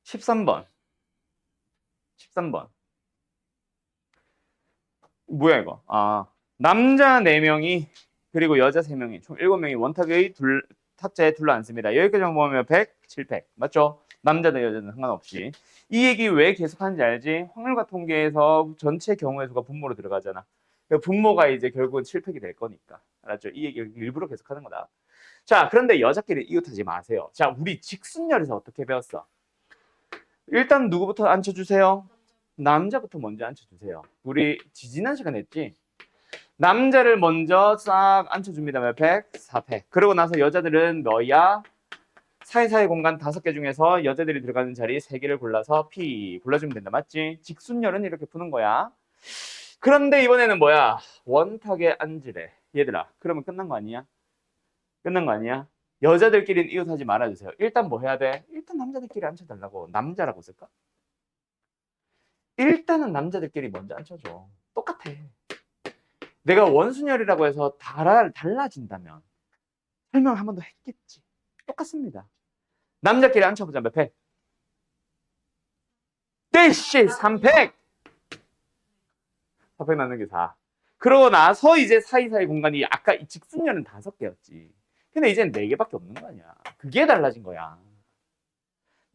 13번. 13번. 뭐야 이거? 남자 4명이 그리고 여자 3명이 총 7명이 원탁의 탁자에 둘러앉습니다. 여기까지만 보면 100, 700. 맞죠? 남자든 여자든 상관없이. 이 얘기 왜 계속하는지 알지? 확률과 통계에서 전체 경우의 수가 분모로 들어가잖아. 분모가 이제 결국은 7팩이 될 거니까. 알았죠? 이 얘기 일부러 계속하는 거다. 자, 그런데 여자끼리 이웃하지 마세요. 자, 우리 직순열에서 어떻게 배웠어? 일단 누구부터 앉혀주세요? 남자부터 먼저 앉혀주세요. 우리 지난 시간에 했지? 남자를 먼저 싹 앉혀줍니다. 몇 팩? 4팩. 그러고 나서 여자들은 너야 사이사이 공간 5개 중에서 여자들이 들어가는 자리 3개를 골라서 P 골라주면 된다. 맞지? 직순열은 이렇게 푸는 거야. 그런데 이번에는 뭐야? 원탁에 앉으래. 얘들아, 그러면 끝난 거 아니야? 끝난 거 아니야? 여자들끼리는 이웃하지 말아주세요. 일단 뭐 해야 돼? 일단 남자들끼리 앉혀달라고. 남자라고 쓸까? 일단은 남자들끼리 먼저 앉혀줘. 똑같아. 내가 원순열이라고 해서 달라진다면 설명을 한 번 더 했겠지. 똑같습니다. 남자끼리 앉혀보자. 몇 팩? 떼씨 3팩! 4팩 나누는 게 4. 그러고 나서 이제 사이사이 공간이 아까 이 직순열은 5개였지. 근데 이제는 4개밖에 없는 거 아니야. 그게 달라진 거야.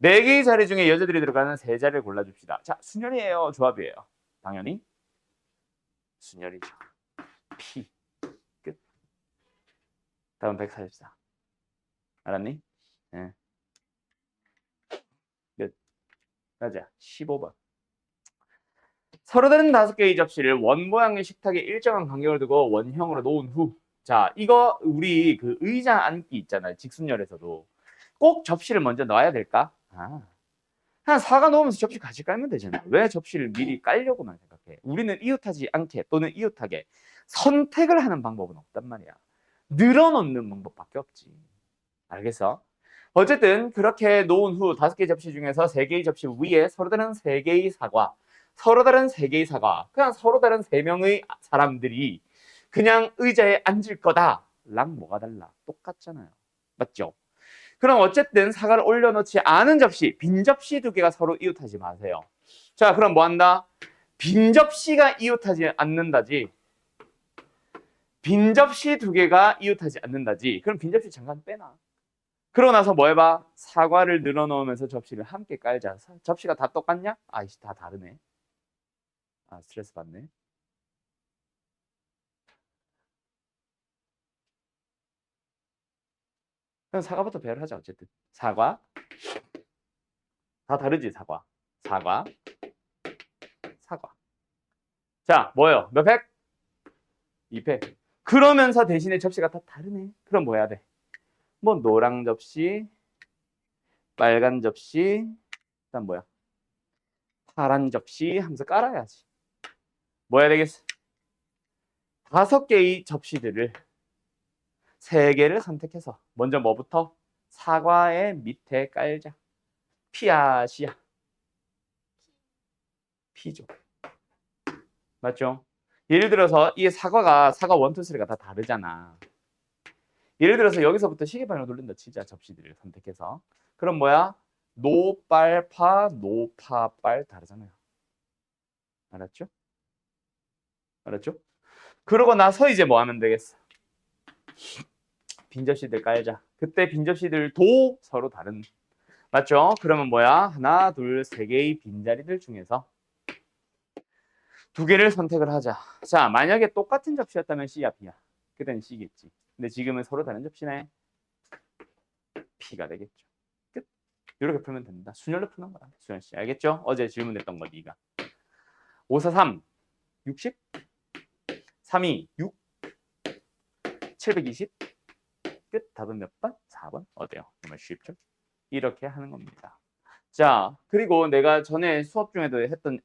4개의 자리 중에 여자들이 들어가는 3자리를 골라줍시다. 자, 순열이에요? 조합이에요? 당연히 순열이죠. P. 끝. 다음 144. 알았니? 네. 끝. 가자. 15번. 서로 다른 5개의 접시를 원 모양의 식탁에 일정한 간격을 두고 원형으로 놓은 후. 자, 이거 우리 그 의자 앉기 있잖아요. 직순열에서도. 꼭 접시를 먼저 넣어야 될까? 그냥 사과 넣으면서 접시 같이 깔면 되잖아. 왜 접시를 미리 깔려고만 생각해? 우리는 이웃하지 않게 또는 이웃하게 선택을 하는 방법은 없단 말이야. 늘어놓는 방법밖에 없지. 알겠어? 어쨌든 그렇게 놓은 후 5개의 접시 중에서 3개의 접시 위에 서로 다른 3개의 사과, 서로 다른 3개의 사과, 그냥 서로 다른 3명의 사람들이 그냥 의자에 앉을 거다랑 뭐가 달라? 똑같잖아요. 맞죠? 그럼 어쨌든 사과를 올려놓지 않은 접시, 빈 접시 2개가 서로 이웃하지 마세요. 자, 그럼 뭐 한다? 빈 접시가 이웃하지 않는다지. 빈 접시 2개가 이웃하지 않는다지. 그럼 빈 접시 잠깐 빼놔. 그러고 나서 뭐 해봐? 사과를 늘어놓으면서 접시를 함께 깔자. 접시가 다 똑같냐? 아이씨, 다 다르네. 스트레스 받네. 그럼 사과부터 배열을 하자. 어쨌든 사과 다 다르지. 사과 사과 사과. 자, 뭐예요? 몇 팩? 2팩. 그러면서 대신에 접시가 다 다르네. 그럼 뭐 해야 돼? 뭐 노랑 접시, 빨간 접시, 그다음 뭐야? 파란 접시 하면서 깔아야지. 뭐 해야 되겠어? 5개의 접시들을 3개를 선택해서 먼저 뭐부터? 사과의 밑에 깔자. 피야, 시야. 피죠. 맞죠? 예를 들어서 이 사과가 사과 1, 2, 3가 다 다르잖아. 예를 들어서 여기서부터 시계방향을 돌린다 치자. 접시들을 선택해서. 그럼 뭐야? 노빨파, 노파빨 다르잖아요. 알았죠? 알았죠? 그러고 나서 이제 뭐 하면 되겠어? 빈 접시들 깔자. 그때 빈 접시들도 서로 다른. 맞죠? 그러면 뭐야? 하나, 둘, 3개의 빈자리들 중에서 2개를 선택을 하자. 자, 만약에 똑같은 접시였다면 C야, B야. 그땐 C겠지. 근데 지금은 서로 다른 접시네. B가 되겠죠. 끝. 이렇게 풀면 된다. 순열로 푸는 거야. 수현 씨. 알겠죠? 어제 질문했던 거 네가. 5, 4, 3, 60, 3, 2, 6, 720. 끝. 답은 몇 번? 4번. 어때요? 정말 쉽죠? 이렇게 하는 겁니다. 자, 그리고 내가 전에 수업 중에도 했던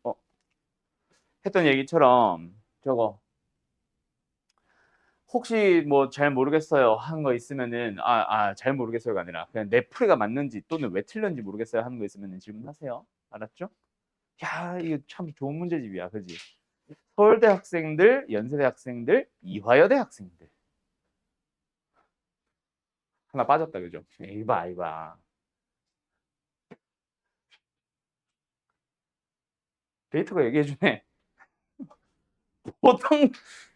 얘기처럼 저거 혹시 뭐 잘 모르겠어요 하는 거 있으면은 잘 모르겠어요가 아니라 그냥 내 풀이가 맞는지 또는 왜 틀렸는지 모르겠어요 하는 거 있으면은 질문하세요. 알았죠? 야, 이거 참 좋은 문제집이야. 그지? 서울대 학생들, 연세대 학생들, 이화여대 학생들. 하나 빠졌다. 그죠? 이봐. 데이터가 얘기해주네. 보통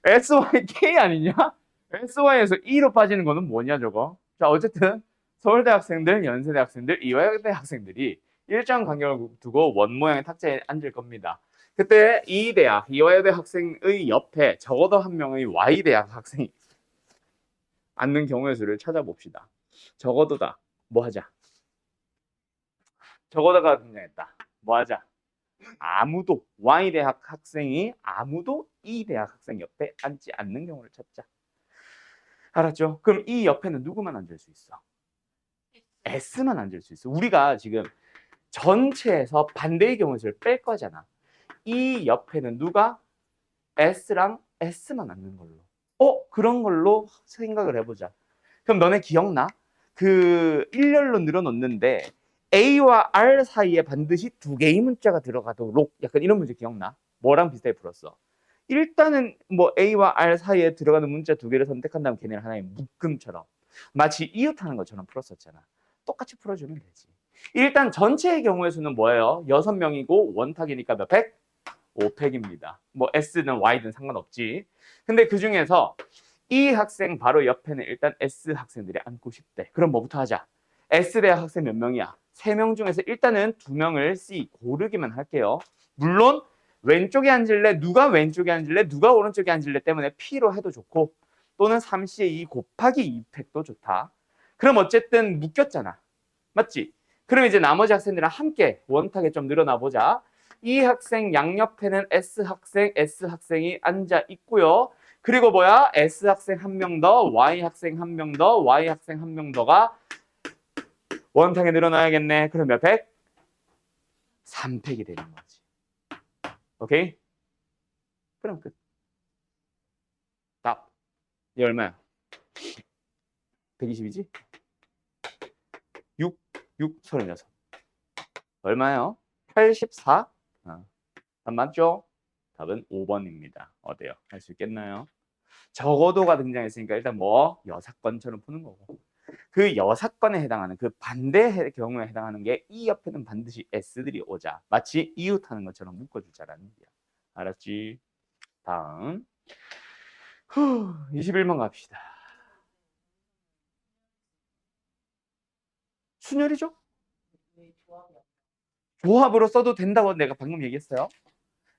SYK 아니냐? SY에서 E로 빠지는 거는 뭐냐 저거? 자 어쨌든 서울대 학생들, 연세대 학생들, 이화여대 학생들이 일정 간격을 두고 원 모양의 탁자에 앉을 겁니다. 그때 이 대학, 이화여대 학생의 옆에 적어도 한 명의 Y대학 학생이 앉는 경우의 수를 찾아봅시다. 적어도다. 뭐 하자? 적어도가 등장했다. 뭐 하자? 아무도 Y대학 학생이 아무도 E대학 학생 옆에 앉지 않는 경우를 찾자. 알았죠? 그럼 이 옆에는 누구만 앉을 수 있어? S만 앉을 수 있어. 우리가 지금 전체에서 반대의 경우의 수를 뺄 거잖아. 이 옆에는 누가? S랑 S만 앉는 걸로. 그런 걸로 생각을 해보자. 그럼 너네 기억나? 그 일렬로 늘어놓는데 A와 R 사이에 반드시 두 개의 문자가 들어가도록 약간 이런 문제 기억나? 뭐랑 비슷하게 풀었어? 일단은 뭐 A와 R 사이에 들어가는 문자 두 개를 선택한 다음 걔네를 하나의 묶음처럼 마치 이웃하는 것처럼 풀었었잖아. 똑같이 풀어주면 되지. 일단 전체의 경우의 수는 뭐예요? 6명이고 원탁이니까 몇 팩? 5팩입니다. 뭐 S는 Y든 상관없지. 근데 그 중에서 이 학생 바로 옆에는 일단 S 학생들이 앉고 싶대. 그럼 뭐부터 하자? S대학 학생 몇 명이야? 3명 중에서 일단은 2명을 C 고르기만 할게요. 물론 왼쪽에 앉을래? 누가 왼쪽에 앉을래? 누가 오른쪽에 앉을래? 때문에 P로 해도 좋고 또는 3C의 2 곱하기 2팩도 좋다. 그럼 어쨌든 묶였잖아. 맞지? 그럼 이제 나머지 학생들이랑 함께 원탁에 좀 늘어나 보자. 이 학생 양옆에는 S학생이 앉아 있고요. 그리고 뭐야? S학생 한 명 더, Y학생 한 명 더, Y학생 한 명 더가 원탁에 늘어나야겠네. 그럼 몇 팩? 3팩이 되는 거지. 오케이? 그럼 끝. 답. 이 얼마야? 120이지? 6, 36. 얼마요? 84? 답 맞죠? 답은 5번입니다. 어때요? 할 수 있겠나요? 적어도가 등장했으니까 일단 뭐 여사건처럼 푸는 거고 그 여사건에 해당하는 그 반대 경우에 해당하는 게 이 옆에는 반드시 S들이 오자 마치 이웃하는 것처럼 묶어주자라는 얘기야. 알았지? 다음 21번 갑시다. 순열이죠? 조합으로 써도 된다고 내가 방금 얘기했어요.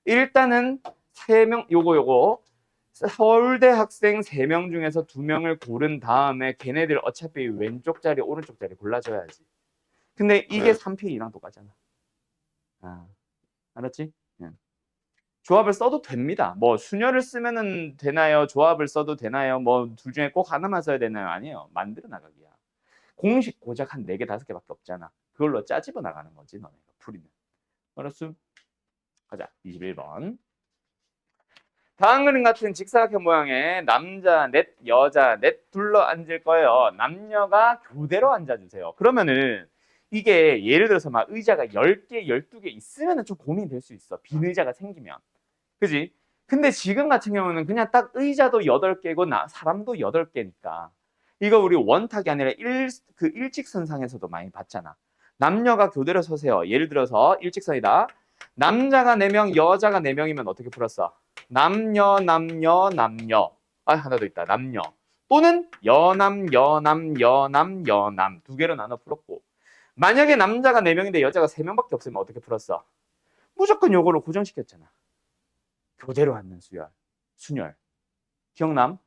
일단은 3명 요거 서울대 학생 3명 중에서 2명을 고른 다음에 걔네들 어차피 왼쪽 자리 오른쪽 자리 골라줘야지. 근데 이게 3P이랑 똑같잖아. 알았지? 조합을 써도 됩니다. 뭐 순열을 쓰면은 되나요? 조합을 써도 되나요? 뭐 둘 중에 꼭 하나만 써야 되나요? 아니에요. 만들어 나가기야. 공식 고작 한 4개, 5개밖에 없잖아. 그걸로 짜집어 나가는 거지 너네가 풀이는. 알았어? 가자. 21번. 다음 그림 같은 직사각형 모양의 남자 넷, 여자 넷 둘러 앉을 거예요. 남녀가 교대로 앉아주세요. 그러면은 이게 예를 들어서 막 의자가 10개, 12개 있으면 좀 고민이 될 수 있어. 빈 의자가 생기면. 그지? 근데 지금 같은 경우는 그냥 딱 의자도 8개고 사람도 8개니까 이거 우리 원탁이 아니라 그 일직선상에서도 많이 봤잖아. 남녀가 교대로 서세요. 예를 들어서 일직선이다. 남자가 4명, 여자가 4명이면 어떻게 풀었어? 남녀, 남녀, 남녀. 하나 더 있다. 남녀. 또는 여남, 여남, 여남, 여남. 2개로 나눠 풀었고. 만약에 남자가 4명인데 여자가 3명밖에 없으면 어떻게 풀었어? 무조건 요거로 고정시켰잖아. 교대로 앉는 순열. 기억남?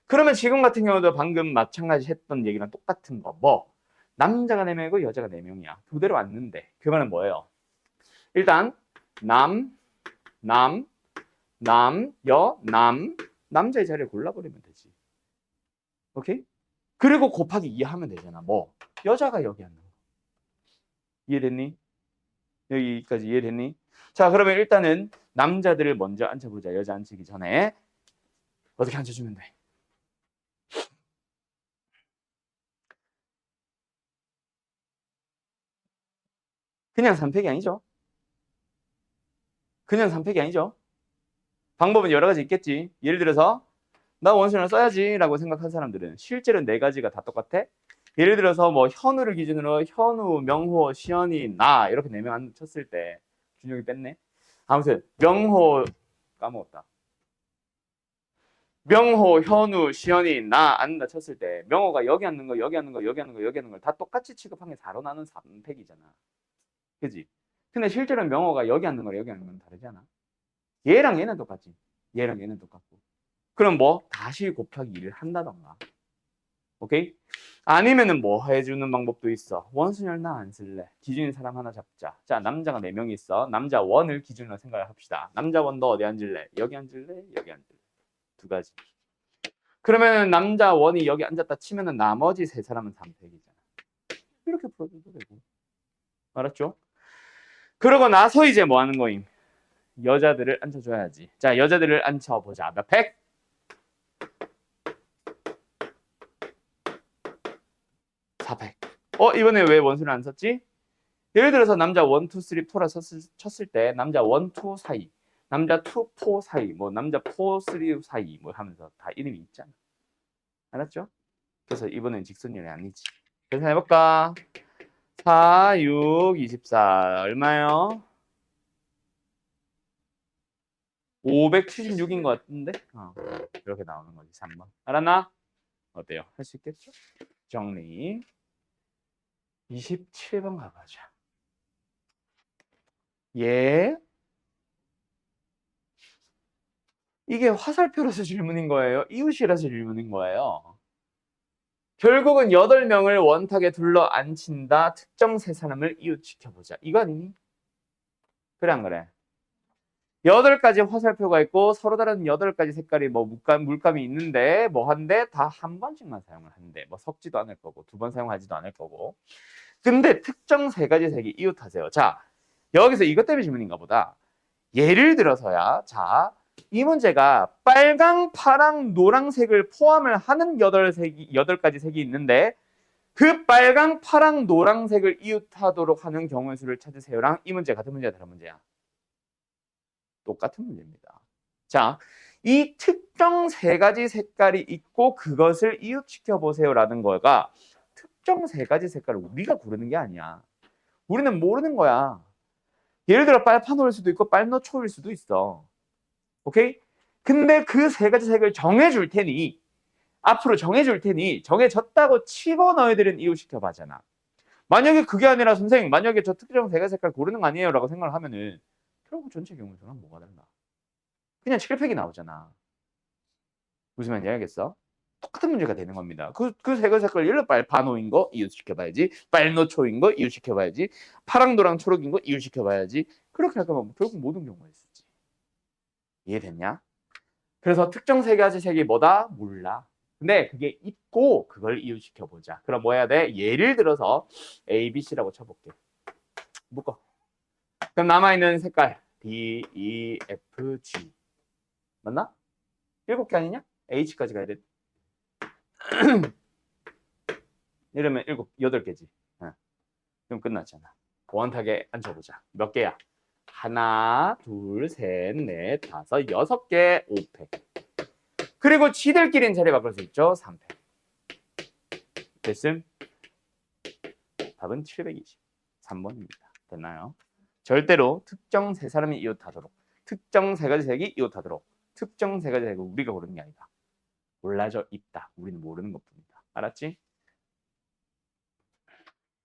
그러면 지금 같은 경우도 방금 마찬가지 했던 얘기랑 똑같은 거. 뭐? 남자가 4명이고 여자가 4명이야. 교대로 앉는데. 그 말은 뭐예요? 일단 남, 남자의 자리를 골라버리면 되지. 오케이? 그리고 곱하기 2 하면 되잖아. 뭐? 여자가 여기 앉는 거. 이해됐니? 여기까지 이해됐니? 자, 그러면 일단은 남자들을 먼저 앉혀보자. 여자 앉히기 전에. 어떻게 앉혀주면 돼? 그냥 3팩이 아니죠. 그냥 3팩이 아니죠. 방법은 여러 가지 있겠지. 예를 들어서 나 원순을 써야지 라고 생각한 사람들은 실제로 4가지가 다 똑같아. 예를 들어서 뭐 현우를 기준으로 현우, 명호, 시연이, 나 이렇게 4명 쳤을 때 준영이 뺐네. 아무튼 명호 까먹었다. 명호, 현우, 시연이 나 앉는다 쳤을 때 명호가 여기 앉는 거, 여기 앉는 거, 여기 앉는 거, 여기 앉는 걸 다 똑같이 취급한 게 4로 나눈 3팩이잖아. 그지? 근데 실제로는 명호가 여기 앉는 거랑 여기 앉는 건 다르잖아. 얘랑 얘는 똑같지. 얘랑 얘는 똑같고. 그럼 뭐 다시 곱하기 1을 한다던가. 오케이? 아니면은 뭐 해주는 방법도 있어. 원순열 나 안 쓸래. 기준인 사람 하나 잡자. 자, 남자가 4명이 있어. 남자 원을 기준으로 생각을 합시다. 남자 원 너 어디 앉을래? 여기 앉을래? 여기 앉을래? 두 가지. 그러면 남자 원이 여기 앉았다 치면은 나머지 세 사람은 3팩이잖아. 이렇게 풀어줘도 되고. 알았죠? 그러고 나서 이제 뭐 하는 거임? 여자들을 앉혀줘야지. 자, 여자들을 앉혀보자. 몇 팩? 4팩. 이번에 왜 원수를 안 썼지? 예를 들어서 남자 1, 2, 3, 4라 쳤을 때 남자 1, 2 사이, 남자 2, 4 사이, 뭐 남자 4, 3 사이 뭐 하면서 다 이름이 있잖아. 알았죠? 그래서 이번엔 직선율이 아니지. 그래서 해볼까? 4, 6, 24 얼마요? 576인 것 같은데? 이렇게 나오는 거지. 3번. 알았나? 어때요? 할 수 있겠죠? 정리. 27번 가보자. 예. 이게 화살표라서 질문인 거예요? 이웃이라서 질문인 거예요? 결국은 8명을 원탁에 둘러 앉힌다. 특정 세 사람을 이웃시켜보자. 이거 아니니? 그래 안 그래? 8가지 화살표가 있고 서로 다른 8가지 색깔이 뭐 물감이 있는데 뭐 한데 다 한 번씩만 사용을 한대. 뭐 섞지도 않을 거고 2번 사용하지도 않을 거고. 근데 특정 3가지 색이 이웃하세요. 자, 여기서 이것 때문에 질문인가 보다. 예를 들어서야, 자, 이 문제가 빨강, 파랑, 노란색을 포함을 하는 8가지 색이 있는데 그 빨강, 파랑, 노란색을 이웃하도록 하는 경우의 수를 찾으세요랑 이 문제 같은 문제야, 다른 문제야? 똑같은 문제입니다. 자, 이 특정 3가지 색깔이 있고 그것을 이웃시켜 보세요라는 거가 특정 3가지 색깔을 우리가 고르는 게 아니야. 우리는 모르는 거야. 예를 들어 빨파노일 수도 있고 빨노초일 수도 있어. 오케이? 근데 그 3가지 색을 정해줄 테니 앞으로 정해줄 테니 정해졌다고 치고 너희들은 이웃시켜 봐잖아. 만약에 그게 아니라 선생님 만약에 저 특정 3가지 색깔 고르는 거 아니에요 라고 생각을 하면은 결국 전체 경우에서는 뭐가 달라? 그냥 7팩이 나오잖아. 무슨 말인지 알겠어? 똑같은 문제가 되는 겁니다. 그 3가지 색깔 예를 들어 빨파노인 거 이웃시켜봐야지. 빨노초인 거 이웃시켜봐야지. 파랑 노랑 초록인 거 이웃시켜봐야지. 그렇게 할 거면 결국 모든 경우에 쓰지. 이해됐냐? 그래서 특정 3가지 색이 뭐다? 몰라. 근데 그게 있고 그걸 이웃시켜보자. 그럼 뭐 해야 돼? 예를 들어서 A, B, C라고 쳐볼게. 묶어. 그럼 남아있는 색깔 D, E, F, G 맞나? 7개 아니냐? H까지 가야 돼. 이러면 8개지. 그럼 끝났잖아. 원탁에 앉혀보자. 몇 개야? 하나, 둘, 셋, 넷, 다섯, 6개, 5팩. 그리고 지들끼리는 자리 바꿀 수 있죠. 3팩. 됐음? 답은 720. 3번입니다. 됐나요? 절대로 특정 3사람이 이웃하도록, 특정 3가지 색이 이웃하도록, 특정 3가지 색을 우리가 고르는 게 아니다. 몰라져 있다. 우리는 모르는 것뿐이다. 알았지?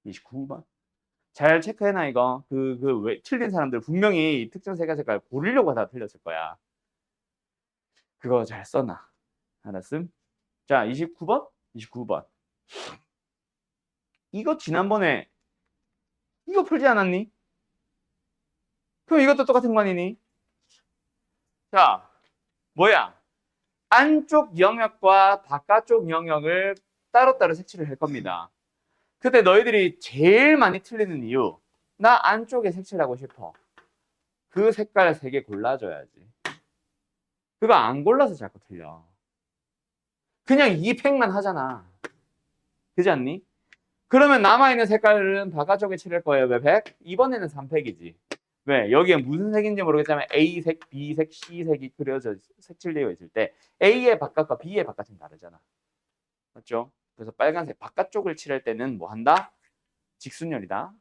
29번. 잘 체크해놔 이거. 왜 틀린 사람들 분명히 특정 3가지 색깔 고르려고 하다가 틀렸을 거야. 그거 잘 써놔. 알았음? 자, 29번? 29번. 이거 지난번에 이거 풀지 않았니? 그럼 이것도 똑같은 거 아니니? 자, 뭐야? 안쪽 영역과 바깥쪽 영역을 따로따로 색칠을 할 겁니다. 그때 너희들이 제일 많이 틀리는 이유, 나 안쪽에 색칠하고 싶어. 그 색깔 3개 골라줘야지. 그거 안 골라서 자꾸 틀려. 그냥 2팩만 하잖아. 그지 않니? 그러면 남아있는 색깔은 바깥쪽에 칠할 거예요. 몇 팩? 이번에는 3팩이지. 왜? 여기에 무슨 색인지 모르겠지만 A색, B색, C색이 그려져 색칠되어 있을 때 A의 바깥과 B의 바깥은 다르잖아. 맞죠? 그래서 빨간색 바깥쪽을 칠할 때는 뭐 한다? 직순열이다.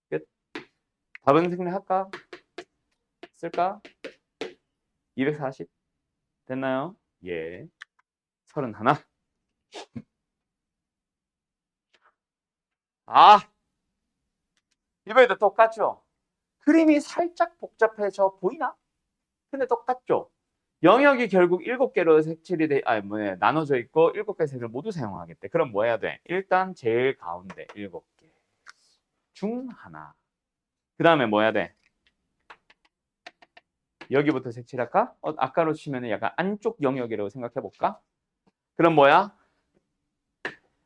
끝. 답은 생략할까? 쓸까? 240 됐나요? 예. 31. 아, 이번에도 똑같죠? 그림이 살짝 복잡해져 보이나? 근데 똑같죠? 영역이 결국 7개로 색칠이 나눠져 있고 7개 색을 모두 사용하겠대. 그럼 뭐 해야 돼? 일단 제일 가운데 7개 중 하나. 그 다음에 뭐 해야 돼? 여기부터 색칠할까? 아까로 치면 약간 안쪽 영역이라고 생각해 볼까? 그럼 뭐야?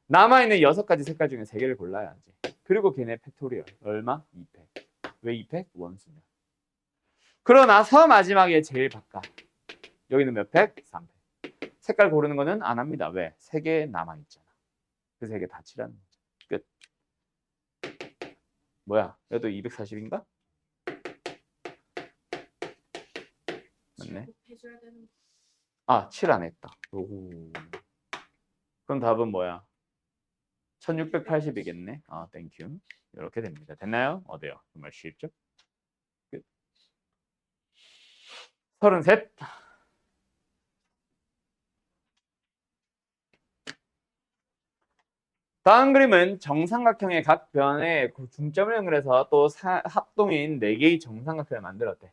남아있는 6가지 색깔 중에 3개를 골라야지. 그리고 걔네 팩토리얼. 얼마? 2팩. 왜 2팩? 원수냐. 그러나서 마지막에 제일 바깥. 여기는 몇 팩? 3팩. 색깔 고르는 거는 안 합니다. 왜? 3개 남아있잖아. 그 3개 다 칠하는 거죠. 끝. 뭐야? 얘도 240인가? 맞네. 아, 7 안 했다. 오. 그럼 답은 뭐야? 1680이겠네. 아, 땡큐. 이렇게 됩니다. 됐나요? 어때요? 정말 쉽죠? 끝. 33. 다음 그림은 정삼각형의 각 변에 중점을 연결해서 또 합동인 4개의 정삼각형을 만들었대.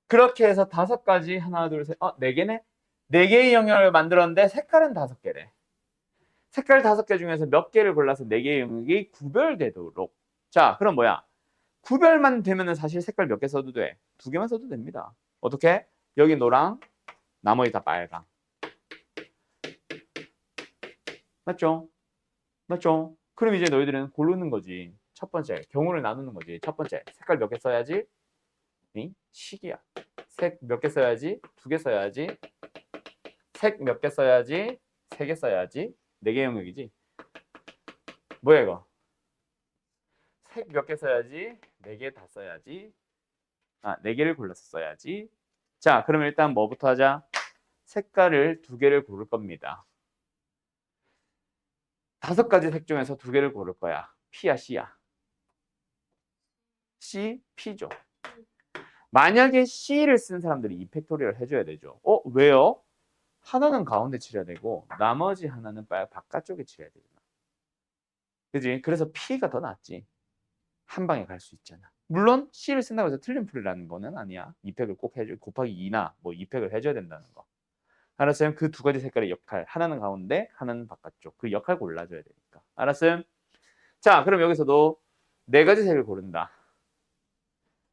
그렇게 해서 5가지 하나, 둘, 셋, 4개네? 4개의 영역을 만들었는데 색깔은 5개래. 색깔 5개 중에서 몇 개를 골라서 4개의 영역이 구별되도록. 자, 그럼 뭐야? 구별만 되면은 사실 색깔 몇 개 써도 돼. 2개만 써도 됩니다. 어떻게? 여기 노랑, 나머지 다 빨강. 맞죠? 맞죠? 그럼 이제 너희들은 고르는 거지. 첫 번째, 경우를 나누는 거지. 첫 번째, 색깔 몇 개 써야지? 식이야. 색 몇 개 써야지? 2개 써야지. 색 몇 개 써야지? 3개 써야지. 4개 영역이지. 뭐야 이거? 색 몇 개 써야지? 4개 다 써야지. 4개를 골라서 써야지. 자, 그럼 일단 뭐부터 하자? 색깔을 2개를 고를 겁니다. 5가지 색 중에서 2개를 고를 거야. P야, C야? C, P죠. 만약에 C를 쓴 사람들이 이 팩토리얼 해줘야 되죠. 왜요? 하나는 가운데 칠해야 되고 나머지 하나는 바깥쪽에 칠해야 되잖아. 그지? 그래서 P가 더 낫지. 한 방에 갈 수 있잖아. 물론 C를 쓴다고 해서 틀린 풀이라는 거는 아니야. 2팩을 꼭 해줘. 곱하기 2나 뭐 2팩을 해줘야 된다는 거. 알았어요? 그 2가지 색깔의 역할. 하나는 가운데, 하나는 바깥쪽. 그 역할 골라줘야 되니까. 알았어요? 자, 그럼 여기서도 4가지 색을 고른다.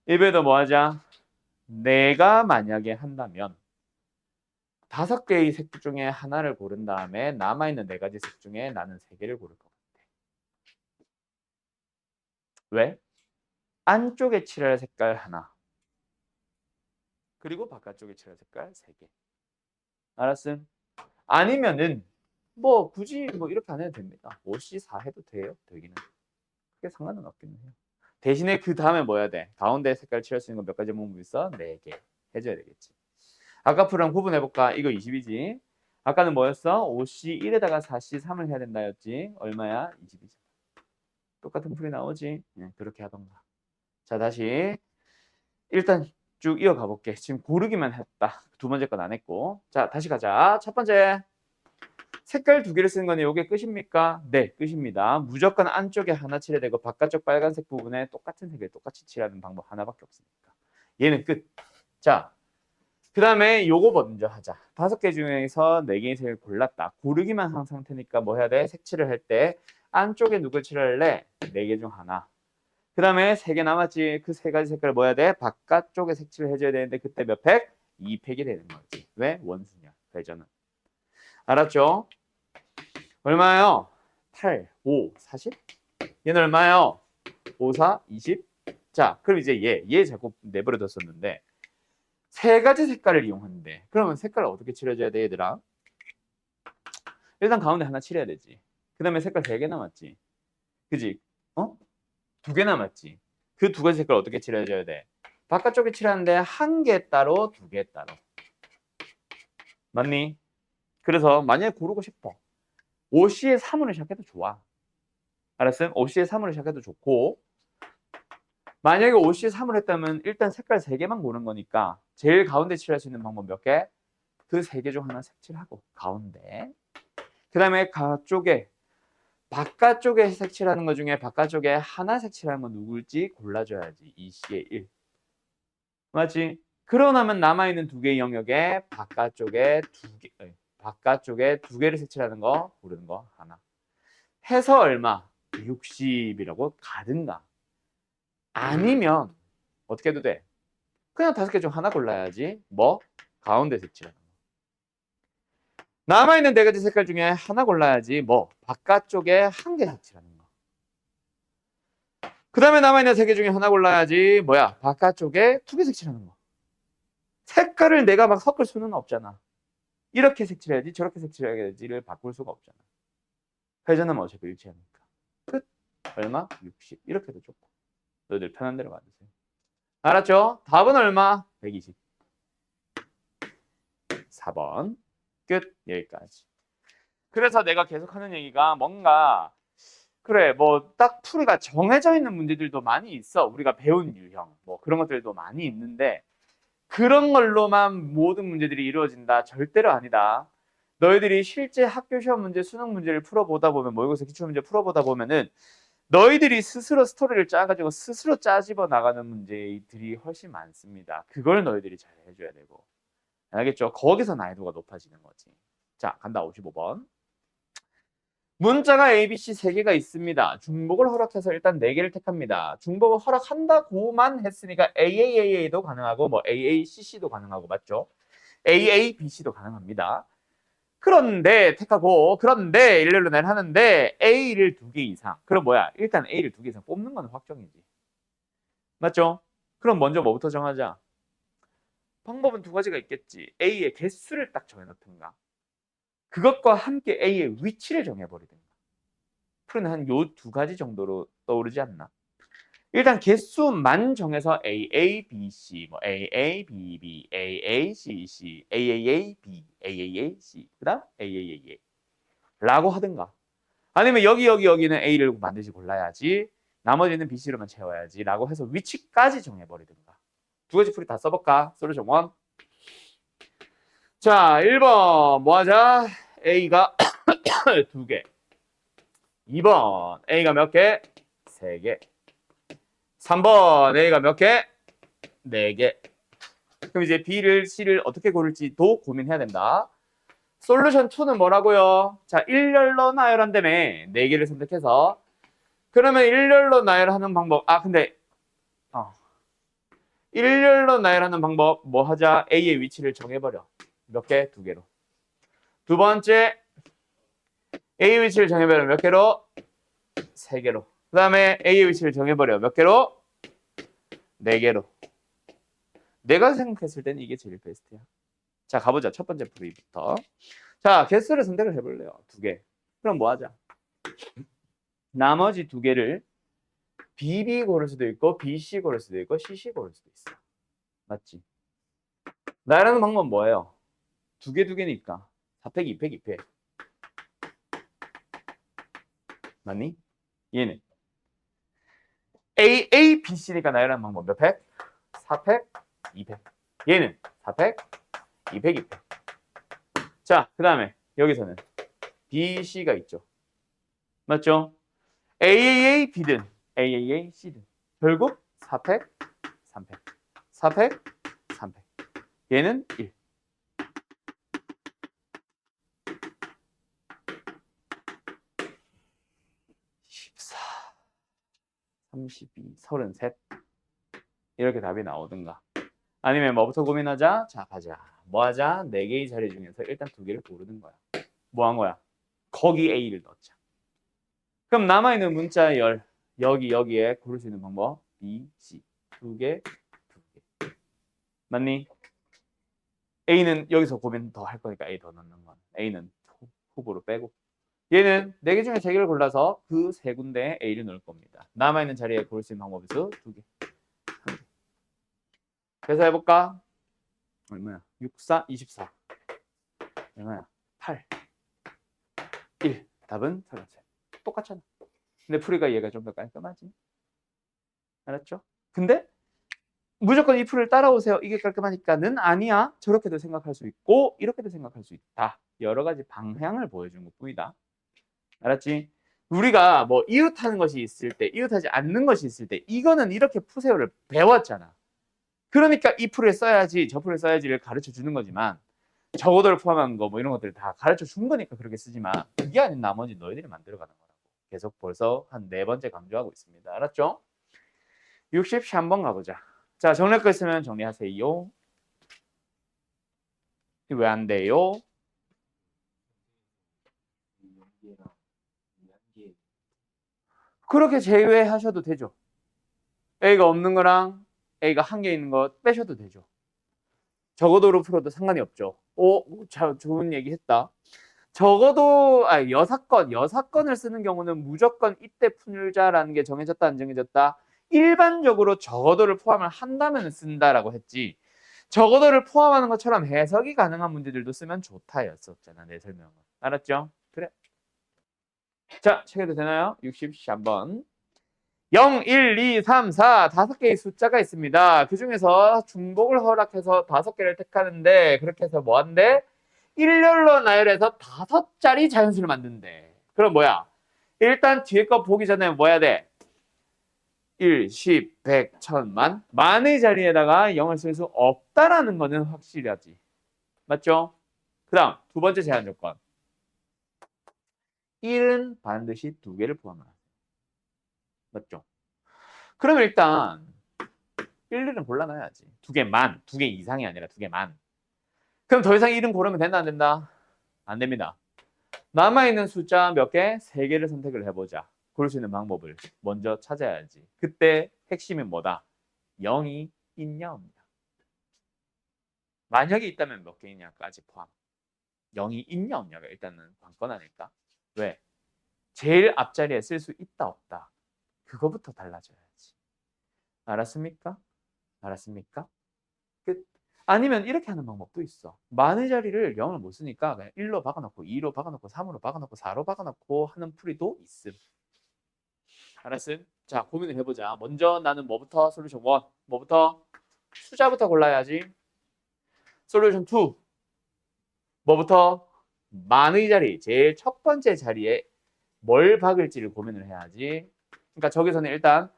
이번에도 뭐 하자? 내가 만약에 한다면 5개의 색 중에 하나를 고른 다음에 남아있는 4가지 색 중에 나는 3개를 고를 것 같아. 왜? 안쪽에 칠할 색깔 하나. 그리고 바깥쪽에 칠할 색깔 3개. 알았음? 아니면은 뭐 굳이 뭐 이렇게 안 해도 됩니다. 5C4 해도 돼요. 되기는. 크게 상관은 없기는 해요. 대신에 그 다음에 뭐 해야 돼? 가운데 색깔 칠할 수 있는 거 몇 가지 방법이 있어? 4개. 해줘야 되겠지. 아까 풀이랑 구분해볼까? 이거 20이지. 아까는 뭐였어? 5C1에다가 4C3을 해야 된다였지. 얼마야? 20이지. 똑같은 풀이 나오지. 그렇게 하던가. 자, 다시 일단 쭉 이어가 볼게. 지금 고르기만 했다. 2번째 건 안 했고. 자, 다시 가자. 첫 번째. 색깔 2개를 쓰는 건 이게 끝입니까? 네, 끝입니다. 무조건 안쪽에 하나 칠해야 되고 바깥쪽 빨간색 부분에 똑같은 색을 똑같이 칠하는 방법 하나밖에 없으니까. 얘는 끝. 자, 그 다음에 요거 먼저 하자. 5개 중에서 4개의 색을 골랐다. 고르기만 한 상태니까 뭐 해야 돼? 색칠을 할 때 안쪽에 누굴 칠할래? 4개 중 하나. 그 다음에 3개 남았지. 그 3가지 색깔을 뭐 해야 돼? 바깥쪽에 색칠을 해줘야 되는데 그때 몇 팩? 2팩이 되는 거지. 왜? 원수냐. 회전은. 알았죠? 얼마예요? 8, 5, 40? 얘는 얼마예요? 5, 4, 20? 자, 그럼 이제 얘 자꾸 내버려뒀었는데 3가지 색깔을 이용하는데 그러면 색깔을 어떻게 칠해줘야 돼, 얘들아? 일단 가운데 하나 칠해야 되지. 그 다음에 색깔 3개 남았지. 그지? 2개 남았지. 그 2가지 색깔 어떻게 칠해줘야 돼? 바깥쪽에 칠하는데 1개 따로, 2개 따로. 맞니? 그래서 만약에 고르고 싶어. 5C의 3으로 시작해도 좋아. 알았음? 5C의 3으로 시작해도 좋고 만약에 5C3을 했다면 일단 색깔 3개만 고른 거니까 제일 가운데 칠할 수 있는 방법 몇 개? 그 3개 중 하나 색칠하고 가운데. 그 다음에 바깥쪽에 색칠하는 것 중에 바깥쪽에 하나 색칠하는 건 누굴지 골라줘야지. 2C의 1. 맞지? 그러고 나면 남아있는 두 개의 영역에 바깥쪽에 두 개를 색칠하는 거 고르는 거 하나. 해서 얼마? 60이라고 가든가. 아니면 어떻게 해도 돼? 그냥 5개 중 하나 골라야지. 뭐? 가운데 색칠하는 거. 남아있는 4가지 색깔 중에 하나 골라야지. 뭐? 바깥쪽에 한 개 색칠하는 거. 그 다음에 남아있는 3개 중에 하나 골라야지. 뭐야? 바깥쪽에 2개 색칠하는 거. 색깔을 내가 막 섞을 수는 없잖아. 이렇게 색칠해야지 저렇게 색칠해야지를 바꿀 수가 없잖아. 회전하면 어차피 일치하니까. 끝. 얼마? 60. 이렇게 해도 좋고. 너희들 편한 대로 만드세요. 알았죠? 답은 얼마? 120. 4번. 끝. 여기까지. 그래서 내가 계속 하는 얘기가 뭔가 그래 뭐 딱 풀이가 정해져 있는 문제들도 많이 있어. 우리가 배운 유형 뭐 그런 것들도 많이 있는데 그런 걸로만 모든 문제들이 이루어진다? 절대로 아니다. 너희들이 실제 학교 시험 문제, 수능 문제를 풀어보다 보면 모의고사 기출 문제 풀어보다 보면은 너희들이 스스로 스토리를 짜가지고 스스로 짜집어 나가는 문제들이 훨씬 많습니다. 그걸 너희들이 잘 해줘야 되고. 알겠죠? 거기서 난이도가 높아지는 거지. 자, 간다. 55번. 문자가 A, B, C 3개가 있습니다. 중복을 허락해서 일단 4개를 택합니다. 중복을 허락한다고만 했으니까 AAAA도 가능하고 뭐 AACC도 가능하고 맞죠? AABC도 가능합니다. 그런데 택하고 그런데 일렬로 난 하는데 A를 2개 이상. 그럼 뭐야? 일단 A를 2개 이상 뽑는 건 확정이지. 맞죠? 그럼 먼저 뭐부터 정하자? 방법은 2가지가 있겠지. A의 개수를 딱 정해놓든가. 그것과 함께 A의 위치를 정해버리든가. 풀은 한 요 2가지 정도로 떠오르지 않나? 일단 개수만 정해서 AA, BC, 뭐 AA, BB, AA, CC, AAA, B, AAA, C, 그다음 AAA 라고 하든가. 아니면 여기는 A를 반드시 골라야지. 나머지는 BC로만 채워야지 라고 해서 위치까지 정해버리든가. 2가지 풀이 다 써볼까? 솔루션 1. 자, 1번 뭐 하자? A가 2개. 2번 A가 몇 개? 3개. 3번 A가 몇 개? 4개. 그럼 이제 B를 C를 어떻게 고를지도 고민해야 된다. 솔루션 2는 뭐라고요? 자, 일렬로 나열한다며 4개를 선택해서 그러면 일렬로 나열하는 방법 근데 일렬로 나열하는 방법 뭐 하자? A의 위치를 정해버려. 몇 개? 2개로. 두 번째 A의 위치를 정해버려. 몇 개로? 3개로. 그 다음에 A의 위치를 정해버려. 몇 개로? 4개로. 내가 생각했을 때는 이게 제일 베스트야. 자, 가보자. 첫 번째 풀이부터. 자, 개수를 선택을 해볼래요. 2개. 그럼 뭐 하자? 나머지 2개를 BB 고를 수도 있고 BC 고를 수도 있고 CC 고를 수도 있어. 맞지? 나라는 방법은 뭐예요? 2개니까 4팩 2팩 2팩. 맞니? 얘는 A, B, C니까 나열하는 방법 몇 팩? 4팩 2팩. 얘는 4팩 2팩 2팩. 자, 그 다음에 여기서는 B, C가 있죠. 맞죠? AAA, B든 AAA, C든 결국 4팩 3팩. 4팩 3팩. 얘는 1. 14, 32, 33 이렇게 답이 나오든가 아니면 뭐부터 고민하자? 자, 가자. 뭐 하자? 4개의 자리 중에서 일단 2개를 고르는 거야. 뭐 한 거야? 거기 A를 넣자. 그럼 남아있는 문자 열 여기에 고를 수 있는 방법 B, C 2개, 2개. 맞니? A는 여기서 고민 더 할 거니까 A 더 넣는 건 A는 후보로 빼고 얘는 4개 중에 3개를 골라서 그 3군데에 A를 넣을 겁니다. 남아있는 자리에 고를 수 있는 방법이 2개. 그래서 해볼까? 얼마야? 6, 4, 24. 얼마야? 8, 1. 답은 33. 똑같잖아. 근데 풀이가 얘가 좀 더 깔끔하지? 알았죠? 근데 무조건 이 풀을 따라오세요. 이게 깔끔하니까는 아니야. 저렇게도 생각할 수 있고 이렇게도 생각할 수 있다. 여러 가지 방향을 보여주는 것뿐이다. 알았지? 우리가 뭐 이웃하는 것이 있을 때, 이웃하지 않는 것이 있을 때 이거는 이렇게 푸세요를 배웠잖아. 그러니까 이 풀을 써야지 저 풀을 써야지를 가르쳐 주는 거지만 적어도를 포함한 거 뭐 이런 것들 다 가르쳐 준 거니까 그렇게 쓰지만 그게 아닌 나머지 너희들이 만들어가는 거라고. 계속 벌써 한 4번째 강조하고 있습니다. 알았죠? 63번 가보자. 자, 정리할 거 있으면 정리하세요. 왜 안 돼요? 그렇게 제외하셔도 되죠. A가 없는 거랑 A가 한 개 있는 거 빼셔도 되죠. 적어도로 풀어도 상관이 없죠. 자, 좋은 얘기 했다. 적어도 여사건을 쓰는 경우는 무조건 이때 풀자라는 게 정해졌다 안 정해졌다. 일반적으로 적어도를 포함을 한다면 쓴다라고 했지. 적어도를 포함하는 것처럼 해석이 가능한 문제들도 쓰면 좋다였었잖아. 내 설명은. 알았죠? 그래. 자, 체크해도 되나요? 63번. 0, 1, 2, 3, 4 5개의 숫자가 있습니다. 그 중에서 중복을 허락해서 5개를 택하는데 그렇게 해서 뭐 한대? 일렬로 나열해서 5자리 자연수를 만든대. 그럼 뭐야? 일단 뒤에 거 보기 전에 뭐 해야 돼? 1, 10, 100, 1000만 만의 자리에다가 0을 쓸 수 없다라는 거는 확실하지. 맞죠? 그 다음 두 번째 제한 조건. 1은 반드시 2개를 포함하라. 맞죠? 그러면 일단 1, 2는 골라놔야지. 2개만, 2개 이상이 아니라 2개만. 그럼 더 이상 1은 고르면 된다 안 된다? 안 됩니다. 남아있는 숫자 몇 개? 3개를 선택을 해보자. 고를 수 있는 방법을 먼저 찾아야지. 그때 핵심은 뭐다? 0이 있냐 없냐. 만약에 있다면 몇 개 있냐까지 포함. 0이 있냐 없냐가 일단은 관건 아닐까? 왜? 제일 앞자리에 쓸 수 있다 없다. 그거부터 달라져야지. 알았습니까? 알았습니까? 끝. 아니면 이렇게 하는 방법도 있어. 많은 자리를 0을 못 쓰니까 그냥 1로 박아놓고 2로 박아놓고 3으로 박아놓고 4로 박아놓고 하는 풀이도 있음. 알았음? 자, 고민을 해보자. 먼저 나는 뭐부터? 솔루션 1. 뭐부터? 숫자부터 골라야지. 솔루션 2. 뭐부터? 많의 자리. 제일 첫 번째 자리에 뭘 박을지를 고민을 해야지. 그러니까 저기서는 일단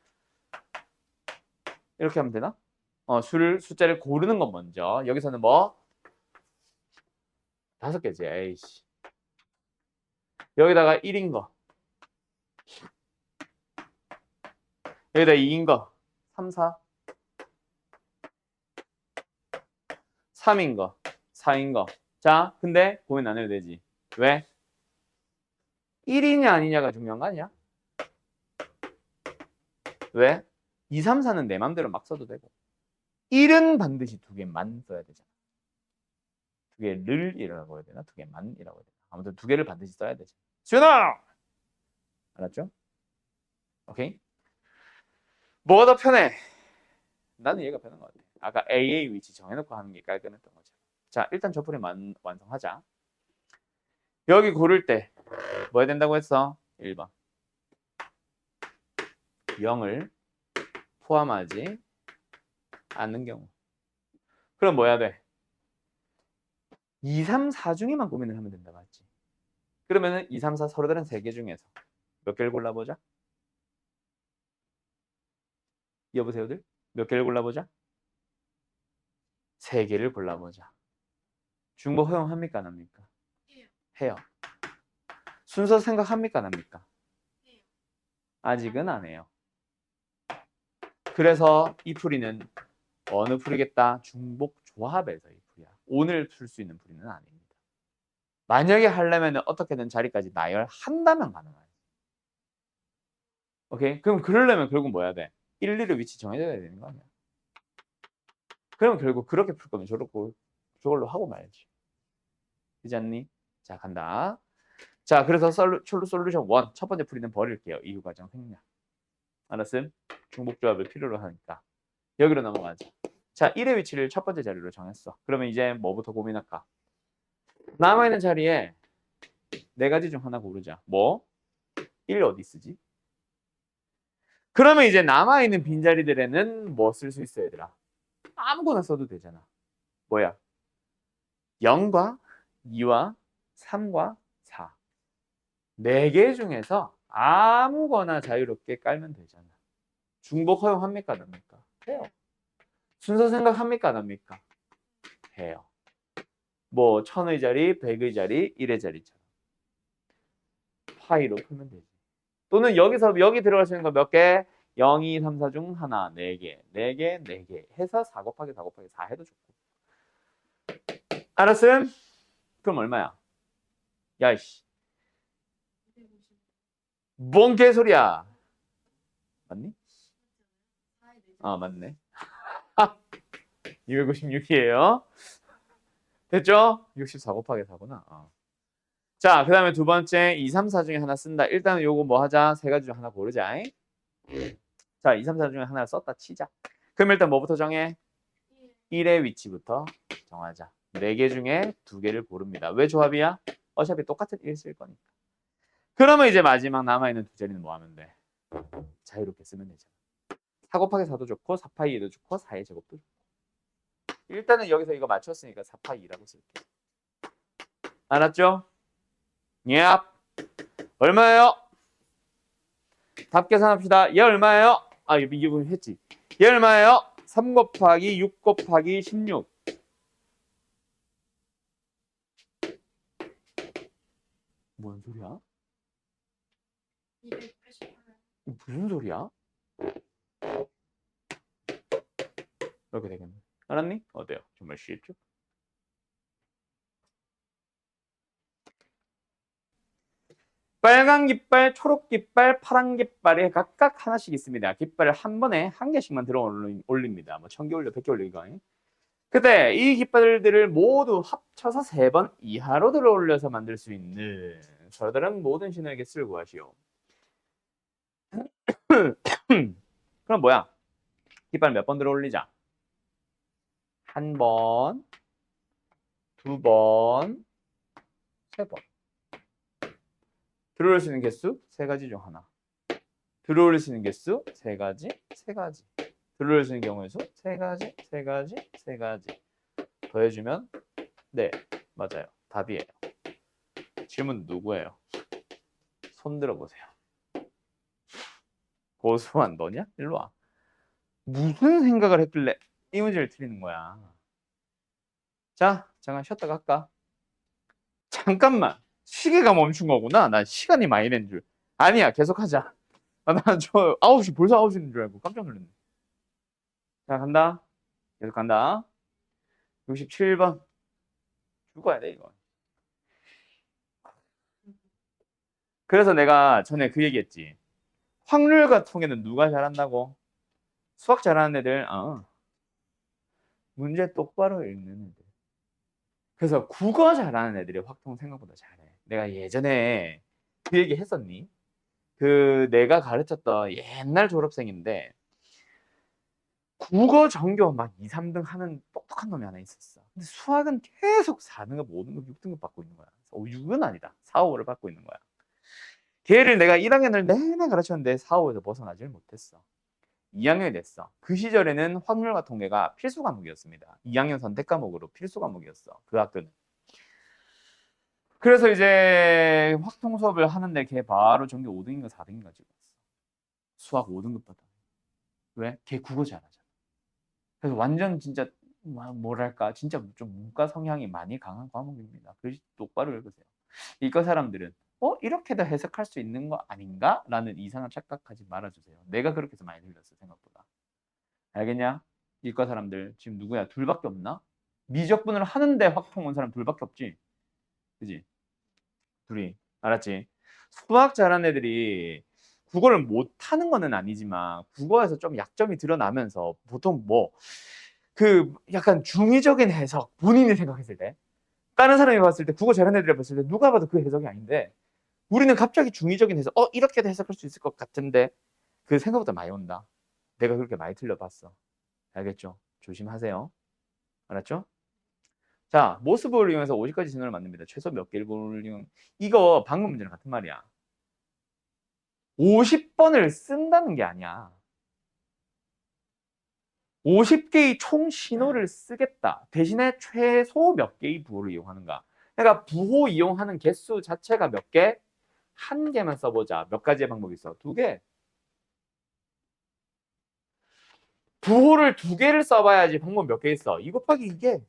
이렇게 하면 되나? 숫자를 고르는 건 먼저. 여기서는 뭐? 5개지. 에이씨. 여기다가 1인 거. 여기다 2인 거. 3, 4. 3인 거. 4인 거. 자, 근데 고민 안 해도 되지. 왜? 1이냐 아니냐가 중요한 거 아니야? 왜? 2, 3, 4는 내 맘대로 막 써도 되고 1은 반드시 2개만 써야 되잖아. 2개를이라고 해야 되나? 2개만이라고 해야 되나? 아무튼 2개를 반드시 써야 되지. 수연아! 알았죠? 오케이? 뭐가 더 편해? 나는 얘가 편한 것 같아. 아까 AA 위치 정해놓고 하는 게 깔끔했던 거죠. 자, 일단 저 풀이 완성하자. 여기 고를 때 뭐 해야 된다고 했어? 1번 0을 포함하지 않는 경우. 그럼 뭐 해야 돼? 2, 3, 4 중에만 고민을 하면 된다 맞지? 그러면은 2, 3, 4 서로 다른 3개 중에서 몇 개를 골라보자? 여보세요들? 몇 개를 골라보자? 3개를 골라보자. 중복 허용합니까 안 합니까? 해요. 순서 생각합니까 안 합니까? 아직은 안 해요. 그래서 이 풀이는 어느 풀이겠다? 중복 조합에서 이 풀이야. 오늘 풀 수 있는 풀이는 아닙니다. 만약에 하려면 어떻게든 자리까지 나열한다면 가능해요. 오케이? 그럼 그러려면 결국 뭐 해야 돼? 1, 2를 위치 정해줘야 되는 거 아니야? 그럼 결국 그렇게 풀 거면 저걸로 하고 말지. 그렇지 않니? 자, 간다. 자, 그래서 솔루션 1. 첫 번째 풀이는 버릴게요. 이유 과정 생략. 알았음? 중복 조합을 필요로 하니까. 여기로 넘어가자. 자, 1의 위치를 첫 번째 자리로 정했어. 그러면 이제 뭐부터 고민할까? 남아있는 자리에 4가지 중 하나 고르자. 뭐? 1 어디 쓰지? 그러면 이제 남아있는 빈자리들에는 뭐 쓸 수 있어, 얘들아? 아무거나 써도 되잖아. 뭐야? 0과 2와 3과 4. 4개 중에서 아무거나 자유롭게 깔면 되잖아. 중복 허용합니까? 안 합니까? 해요. 순서 생각합니까? 안 합니까? 해요. 뭐 1000의 자리, 100의 자리, 1의 자리처럼. 파이로 풀면 되지. 또는 여기서 여기 들어갈 수 있는 거 몇 개? 0, 2, 3, 4 중 하나, 4개, 4개, 4개 해서 4 곱하기 4 곱하기 4 해도 좋고. 알았음? 그럼 얼마야? 야이씨. 뭔 개소리야? 맞니? 아, 맞네. 256이에요. 됐죠? 64 곱하기 4구나. 자, 그 다음에 두 번째 2, 3, 4 중에 하나 쓴다. 일단은 요거 뭐 하자? 세 가지 중 하나 고르자. 자, 2, 3, 4 중에 하나 썼다 치자. 그럼 일단 뭐부터 정해? 1의 위치부터 정하자. 4개 중에 2개를 고릅니다. 왜 조합이야? 어차피 똑같은 1 쓸 거니까. 그러면 이제 마지막 남아있는 두 자리는 뭐 하면 돼? 자유롭게 쓰면 되잖아. 4 곱하기 4도 좋고 4파이 2도 좋고 4의 제곱도 좋고. 일단은 여기서 이거 맞췄으니까 4파이 2라고 쓸게. 알았죠? 예. 얼마예요? 답 계산합시다. 얘 얼마예요? 아, 이거 했지. 얘 얼마예요? 3 곱하기 6 곱하기 16. 뭔 소리야? 288. 무슨 소리야? 이렇게 되겠네. 알았니? 어때요? 정말 쉽죠? 빨간 깃발, 초록 깃발, 파란 깃발이 각각 하나씩 있습니다. 깃발을 한 번에 한 개씩만 들어 올립니다. 뭐 1000개 올려, 100개 올려 이거. 그때 이 깃발들을 모두 합쳐서 3번 이하로 들어 올려서 만들 수 있는 저들은 모든 신호의 개수를 구하시오. 그럼 뭐야? 깃발 몇 번 들어 올리자? 한 번, 두 번, 세 번. 들어올 수 있는 개수 세 가지 중 하나. 들어올 수 있는 개수 세 가지, 세 가지. 들어올 수 있는 경우의 수 세 가지, 세 가지, 세 가지. 더해주면 네, 맞아요. 답이에요. 질문 누구예요? 손 들어보세요. 고수한 너냐? 일로 와. 무슨 생각을 했길래 이 문제를 틀리는 거야? 자, 잠깐 쉬었다가 할까? 잠깐만. 시계가 멈춘 거구나. 난 시간이 많이 된 줄. 아니야, 계속하자. 아, 난저 9시 벌써 9시인 줄 알고 깜짝 놀랐네. 자, 간다. 계속 간다. 67번. 죽어야 돼, 이거. 그래서 내가 전에 그 얘기했지. 확률과 통계는 누가 잘한다고? 수학 잘하는 애들, 문제 똑바로 읽는 애들. 그래서 국어 잘하는 애들이 확통 생각보다 잘해. 내가 예전에 그 얘기 했었니? 그 내가 가르쳤던 옛날 졸업생인데 국어 전교 막 2, 3등 하는 똑똑한 놈이 하나 있었어. 근데 수학은 계속 4등급, 5등급, 6등급 받고 있는 거야. 6은 아니다. 4, 5를 받고 있는 거야. 걔를 내가 1학년을 내내 가르쳤는데 4, 5에서 벗어나질 못했어. 2학년이 됐어. 그 시절에는 확률과 통계가 필수 과목이었습니다. 2학년 선택 과목으로 필수 과목이었어. 그 학교는. 그래서 이제 확통 수업을 하는데 걔 바로 전교 5등인가 4등인가 찍었어. 수학 5등급 받아. 왜? 걔 국어 잘하잖아. 그래서 완전 진짜 뭐랄까 진짜 좀 문과 성향이 많이 강한 과목입니다. 글씨 똑바로 읽으세요. 이과 사람들은 이렇게도 해석할 수 있는 거 아닌가? 라는 이상한 착각하지 말아주세요. 내가 그렇게 해서 많이 들렸어 생각보다. 알겠냐? 이과 사람들 지금 누구야? 둘밖에 없나? 미적분을 하는데 확통 온 사람 둘밖에 없지? 그지? 둘이. 알았지? 수학 잘하는 애들이 국어를 못하는 거는 아니지만 국어에서 좀 약점이 드러나면서 보통 뭐 그 약간 중의적인 해석 본인이 생각했을 때 다른 사람이 봤을 때 국어 잘하는 애들이 봤을 때 누가 봐도 그 해석이 아닌데 우리는 갑자기 중의적인 해석 이렇게도 해석할 수 있을 것 같은데 그 생각보다 많이 온다. 내가 그렇게 많이 틀려봤어. 알겠죠? 조심하세요. 알았죠? 자, 모습을 이용해서 50가지 진원을 만듭니다. 최소 몇 개를 이용. 이거 방금 문제랑 같은 말이야. 50번을 쓴다는 게 아니야. 50개의 총 신호를 쓰겠다. 대신에 최소 몇 개의 부호를 이용하는가. 그러니까 부호 이용하는 개수 자체가 몇 개? 한 개만 써보자. 몇 가지의 방법이 있어? 두 개. 부호를 두 개를 써봐야지 방법 몇 개 있어? 2 곱하기 2개.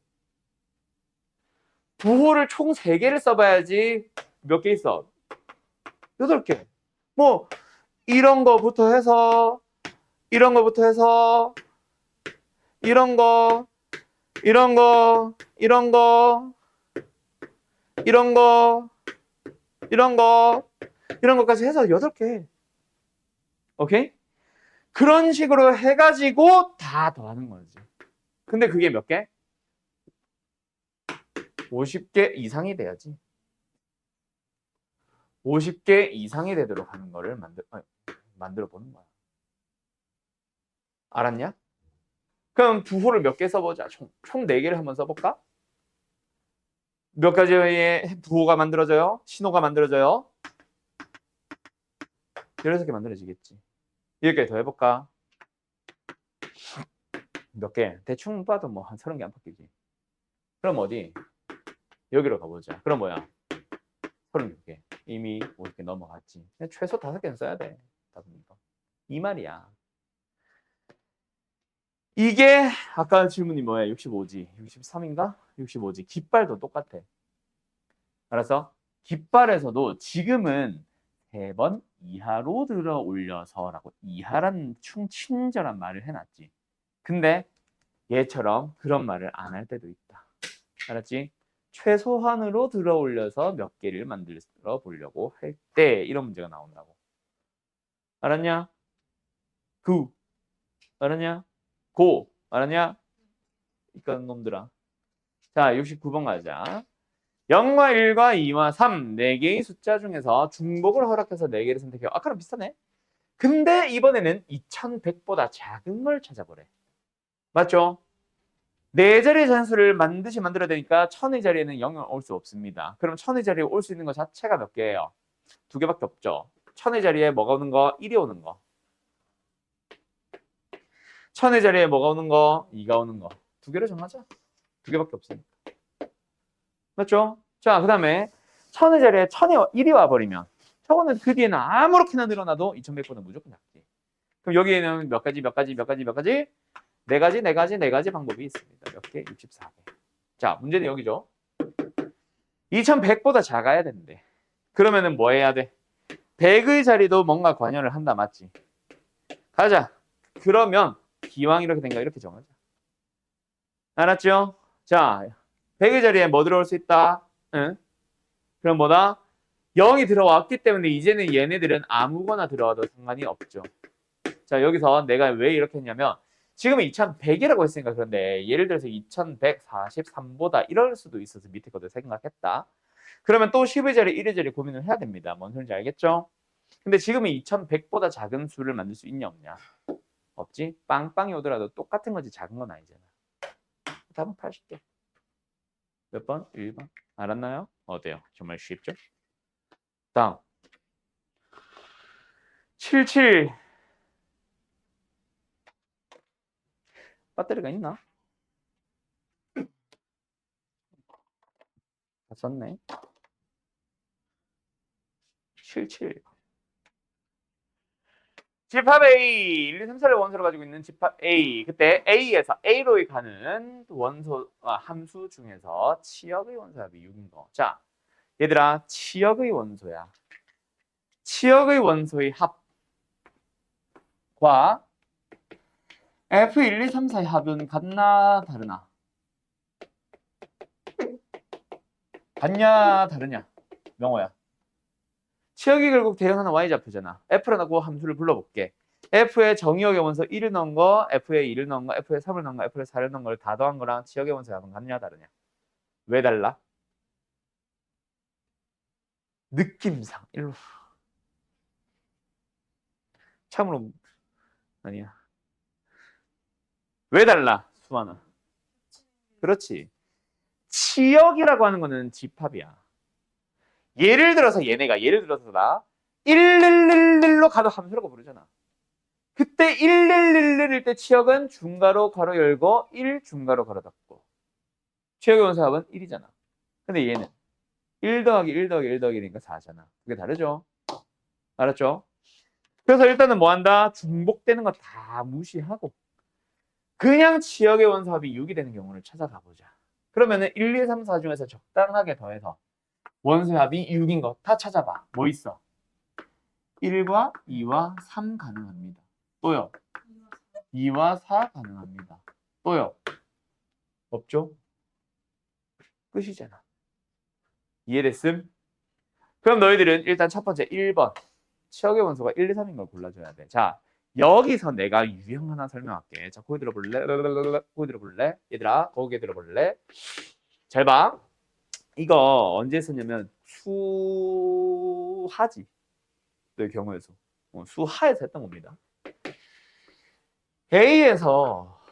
부호를 총 세 개를 써봐야지 몇 개 있어? 8개. 뭐 이런 거부터 해서 이런 거부터 해서 이런 거 이런 거 이런 거 이런 거 이런 거 이런 것까지 해서 8개. 오케이? 그런 식으로 해가지고 다 더하는 거지. 근데 그게 몇 개? 50개 이상이 돼야지. 50개 이상이 되도록 하는 거를 만들어 보는 거야. 알았냐? 그럼 부호를 몇 개 써보자. 총 4개를 한번 써볼까? 몇 가지의 부호가 만들어져요? 신호가 만들어져요? 16개 만들어지겠지. 이렇게 더 해볼까? 몇 개? 대충 봐도 뭐 한 30개 안팎이지. 그럼 어디? 여기로 가보자. 그럼 뭐야? 36개. 이미 50개 넘어갔지. 최소 5개는 써야 돼. 이 말이야. 이게 아까 질문이 뭐야? 65지. 63인가? 65지. 깃발도 똑같아. 알았어? 깃발에서도 지금은 3번 이하로 들어 올려서라고 이하란 친절한 말을 해놨지. 근데 얘처럼 그런 말을 안 할 때도 있다. 알았지? 최소한으로 들어 올려서 몇 개를 만들어 보려고 할 때 이런 문제가 나온다고. 알았냐? 구. 알았냐? 고. 알았냐? 이런 놈들아. 자, 69번 가자. 0과 1과 2와 3, 4개의 숫자 중에서 중복을 허락해서 4개를 선택해요. 아까랑 비슷하네. 근데 이번에는 2100보다 작은 걸 찾아보래. 맞죠? 4자리의 잔수를 만들어야 되니까 1000의 자리에는 0이 올 수 없습니다. 그럼 1000의 자리에 올 수 있는 거 자체가 몇 개예요? 2개밖에 없죠. 1000의 자리에 뭐가 오는 거? 1이 오는 거. 1000의 자리에 뭐가 오는 거? 2가 오는 거. 2개를 정하자. 2개밖에 없으니까. 맞죠? 자, 그 다음에 1000의 자리에 1000이 1이 와버리면 저거는 그 뒤에는 아무렇게나 늘어나도 2100보다 무조건 작지. 그럼 여기에는 몇 가지? 4가지 방법이 있습니다. 몇 개? 64개. 자, 문제는 여기죠. 2100보다 작아야 되는데. 그러면은 뭐 해야 돼? 100의 자리도 뭔가 관여를 한다, 맞지? 가자. 그러면 기왕 이렇게 된 거 이렇게 정하자. 알았죠? 자, 100의 자리에 뭐 들어올 수 있다? 응? 그럼 뭐다? 0이 들어왔기 때문에 이제는 얘네들은 아무거나 들어와도 상관이 없죠. 자, 여기서 내가 왜 이렇게 했냐면 지금은 2100이라고 했으니까 그런데 예를 들어서 2143보다 이럴 수도 있어서 밑에 것도 생각했다. 그러면 또 10의 자리, 1의 자리 고민을 해야 됩니다. 뭔 소리인지 알겠죠? 근데 지금은 2100보다 작은 수를 만들 수 있냐 없냐? 없지? 빵빵이 오더라도 똑같은 거지 작은 건 아니잖아. 답은 80개. 몇 번? 1번. 알았나요? 어때요? 정말 쉽죠? 다음. 77. 배터리가 있나? 다 썼네. 77. 집합 A, 1, 2, 3, 4를 원소로 가지고 있는 집합 A. 그때 A에서 A로 가는 함수 중에서 치역의 원소합이 6인 거. 자, 얘들아, 치역의 원소야. 치역의 원소의 합과 F1, 2, 3, 4의 합은 같나 다르나? 같냐 다르냐? 명호야. 치역이 결국 대응하는 Y좌표잖아. F라고 함수를 불러볼게. F에 정의역의 원소 1을 넣은 거, F에 2를 넣은 거, F에 3을 넣은 거, F에 4를 넣은 걸 다 더한 거랑 치역의 원소의 합은 같냐 다르냐? 왜 달라? 느낌상. 일로. 참으로 아니야. 왜 달라? 수만아. 그렇지. 치역이라고 하는 거는 집합이야. 예를 들어서 얘네가 예를 들어서다. 111로 가도 함수라고 부르잖아. 그때 1111일 때 치역은 중괄호 괄호 열고 1 중괄호 괄호 닫고 치역의 원소합은 1이잖아. 근데 얘는 1 더하기 1 더하기 1 더하기 1이니까 4잖아. 그게 다르죠? 알았죠? 그래서 일단은 뭐 한다? 중복되는 거 다 무시하고 그냥 치역의 원소합이 6이 되는 경우를 찾아가 보자. 그러면은 1, 2, 3, 4 중에서 적당하게 더해서 원소합이 6인 거 다 찾아봐. 뭐 있어? 1과 2와 3 가능합니다. 또요. 2와 4 가능합니다. 또요. 없죠? 끝이잖아. 이해됐음? 그럼 너희들은 일단 첫 번째 1번 치역의 원소가 1, 2, 3인 걸 골라줘야 돼. 자, 여기서 내가 유형 하나 설명할게. 자, 거기 들어볼래? 거기 들어볼래? 얘들아, 거기 들어볼래? 잘 봐. 이거 언제 썼냐면 수하지. 의 경우에서. 수하에서 했던 겁니다. A에서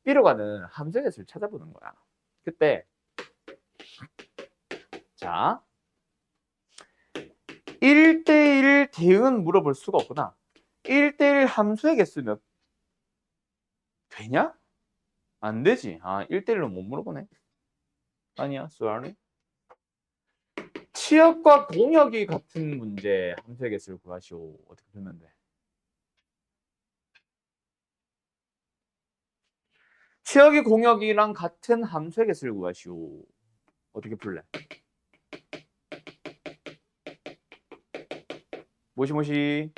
B로 가는 함수의 수를 찾아보는 거야. 그때 자 1대1 대응은 물어볼 수가 없구나. 1대1 함수의 개수면 되냐? 안 되지. 1대1로 못 물어보네. 아니야, sorry. 치역과 공역이 같은 문제 함수의 개수를 구하시오. 어떻게 풀면 돼? 치역이 공역이랑 같은 함수의 개수를 구하시오. 어떻게 풀래? 모시모시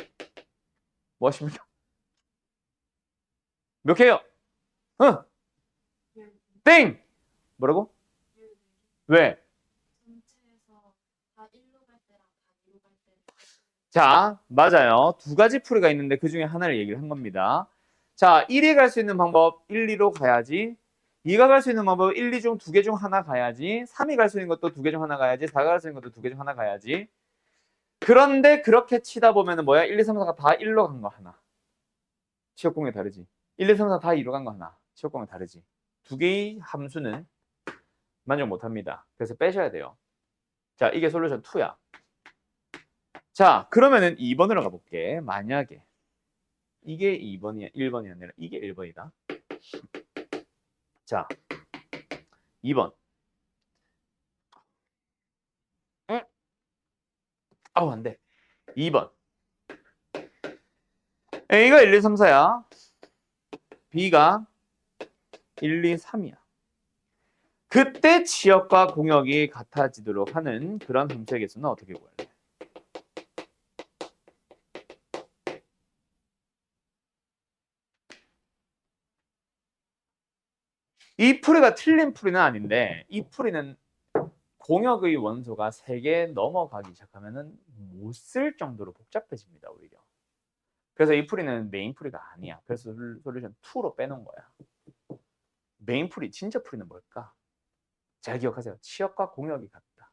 뭐 하십니까? 몇 개요? 응. 땡! 뭐라고? 왜? 자, 맞아요. 두 가지 풀이가 있는데 그 중에 하나를 얘기를 한 겁니다. 자, 1이 갈 수 있는 방법 1, 2로 가야지. 2가 갈 수 있는 방법 1, 2 중 두 개 중 하나 가야지. 3이 갈 수 있는 것도 두 개 중 하나 가야지. 4가 갈 수 있는 것도 두 개 중 하나 가야지. 그런데 그렇게 치다 보면은 뭐야? 1, 2, 3, 4가 다 1로 간 거 하나. 치역공이 다르지. 1, 2, 3, 4 다 2로 간 거 하나. 치역공이 다르지. 두 개의 함수는 만족 못 합니다. 그래서 빼셔야 돼요. 자, 이게 솔루션 2야. 자, 그러면은 2번으로 가볼게. 만약에 이게 2번이 1번이 아니라 이게 1번이다. 자, 2번. 응? 아우, 안 돼. 2번. A가 1, 2, 3, 4야. B가 1, 2, 3이야. 그때 지역과 공역이 같아지도록 하는 그런 함수의 개수는 어떻게 구할래? 이 풀이가 틀린 풀이는 아닌데 이 풀이는 공역의 원소가 3개 넘어가기 시작하면 못 쓸 정도로 복잡해집니다. 오히려. 그래서 이 풀이는 메인 풀이가 아니야. 그래서 솔루션 2로 빼놓은 거야. 메인 풀이, 진짜 풀이는 뭘까? 잘 기억하세요. 치역과 공역이 같다.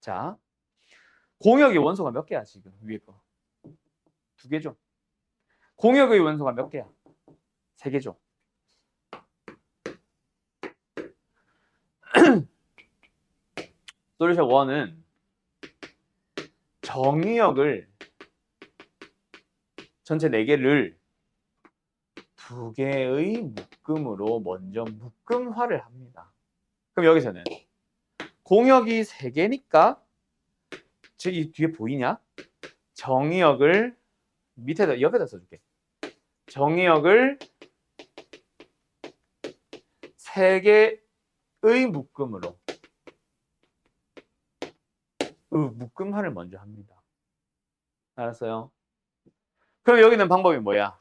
자, 공역의 원소가 몇 개야 지금 위에 거? 2개죠. 공역의 원소가 몇 개야? 3개죠. 솔루션 1은 정의역을 전체 4개를 2개의 묶음으로 먼저 묶음화를 합니다. 그럼 여기서는 공역이 3개니까 즉 이 뒤에 보이냐? 정의역을 밑에다 옆에다 써줄게. 정의역을 3개의 묶음으로 묶음화를 먼저 합니다. 알았어요? 그럼 여기는 방법이 뭐야?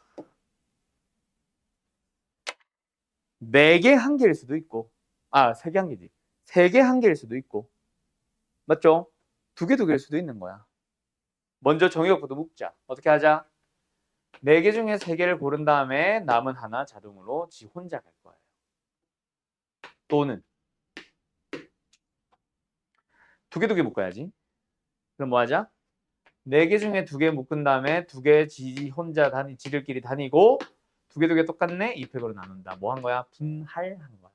4개 한 개일 수도 있고 3개 한 개지. 3개 한 개일 수도 있고 맞죠? 2개 2개일 수도 있는 거야. 먼저 정의역부터 묶자. 어떻게 하자? 4개 중에 3개를 고른 다음에 남은 하나 자동으로 지 혼자 갈 거예요. 또는 2개 2개 묶어야지. 그럼 뭐 하자? 4개 중에 2개 묶은 다음에 2개 지 혼자 지들끼리 다니고 2개 2개 똑같네? 2팩으로 나눈다. 뭐 한 거야? 분할하는 거야.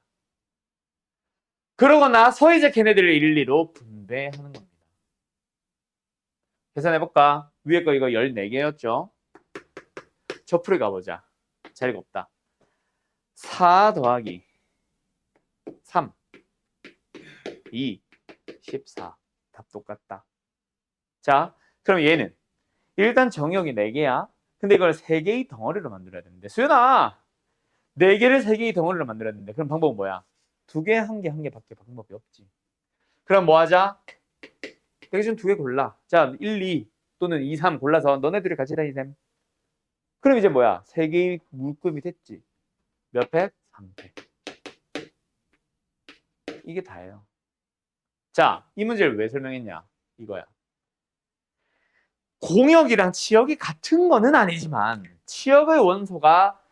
그러고 나서 이제 걔네들을 일리로 분배하는 겁니다. 계산해볼까? 위에 거 이거 14개였죠? 저 풀이 가보자. 자리가 없다. 4 더하기 3, 2, 14. 답 똑같다. 자, 그럼 얘는 일단 정의역이 4개야. 근데 이걸 3개의 덩어리로 만들어야 되는데 수연아! 4개를 3개의 덩어리로 만들어야 되는데 그럼 방법은 뭐야? 2개, 1개, 1개밖에 방법이 없지. 그럼 뭐 하자? 여기 좀 2개 골라. 자, 1, 2 또는 2, 3 골라서 너네들이 같이 다니셈. 그럼 이제 뭐야? 3개의 묶음이 됐지. 몇 팩? 3팩. 이게 다예요. 자, 이 문제를 왜 설명했냐? 이거야. 공역이랑 치역이 같은 거는 아니지만 치역의 원소가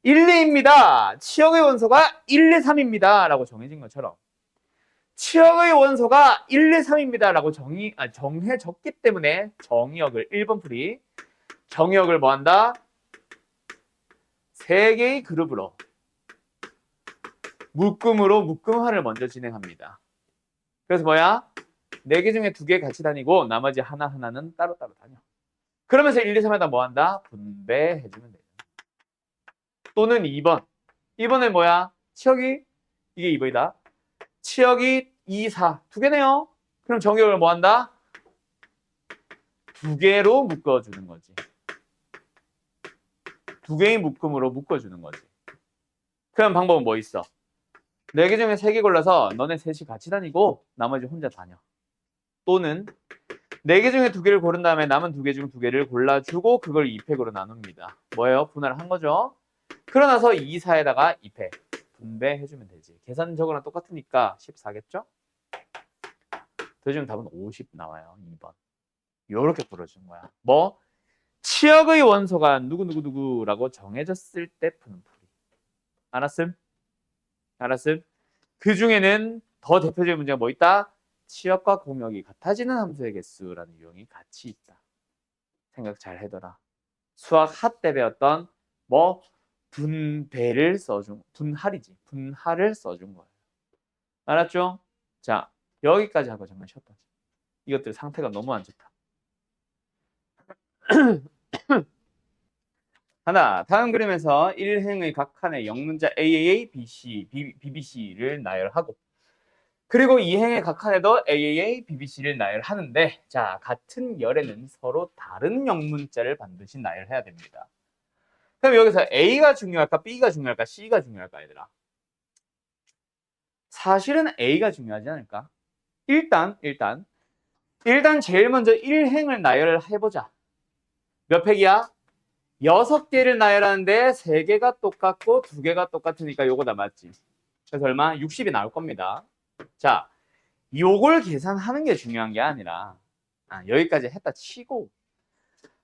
1, 2입니다. 치역의 원소가 1, 2, 3입니다. 라고 정해진 것처럼 치역의 원소가 1, 2, 3입니다. 라고 정해졌기 때문에 정의역을 1번 풀이 정의역을 뭐한다? 3개의 그룹으로 묶음으로 묶음화를 먼저 진행합니다. 그래서 뭐야? 4개 중에 2개 같이 다니고 나머지 하나하나는 따로따로 다녀. 그러면서 1, 2, 3에다 뭐 한다? 분배해주면 돼요. 또는 2번. 2번은 뭐야? 치역이 이게 2번이다. 치역이 2, 4. 2개네요. 그럼 정의역을 뭐 한다? 2개로 묶어주는 거지. 2개의 묶음으로 묶어주는 거지. 그럼 방법은 뭐 있어? 4개 중에 3개 골라서 너네 셋이 같이 다니고 나머지 혼자 다녀. 또는 4개 중에 2개를 고른 다음에 남은 2개 중 2개를 골라주고 그걸 2팩으로 나눕니다. 뭐예요? 분할을 한 거죠. 그러나서 2, 4에다가 2팩 분배해주면 되지. 계산적으로는 똑같으니까 14겠죠? 더해주면 답은 50 나와요. 2번. 요렇게 풀어주는 거야. 뭐? 치역의 원소가 누구누구누구라고 정해졌을 때 푸는 풀이. 알았음? 알았음? 그 중에는 더 대표적인 문제가 뭐 있다? 치역과 공역이 같아지는 함수의 개수라는 유형이 같이 있다. 생각 잘 해둬라. 수학 하 때 배웠던 뭐 분배를 써준 분할이지. 분할을 써준 거예요. 알았죠? 자, 여기까지 하고 잠깐 쉬었다. 이것들 상태가 너무 안 좋다. 하나, 다음 그림에서 1행의 각 칸에 영문자 AAA, BC, BBC를 나열하고 그리고 2행의 각 칸에도 AAA, BBC를 나열하는데 자, 같은 열에는 서로 다른 영문자를 반드시 나열해야 됩니다. 그럼 여기서 A가 중요할까, B가 중요할까, C가 중요할까, 얘들아? 사실은 A가 중요하지 않을까? 일단 제일 먼저 1행을 나열해보자. 몇 팩이야? 6개를 나열하는데 3개가 똑같고 2개가 똑같으니까 요거 다 맞지. 그래서 얼마? 60이 나올 겁니다. 자, 요걸 계산하는 게 중요한 게 아니라 여기까지 했다 치고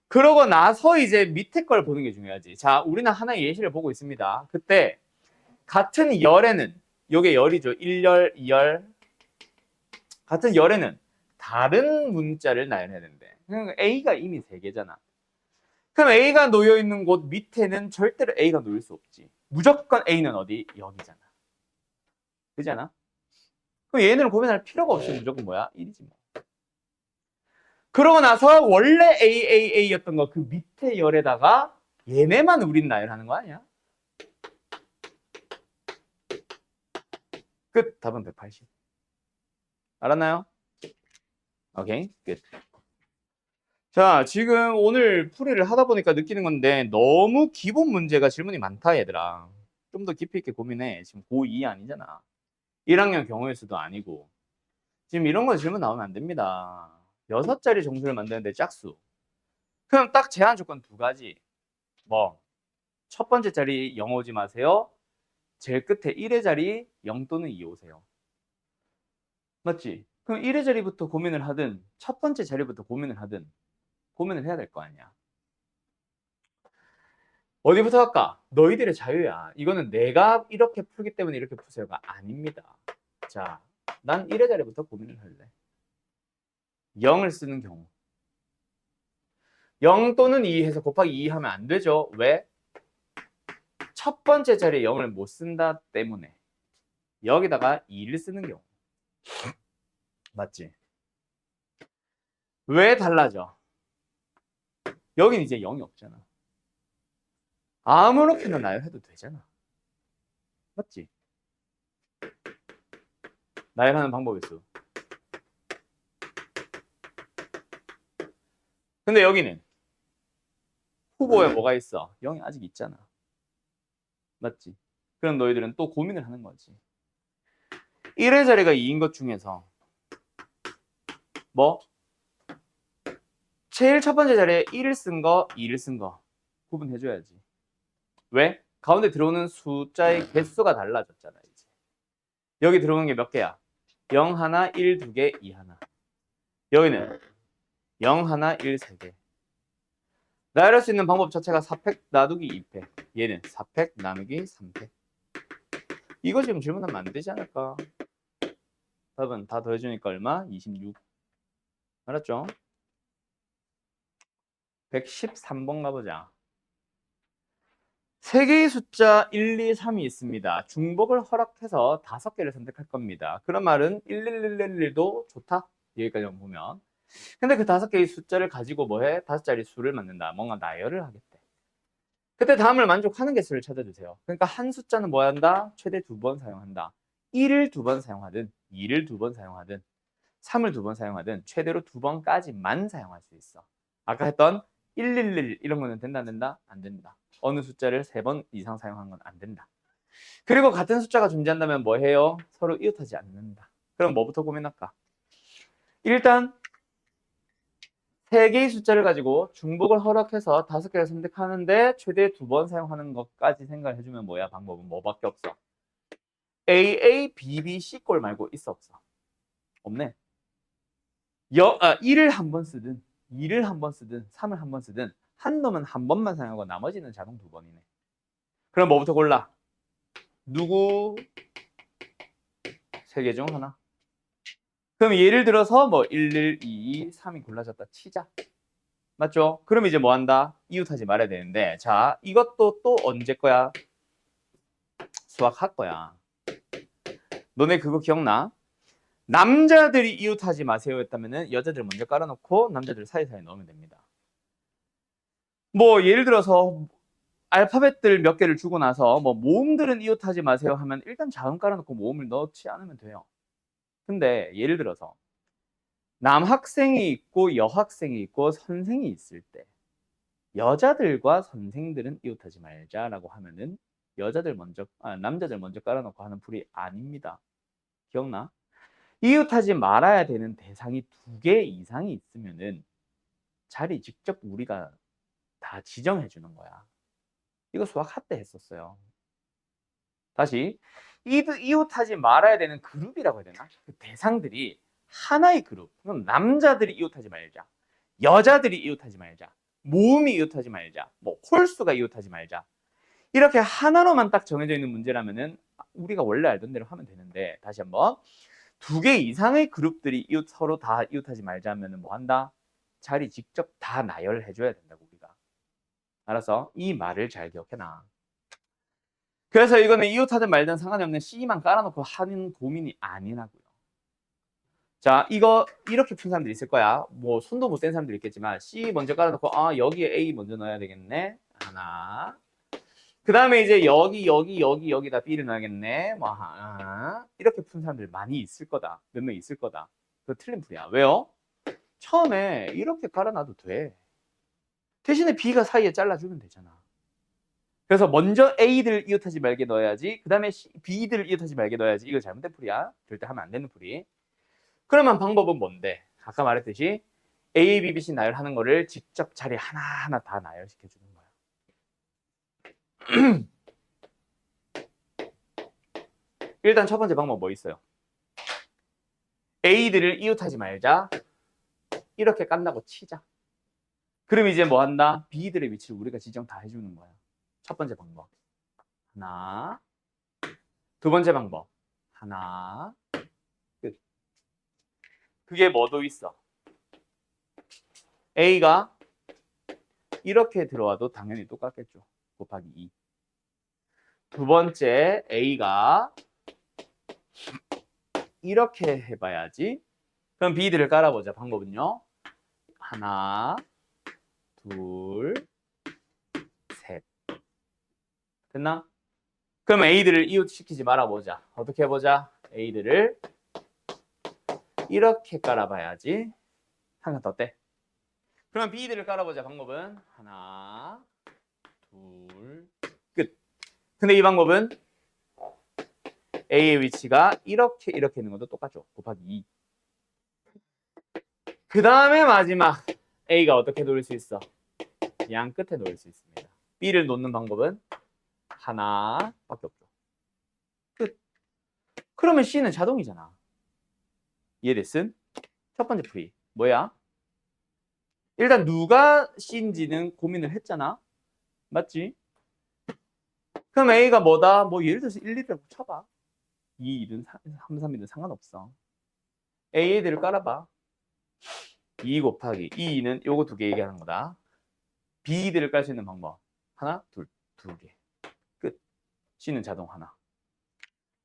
그러고 나서 이제 밑에 걸 보는 게 중요하지. 자, 우리는 하나의 예시를 보고 있습니다. 그때 같은 열에는 요게 열이죠. 1열, 2열 같은 열에는 다른 문자를 나열해야 되는데 그러니까 A가 이미 3개잖아. 그럼 A가 놓여 있는 곳 밑에는 절대로 A가 놓일 수 없지. 무조건 A는 어디? 여기잖아. 그렇지 않아? 그럼 얘네를 고민할 필요가 없이 무조건 뭐야? 1이지 뭐. 그러고 나서 원래 AAA였던 거 그 밑에 열에다가 얘네만 우린 나열하는 거 아니야? 끝. 답은 180. 알았나요? 오케이. 끝. 자, 지금 오늘 풀이를 하다 보니까 느끼는 건데 너무 기본 문제가 질문이 많다, 얘들아. 좀 더 깊이 있게 고민해. 지금 고2 아니잖아. 1학년 경우의 수도 아니고. 지금 이런 거 질문 나오면 안 됩니다. 6자리 정수를 만드는데 짝수. 그럼 딱 제한 조건 2가지. 뭐, 첫 번째 자리 0 오지 마세요. 제일 끝에 1의 자리 0 또는 2 오세요. 맞지? 그럼 1의 자리부터 고민을 하든 첫 번째 자리부터 고민을 하든 고민을 해야 될 거 아니야. 어디부터 할까? 너희들의 자유야. 이거는 내가 이렇게 풀기 때문에 이렇게 푸세요가 아닙니다. 자, 난 1의 자리부터 고민을 할래. 0을 쓰는 경우. 0 또는 2 해서 곱하기 2 하면 안 되죠. 왜? 첫 번째 자리에 0을 못 쓴다 때문에 여기다가 2를 쓰는 경우. 맞지? 왜 달라져? 여긴 이제 0이 없잖아. 아무렇게나 나열해도 되잖아. 맞지? 나열하는 방법이 있어. 근데 여기는 후보에 뭐가 있어? 0이 아직 있잖아. 맞지? 그럼 너희들은 또 고민을 하는 거지. 1의 자리가 2인 것 중에서 뭐? 제일 첫 번째 자리에 1을 쓴 거, 2를 쓴 거 구분해줘야지. 왜? 가운데 들어오는 숫자의 개수가 달라졌잖아. 이제. 여기 들어오는 게 몇 개야? 0 하나, 1 두 개, 2 하나. 여기는 0 하나, 1 세 개. 나열할 수 있는 방법 자체가 4팩 나누기 2팩. 얘는 4팩 나누기 3팩. 이거 지금 질문하면 안 되지 않을까? 답은 다 더해주니까 얼마? 26. 알았죠? 113번 가보자. 세 개의 숫자 1, 2, 3이 있습니다. 중복을 허락해서 5개를 선택할 겁니다. 그런 말은 11111도 좋다. 여기까지 보면. 근데 그 5개의 숫자를 가지고 뭐해? 5자리 수를 만든다. 뭔가 나열을 하겠대. 그때 다음을 만족하는 개수를 찾아주세요. 그러니까 한 숫자는 뭐 한다? 최대 2번 사용한다. 1을 2번 사용하든 2를 2번 사용하든 3을 2번 사용하든 최대로 2번까지만 사용할 수 있어. 아까 했던 111 이런 거는 된다 안 된다? 안 된다. 어느 숫자를 3번 이상 사용한 건 안 된다. 그리고 같은 숫자가 존재한다면 뭐 해요? 서로 이웃하지 않는다. 그럼 뭐부터 고민할까? 일단 3개의 숫자를 가지고 중복을 허락해서 5개를 선택하는데 최대 2번 사용하는 것까지 생각을 해주면 뭐야? 방법은 뭐밖에 없어? AA, BB, C 꼴 말고 있어 없어? 없네. 1을 한 번 쓰든 2를 한 번 쓰든 3을 한 번 쓰든 한 놈은 한 번만 사용하고 나머지는 자동 2번이네. 그럼 뭐부터 골라? 누구? 3개 중 하나. 그럼 예를 들어서 뭐 1, 2, 3이 골라졌다 치자. 맞죠? 그럼 이제 뭐 한다? 이웃하지 말아야 되는데 자 이것도 또 언제 거야? 수학할 거야. 너네 그거 기억나? 남자들이 이웃하지 마세요 했다면은 여자들 먼저 깔아놓고 남자들 사이사이 넣으면 됩니다. 뭐 예를 들어서 알파벳들 몇 개를 주고 나서 뭐 모음들은 이웃하지 마세요 하면 일단 자음 깔아놓고 모음을 넣지 않으면 돼요. 근데 예를 들어서 남학생이 있고 여학생이 있고 선생이 있을 때 여자들과 선생들은 이웃하지 말자라고 하면은 남자들 먼저 깔아놓고 하는 풀이 아닙니다. 기억나? 이웃하지 말아야 되는 대상이 2개 이상이 있으면은 자리 직접 우리가 다 지정해 주는 거야. 이거 수학할 때 했었어요. 다시 이웃하지 말아야 되는 그룹이라고 해야 되나? 그 대상들이 하나의 그룹. 그럼 남자들이 이웃하지 말자. 여자들이 이웃하지 말자. 모음이 이웃하지 말자. 뭐 홀수가 이웃하지 말자. 이렇게 하나로만 딱 정해져 있는 문제라면은 우리가 원래 알던 대로 하면 되는데 다시 한번 2개 이상의 그룹들이 서로 다 이웃하지 말자면은 뭐 한다? 자리 직접 다 나열해 줘야 된다고 우리가. 알아서 이 말을 잘 기억해놔. 그래서 이거는 이웃하든 말든 상관이 없는 C만 깔아놓고 하는 고민이 아니라고요. 자, 이거 이렇게 푼 사람들이 있을 거야. 뭐 손도 못 댄 사람들이 있겠지만 C 먼저 깔아놓고 여기에 A 먼저 넣어야 되겠네. 하나. 그 다음에 이제 여기다 B를 넣어야겠네. 뭐 이렇게 푼 사람들 많이 있을 거다. 몇 명 있을 거다. 그거 틀린 풀이야. 왜요? 처음에 이렇게 깔아놔도 돼. 대신에 B가 사이에 잘라주면 되잖아. 그래서 먼저 A들 이웃하지 말게 넣어야지. 그 다음에 B들 이웃하지 말게 넣어야지. 이거 잘못된 풀이야. 절대 하면 안 되는 풀이. 그러면 방법은 뭔데? 아까 말했듯이 A, B, B, C 나열하는 거를 직접 자리 하나하나 다 나열시켜 주는 거야. 일단 첫 번째 방법 뭐 있어요? A들을 이웃하지 말자. 이렇게 깐다고 치자. 그럼 이제 뭐 한다? B들의 위치를 우리가 지정 다 해주는 거야. 첫 번째 방법. 하나. 두 번째 방법. 하나. 끝. 그게 뭐도 있어? A가 이렇게 들어와도 당연히 똑같겠죠. 곱하기 2. 두 번째 A가 이렇게 해봐야지. 그럼 B들을 깔아보자. 방법은요. 하나, 둘, 셋. 됐나? 그럼 A들을 이웃시키지 말아보자. 어떻게 해보자? A들을 이렇게 깔아봐야지. 항상 더 떼. 그럼 B들을 깔아보자. 방법은 하나, 둘, 끝. 근데 이 방법은 A의 위치가 이렇게 있는 것도 똑같죠. 곱하기 2. 그 다음에 마지막 A가 어떻게 놓을 수 있어? 양 끝에 놓을 수 있습니다. B를 놓는 방법은 하나밖에 없죠. 끝. 그러면 C는 자동이잖아. 이해됐음? 첫 번째 풀이 뭐야? 일단 누가 C인지는 고민을 했잖아. 맞지? 그럼 A가 뭐다? 뭐 예를 들어서 1, 2라고 쳐봐. 2, 2든 3, 3이든 상관없어. A들을 깔아봐. 2 곱하기 2는 요거 두 개 얘기하는 거다. B들을 깔 수 있는 방법. 하나, 둘, 두 개. 끝. C는 자동 하나.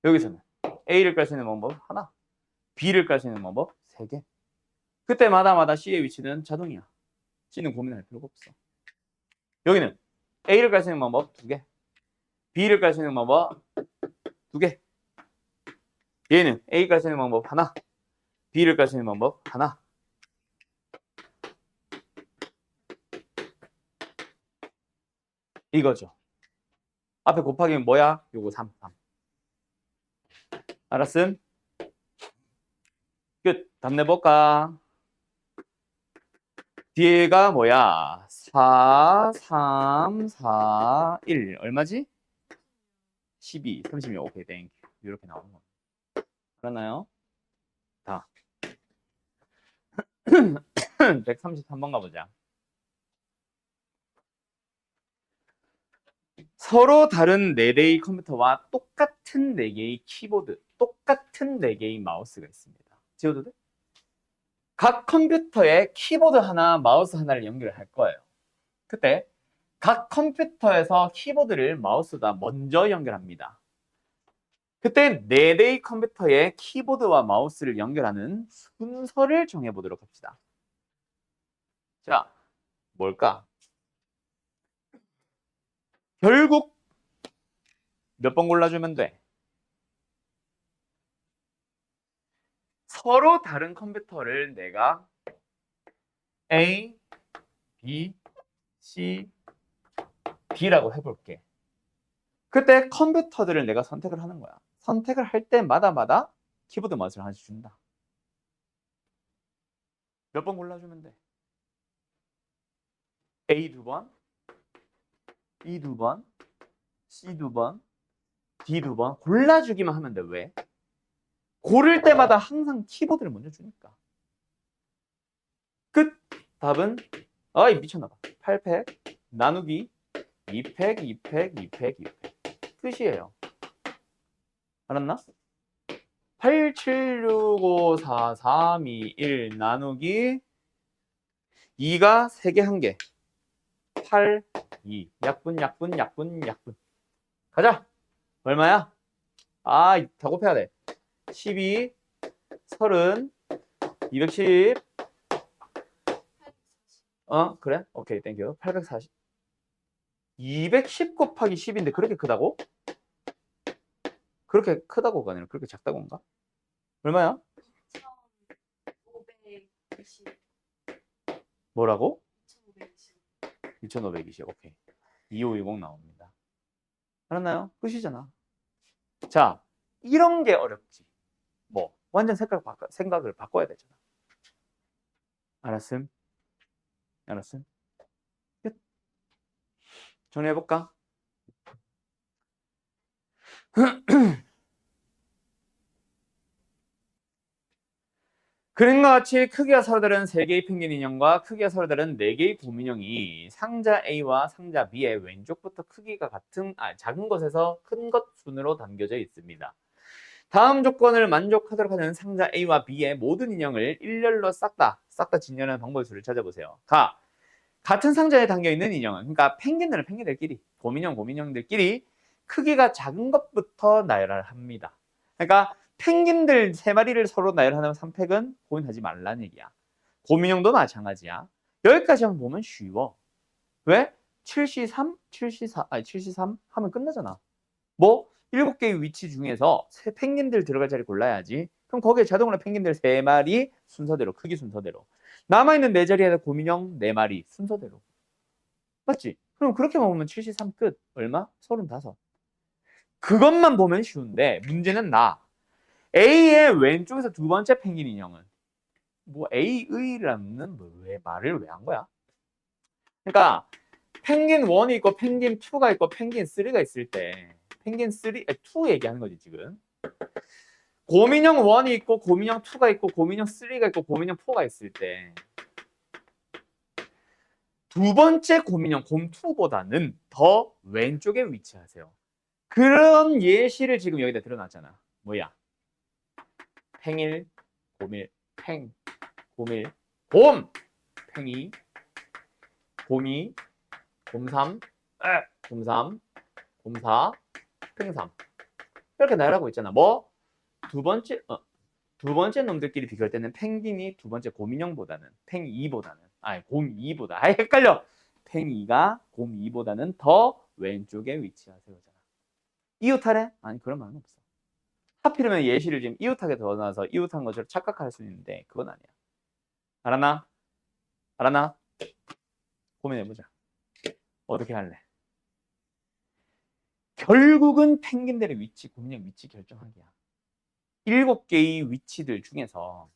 여기서는 A를 깔 수 있는 방법 하나. B를 깔 수 있는 방법 세 개. 그때마다 C의 위치는 자동이야. C는 고민할 필요가 없어. 여기는 A를 깔 수 있는 방법 두 개. B를 깔 수 있는 방법 두 개. 얘는 A 깔 수 있는 방법 하나. B를 깔 수 있는 방법 하나. 이거죠. 앞에 곱하기는 뭐야? 요거 3. 알았음? 끝. 답 내볼까? 뒤에가 뭐야? 4, 3, 4, 1. 얼마지? 12, 36. 오케이, 땡큐. 이렇게 나오는 거. 알았나요? 다. 133번 가보자. 서로 다른 4대의 컴퓨터와 똑같은 4개의 키보드, 똑같은 4개의 마우스가 있습니다. 지워도 돼? 각 컴퓨터에 키보드 하나, 마우스 하나를 연결할 거예요. 그때 각 컴퓨터에서 키보드를 마우스보다 먼저 연결합니다. 그때 4대의 컴퓨터에 키보드와 마우스를 연결하는 순서를 정해보도록 합시다. 자, 뭘까? 결국 몇 번 골라주면 돼? 서로 다른 컴퓨터를 내가 A, B, C, D라고 해볼게. 그때 컴퓨터들을 내가 선택을 하는 거야. 선택을 할 때마다 키보드 마우스를 하나씩 준다. 몇 번 골라주면 돼? A 2번, E 2번, C 2번, D 2번 골라주기만 하면 돼. 왜? 고를 때마다 항상 키보드를 먼저 주니까. 끝! 답은 아이 미쳤나봐. 8팩 나누기 2팩, 2팩, 2팩, 2팩 끝이에요. 알았나? 8, 7, 6, 5, 4, 3, 2, 1 나누기 2가 3개 1개 8, 2 약분 가자. 얼마야? 아, 다 곱해야 돼. 12, 30, 210 그래? 오케이 땡큐. 840 210 곱하기 10인데 그렇게 크다고? 그렇게 크다고가 아니라 그렇게 작다고인가? 얼마야? 2520. 뭐라고? 2520. 2520 오케이. 2520 나옵니다. 알았나요? 끝이잖아. 자, 이런 게 어렵지. 뭐 완전 생각을 바꿔야 되잖아. 알았음? 알았음? 끝. 정리해볼까? 그림과 같이 크기가 서로 다른 3개의 펭귄 인형과 크기가 서로 다른 4개의 곰 인형이 상자 A와 상자 B의 왼쪽부터 크기가 작은 것에서 큰 것 순으로 담겨져 있습니다. 다음 조건을 만족하도록 하는 상자 A와 B의 모든 인형을 일렬로 싹 다 진열하는 방법의 수를 찾아보세요. 같은 상자에 담겨있는 인형은, 그러니까 펭귄들끼리, 곰인형들끼리 크기가 작은 것부터 나열을 합니다. 그러니까 펭귄들 3마리를 서로 나열하는 3팩은 고민하지 말라는 얘기야. 곰인형도 마찬가지야. 여기까지만 보면 쉬워. 왜? 7C3, 7C4, 아니 7C3 하면 끝나잖아. 뭐? 7개의 위치 중에서 펭귄들 들어갈 자리 골라야지. 그럼 거기에 자동으로 펭귄들 3마리 순서대로, 크기 순서대로. 남아있는 4자리에는 곰인형 4마리 순서대로. 맞지? 그럼 그렇게만 보면 7C3 끝. 얼마? 35. 그것만 보면 쉬운데 문제는 나. A의 왼쪽에서 두 번째 펭귄 인형은 뭐 A의라는 왜 말을 왜 한 거야? 그러니까 펭귄 1이 있고 펭귄 2가 있고 펭귄 3가 있을 때 펭귄 3, 2 얘기하는 거지 지금. 곰인형 1이 있고 곰인형 2가 있고 곰인형 3가 있고 곰인형 4가 있을 때 두 번째 곰인형 곰2보다는 더 왼쪽에 위치하세요. 그런 예시를 지금 여기다 들어놨잖아. 뭐야? 팽일, 곰일, 팽, 곰일, 곰! 팽이, 곰이, 곰삼, 곰삼, 곰사, 팽삼. 이렇게 나열하고 있잖아. 뭐? 두 번째 놈들끼리 비교할 때는 펭귄이 두 번째 곰인형보다는 팽2보다는 아니 곰2보다 헷갈려. 팽2가 곰2보다는 더 왼쪽에 위치하세요잖아. 이웃하래? 아니 그런 말은 없어. 하필이면 예시를 지금 이웃하게 넣어놔서 이웃한 것처럼 착각할 수 있는데 그건 아니야. 알았나? 알았나? 고민해보자. 어떻게 할래? 결국은 펭귄들의 위치, 곰인형 위치 결정하기야. 7개의 위치들 중에서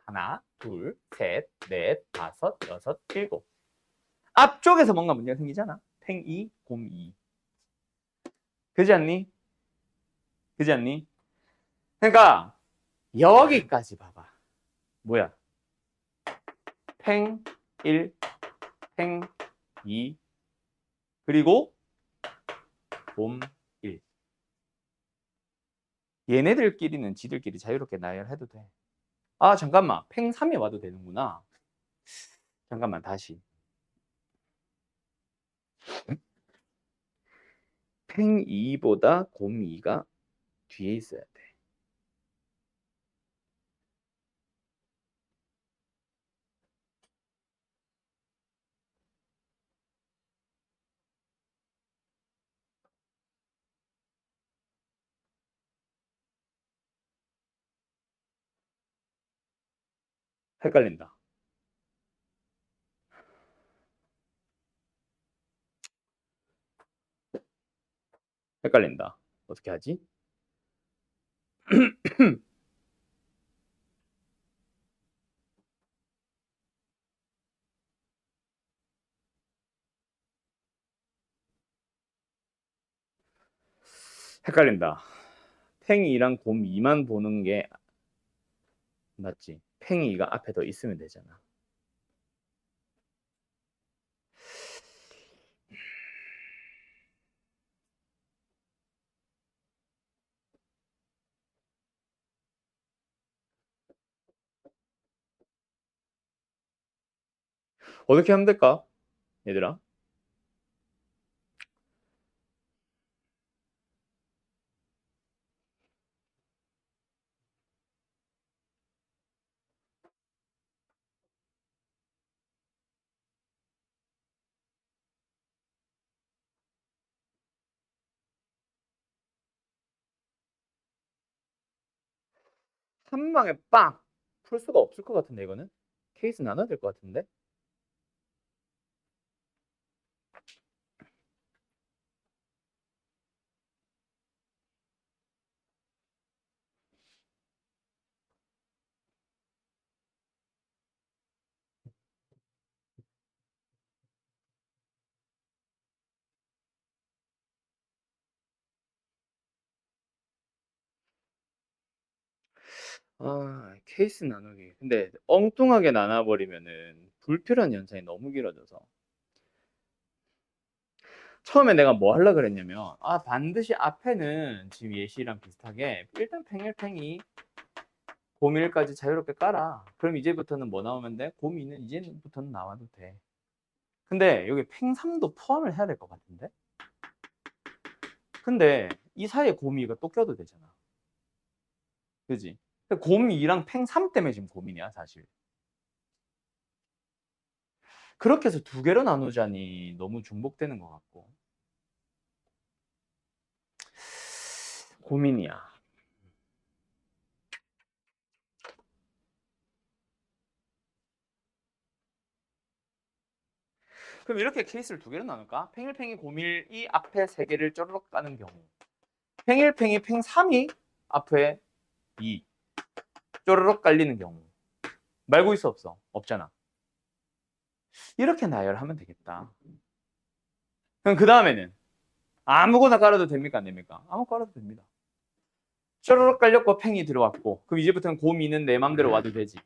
하나, 둘, 셋, 넷, 다섯, 여섯, 일곱. 앞쪽에서 뭔가 문제가 생기잖아. 팽2, 곰2. 그지 않니? 그지 않니? 그러니까 여기까지 봐봐. 뭐야? 팽1, 팽2, 그리고 곰1. 얘네들끼리는 지들끼리 자유롭게 나열해도 돼. 아 잠깐만. 팽3이 와도 되는구나. 잠깐만 다시. 팽2보다 곰2가 뒤에 있어야 돼. 헷갈린다. 헷갈린다. 어떻게 하지? 헷갈린다. 팽이랑 곰2만 보는 게 맞지? 팽이가 앞에 더 있으면 되잖아. 어떻게 하면 될까? 얘들아. 한 방에 빡! 풀 수가 없을 것 같은데 이거는? 케이스 나눠야 될 것 같은데? 아, 케이스 나누기. 근데 엉뚱하게 나눠버리면은 불필요한 연산이 너무 길어져서. 처음에 내가 뭐 하려고 그랬냐면, 아, 반드시 앞에는 지금 예시랑 비슷하게 일단 팽일팽이 곰1까지 자유롭게 깔아. 그럼 이제부터는 뭐 나오면 돼? 곰2는 이제부터는 나와도 돼. 근데 여기 팽3도 포함을 해야 될 것 같은데? 근데 이 사이에 곰2가 또 껴도 되잖아. 그지? 곰2랑 팽3 때문에 지금 고민이야, 사실. 그렇게 해서 두 개로 나누자니 너무 중복되는 것 같고. 고민이야. 그럼 이렇게 케이스를 두 개로 나눌까? 팽일팽이 고밀이 앞에 세 개를 쪼르륵 까는 경우. 팽일팽이 팽3이 앞에 2 쪼르륵 깔리는 경우. 말고 있어 없어? 없잖아. 이렇게 나열하면 되겠다. 그럼 그 다음에는 아무거나 깔아도 됩니까? 안 됩니까? 아무 깔아도 됩니다. 쪼르륵 깔렸고 팽이 들어왔고 그럼 이제부터는 곰이는 내 맘대로 와도 되지.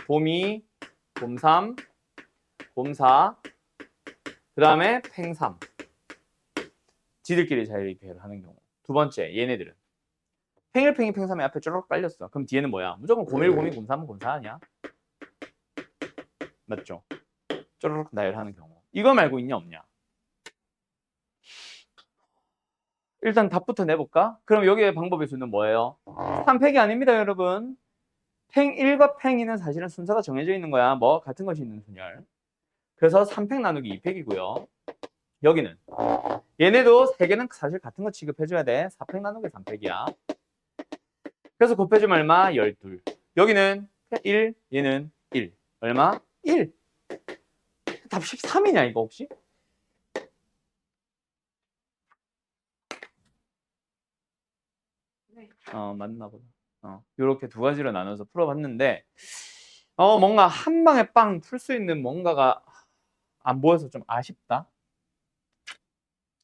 곰이, 곰3, 곰4 그 다음에 팽3 지들끼리 자유립회를 하는 경우. 두 번째 얘네들은 팽일팽이 팽3이 앞에 쪼르륵 깔렸어. 그럼 뒤에는 뭐야? 무조건 곰1, 곰2, 곰3, 곰4 아니야? 맞죠? 쪼르륵 나열하는 경우. 이거 말고 있냐 없냐? 일단 답부터 내볼까? 그럼 여기에 방법의 수는 뭐예요? 3팩이 아닙니다, 여러분. 팽 1과 팽 2는 사실은 순서가 정해져 있는 거야. 뭐 같은 것이 있는 순열. 그래서 3팩 나누기 2팩이고요. 여기는 얘네도 3개는 사실 같은 거 취급해줘야 돼. 4팩 나누기 3팩이야. 그래서 곱해주면 얼마? 12. 여기는 1, 얘는 1. 얼마? 1. 답 13이냐 이거 혹시? 맞나 보다. 이렇게 두 가지로 나눠서 풀어봤는데 뭔가 한 방에 빵 풀 수 있는 뭔가가 안 보여서 좀 아쉽다.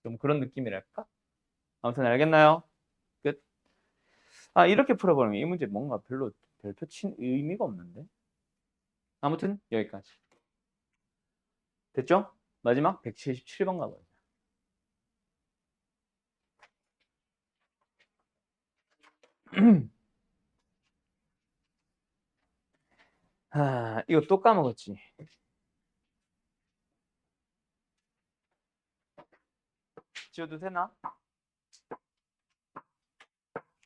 좀 그런 느낌이랄까? 아무튼 알겠나요? 끝. 이렇게 풀어버리면 이 문제 뭔가 별로 별표 친 의미가 없는데. 아무튼 여기까지. 됐죠? 마지막 177번 가봐요. 이거 또 까먹었지. 지워도 되나?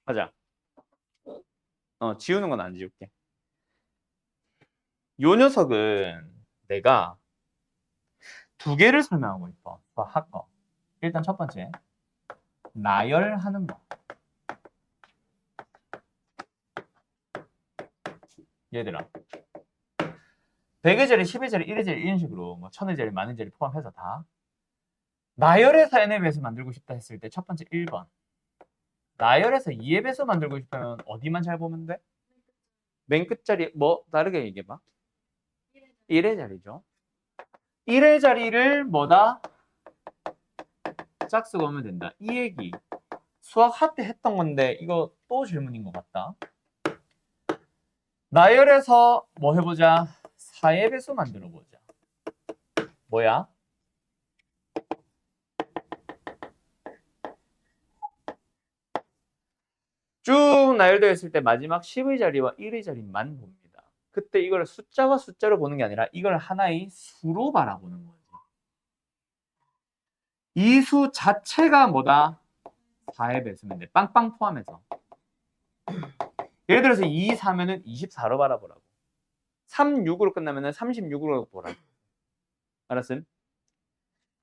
가자. 지우는 건 안 지울게. 요 녀석은 내가 두 개를 설명하고 있어. 할 거. 일단 첫 번째. 나열하는 거. 얘들아. 100의 자리, 10의 자리, 1의 자리 이런 식으로 뭐 1000의 자리, 만의 자리 포함해서 다 나열에서 n의 배수 만들고 싶다 했을 때 첫 번째 1번. 나열에서 2의 배수 만들고 싶다면 어디만 잘 보면 돼? 맨 끝자리 뭐 다르게 얘기해봐. 1의 자리죠. 1의 자리를 뭐다? 짝수가 오면 된다. 이 얘기 수학 할 때 했던 건데 이거 또 질문인 것 같다. 나열에서 뭐 해보자. 4의 배수 만들어 보자. 뭐야? 쭉 나열되어 있을 때 마지막 10의 자리와 1의 자리만 봅니다. 그때 이걸 숫자와 숫자로 보는 게 아니라 이걸 하나의 수로 바라보는 거지. 이 수 자체가 뭐다? 4의 배수면 돼. 빵빵 포함해서. 예를 들어서 2, 4면은 24로 바라보라고. 3, 6으로 끝나면은 36으로 보라고. 알았음?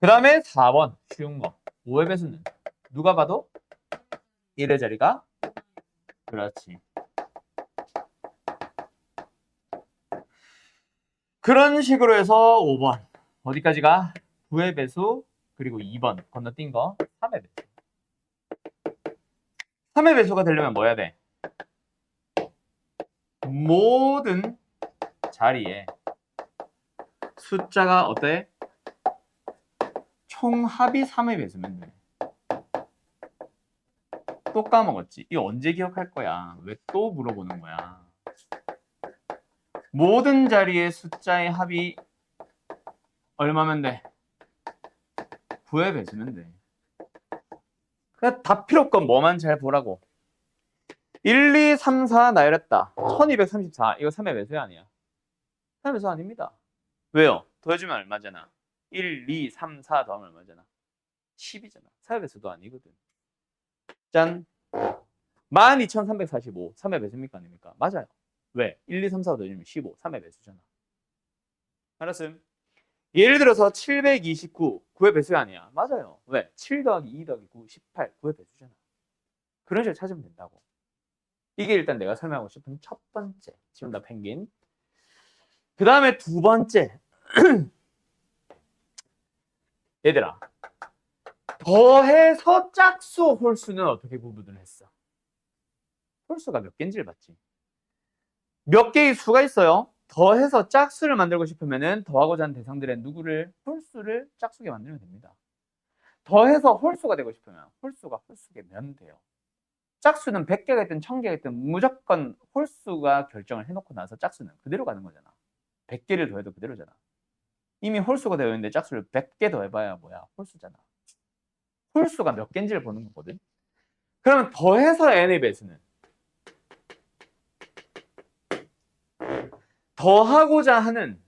그 다음에 4번 쉬운 거. 5의 배수는 누가 봐도 1의 자리가 그렇지. 그런 식으로 해서 5번 어디까지가? 9의 배수 그리고 2번 건너뛴 거 3의 배수. 3의 배수가 되려면 뭐 해야 돼? 모든 자리에 숫자가 어때? 총합이 3의 배수면 돼. 또 까먹었지. 이거 언제 기억할 거야? 왜 또 물어보는 거야? 모든 자리의 숫자의 합이 얼마면 돼? 9의 배수면 돼. 그러니까 다 필요 없건 뭐만 잘 보라고. 1, 2, 3, 4 나열했다. 1234. 이거 3의 배수 아니야. 3의 배수 아닙니다. 왜요? 더해주면 얼마잖아. 1, 2, 3, 4 더하면 얼마잖아. 10이잖아. 4의 배수도 아니거든. 짠. 12345. 3의 배수입니까? 아닙니까? 맞아요. 왜? 1, 2, 3, 4 더해주면 15. 3의 배수잖아. 알았음? 예를 들어서 729, 9의 배수가 아니야. 맞아요. 왜? 7 더하기 2 더하기 9, 18, 9의 배수잖아. 그런 식으로 찾으면 된다고. 이게 일단 내가 설명하고 싶은 첫 번째. 지금 다 펭귄. 그 다음에 두 번째. 얘들아. 더해서 짝수 홀수는 어떻게 구분을 했어? 홀수가 몇 개인지를 봤지. 몇 개의 수가 있어요. 더해서 짝수를 만들고 싶으면 더하고자 하는 대상들의 누구를 홀수를 짝수게 만들면 됩니다. 더해서 홀수가 되고 싶으면 홀수가 홀수게면 돼요. 짝수는 100개가 있든 1000개가 있든 무조건 홀수가 결정을 해놓고 나서 짝수는 그대로 가는 거잖아. 100개를 더해도 그대로잖아. 이미 홀수가 되어 있는데 짝수를 100개 더해봐야 뭐야? 홀수잖아. 홀수가 몇 개인지를 보는 거거든. 그러면 더해서 n의 배수는 더하고자 하는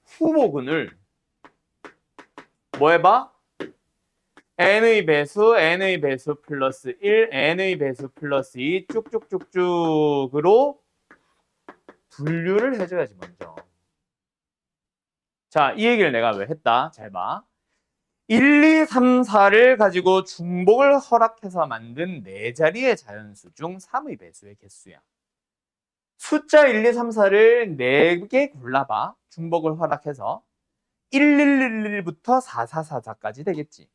후보군을 뭐 해봐? n의 배수 플러스 1, n의 배수 플러스 2 쭉쭉쭉쭉으로 분류를 해줘야지 먼저. 자, 이 얘기를 내가 왜 했다? 잘 봐. 1, 2, 3, 4를 가지고 중복을 허락해서 만든 4자리의 자연수 중 3의 배수의 개수야. 숫자 1, 2, 3, 4를 4개 골라봐. 중복을 허락해서 111부터 4444까지 되겠지.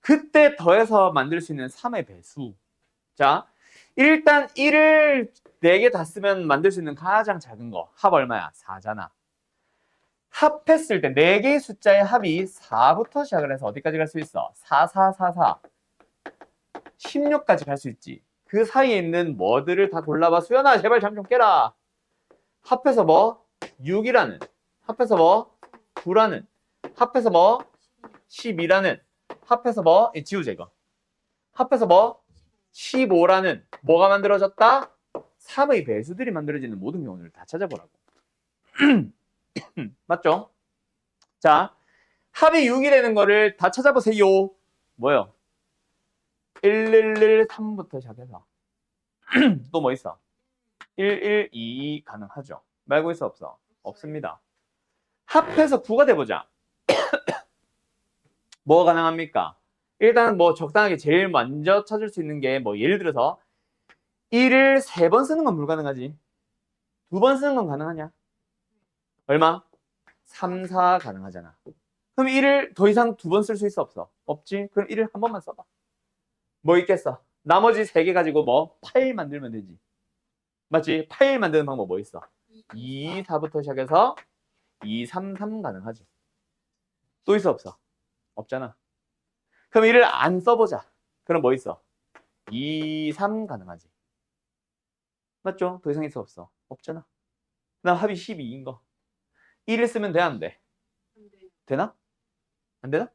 그때 더해서 만들 수 있는 3의 배수. 자, 일단 1을 4개 다 쓰면 만들 수 있는 가장 작은 거. 합 얼마야? 4잖아. 합했을 때 4개의 숫자의 합이 4부터 시작을 해서 어디까지 갈 수 있어? 4444. 16까지 갈 수 있지. 그 사이에 있는 뭐들을 다 골라봐. 수연아, 제발 잠 좀 깨라. 합해서 뭐? 6이라는. 합해서 뭐? 9라는. 합해서 뭐? 12라는. 합해서 뭐? 지우자 이거. 합해서 뭐? 15라는. 뭐가 만들어졌다? 3의 배수들이 만들어지는 모든 경우를 다 찾아보라고. 맞죠? 자, 합이 6이 되는 거를 다 찾아보세요. 뭐요? 111, 3부터 시작해서 또 뭐 있어? 112 가능하죠? 말고 있어 없어? 없습니다. 합해서 9가 돼보자. 뭐가 가능합니까? 일단 뭐 적당하게 제일 먼저 찾을 수 있는 게 뭐 예를 들어서 1을 3번 쓰는 건 불가능하지. 2번 쓰는 건 가능하냐? 얼마? 3, 4 가능하잖아. 그럼 1을 더 이상 2번 쓸 수 있어 없어? 없지? 그럼 1을 한 번만 써봐. 뭐 있겠어? 나머지 3개 가지고 뭐 8 만들면 되지. 맞지? 8 만드는 방법 뭐 있어? 2, 4부터 시작해서 2, 3, 3 가능하지. 또 있어 없어? 없잖아. 그럼 1을 안 써보자. 그럼 뭐 있어? 2, 3 가능하지. 맞죠? 더 이상 있어 없어? 없잖아. 그 다음 합이 12인 거. 1을 쓰면 돼, 안 돼? 되나? 안 되나?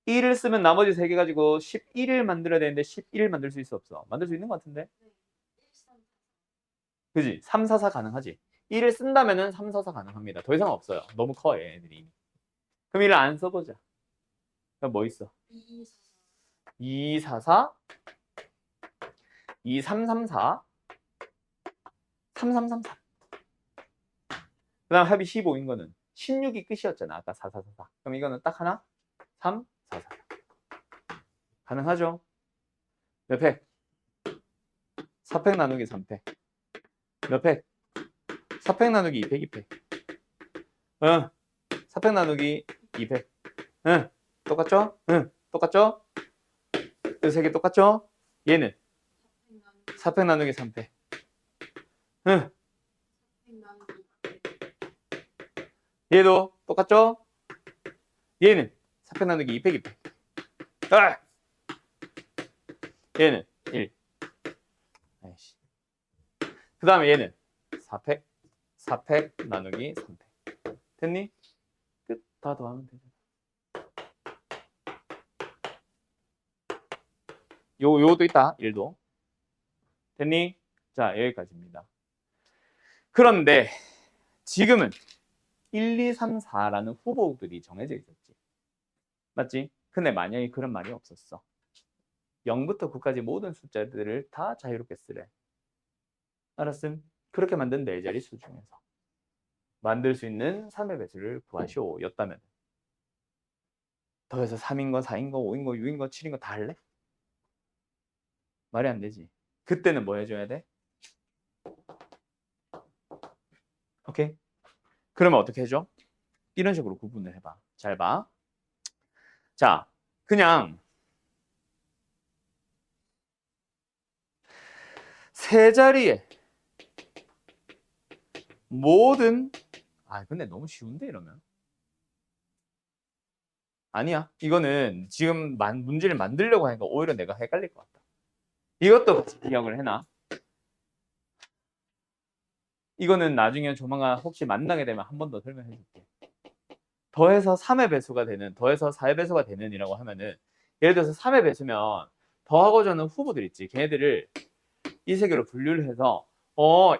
1을 쓰면 나머지 3개 가지고 11을 만들어야 되는데 11을 만들 수 있어 없어? 만들 수 있는 것 같은데? 그지? 3, 4, 4 가능하지. 1을 쓴다면은 3, 4, 4 가능합니다. 더 이상 없어요. 너무 커, 얘네들이. 그럼 1을 안 써보자. 그럼 뭐 있어? 2, 4, 4, 2, 3, 3, 4, 3, 3, 3, 4. 그 다음 합이 15인 거는 16이 끝이었잖아. 아까 4, 4, 4, 4. 그럼 이거는 딱 하나? 3, 4, 4. 가능하죠? 몇 팩? 4팩 나누기 3팩. 몇 팩? 4팩 나누기 2팩, 2팩. 4팩 나누기 2팩. 똑같죠? 똑같죠? 이 3개 똑같죠? 얘는 4팩 나누기 3팩. 얘도 똑같죠? 얘는 4팩 나누기 2팩, 2팩. 아! 얘는 1. 아이씨. 그 다음에 얘는 4팩, 4팩 나누기 3팩. 됐니? 끝. 다 더하면 되잖아. 요것도 있다. 1도. 됐니? 자, 여기까지입니다. 그런데 지금은 1, 2, 3, 4라는 후보들이 정해져 있었지. 맞지? 근데 만약에 그런 말이 없었어. 0부터 9까지 모든 숫자들을 다 자유롭게 쓰래. 알았음? 그렇게 만든 4자리 수 중에서. 만들 수 있는 3의 배수를 구하시오 였다면 더해서 3인 거, 4인 거, 5인 거, 6인 거, 7인 거 다 할래? 말이 안 되지. 그때는 뭐 해줘야 돼? 오케이? 그러면 어떻게 해줘? 이런 식으로 구분을 해봐. 잘 봐. 자, 그냥 세 자리에 모든 근데 너무 쉬운데 이러면 아니야. 이거는 지금 문제를 만들려고 하니까 오히려 내가 헷갈릴 것 같다. 이것도 같이 기억을 해놔. 이거는 나중에 조만간 혹시 만나게 되면 한 번 더 설명해 줄게. 더해서 3의 배수가 되는, 더해서 4의 배수가 되는 이라고 하면은 예를 들어서 3의 배수면 더하고자 하는 후보들 있지. 걔네들을 이 세 개로 분류를 해서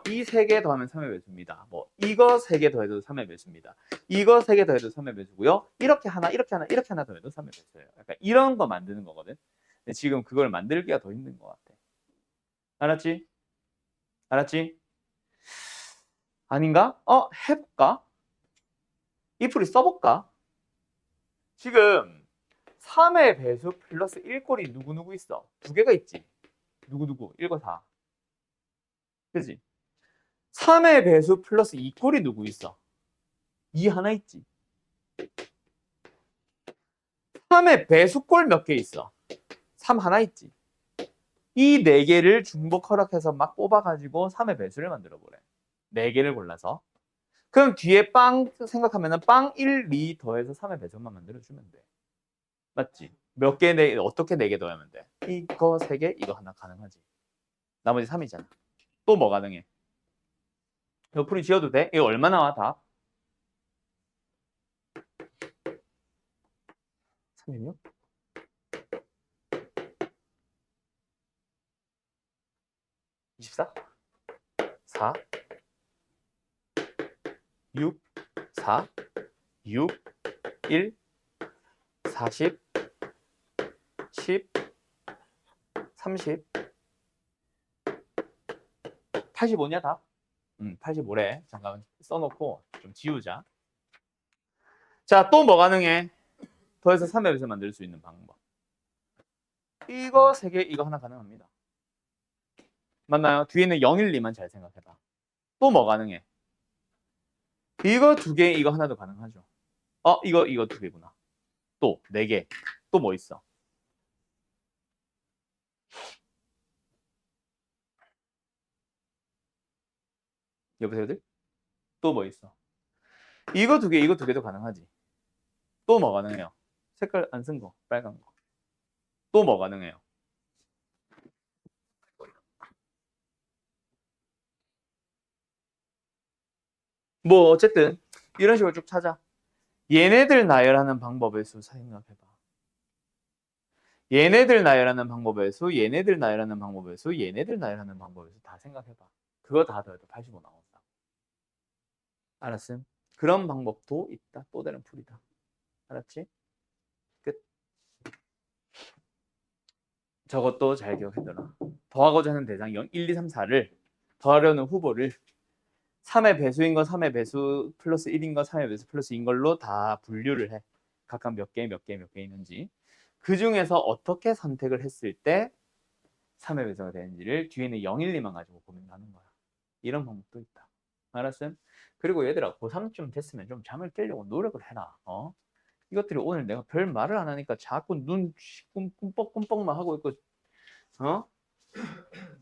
이 세 개 더하면 3의 배수입니다. 뭐 이거 세 개 더해도 3의 배수입니다. 이거 세 개 더해도 3의 배수고요. 이렇게 하나, 이렇게 하나, 이렇게 하나 더해도 3의 배수예요. 약간 이런 거 만드는 거거든. 근데 지금 그걸 만들기가 더 힘든 것 같아. 알았지? 알았지? 아닌가? 해볼까? 이 풀이 써볼까? 지금 3의 배수 플러스 1꼴이 누구누구 있어? 두 개가 있지. 누구누구? 1과 4. 그지? 3의 배수 플러스 2꼴이 누구 있어? 2 하나 있지. 3의 배수꼴 몇 개 있어? 3 하나 있지. 이 네 개를 중복 허락해서 막 뽑아가지고 3의 배수를 만들어보래. 네 개를 골라서. 그럼 뒤에 빵 생각하면은 빵 1, 2 더해서 3의 배수만 만들어주면 돼. 맞지? 몇 개, 어떻게 네 개 더하면 돼? 이거 세 개, 이거 하나 가능하지. 나머지 3이잖아. 또 뭐 가능해? 옆으로 지어도 돼? 이거 얼마 나와, 답? 3이요? 24? 4? 6? 4? 6? 1? 40? 10? 30? 85냐, 답? 85래. 잠깐 써놓고 좀 지우자. 자, 또 뭐 가능해? 더해서 3의 배수 만들 수 있는 방법. 이거 3개, 이거 하나 가능합니다. 맞나요? 뒤에는 0, 1, 2만 잘 생각해봐. 또 뭐 가능해? 이거 2개, 이거 하나도 가능하죠. 이거 2개구나. 또 4개. 또 뭐 있어? 여보세요들? 또 뭐 있어? 이거 2개, 이거 2개도 가능하지. 또 뭐 가능해요? 색깔 안 쓴 거, 빨간 거. 또 뭐 가능해요? 뭐 어쨌든 이런 식으로 쭉 찾아. 얘네들 나열하는 방법의 수 생각해봐. 얘네들 나열하는 방법의 수, 얘네들 나열하는 방법의 수, 얘네들 나열하는 방법의 수 다 생각해봐. 그거 다 더해도 85 나온다. 알았음? 그런 방법도 있다. 또 다른 풀이다. 알았지? 끝. 저것도 잘 기억해둬라. 더하고자 하는 대상 0, 1, 2, 3, 4를 더하려는 후보를 3의 배수인 거 3의 배수 플러스 1인 거 3의 배수 플러스 2인 걸로 다 분류를 해. 각각 몇 개, 몇 개, 몇 개 있는지. 그 중에서 어떻게 선택을 했을 때 3의 배수가 되는지를 뒤에는 0, 1, 2만 가지고 고민하는 거야. 이런 방법도 있다. 알았음? 그리고 얘들아 고3쯤 됐으면 좀 잠을 깨려고 노력을 해라. 이것들이 오늘 내가 별 말을 안 하니까 자꾸 눈 꿈뻑꿈뻑만 하고 있고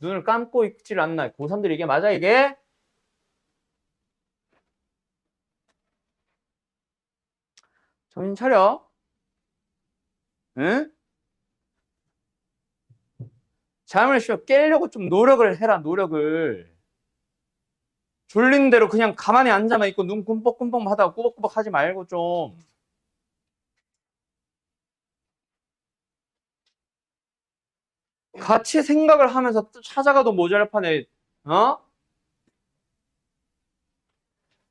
눈을 감고 있질 않나. 고3들이 이게 맞아 이게? 정신 차려. 응? 잠을 쉬어 깨려고 좀 노력을 해라. 노력을. 졸린 대로 그냥 가만히 앉아만 있고 눈 꿈뻑꿈뻑 하다가 꾸벅꾸벅 하지 말고 좀. 같이 생각을 하면서 찾아가도 모자랄 판에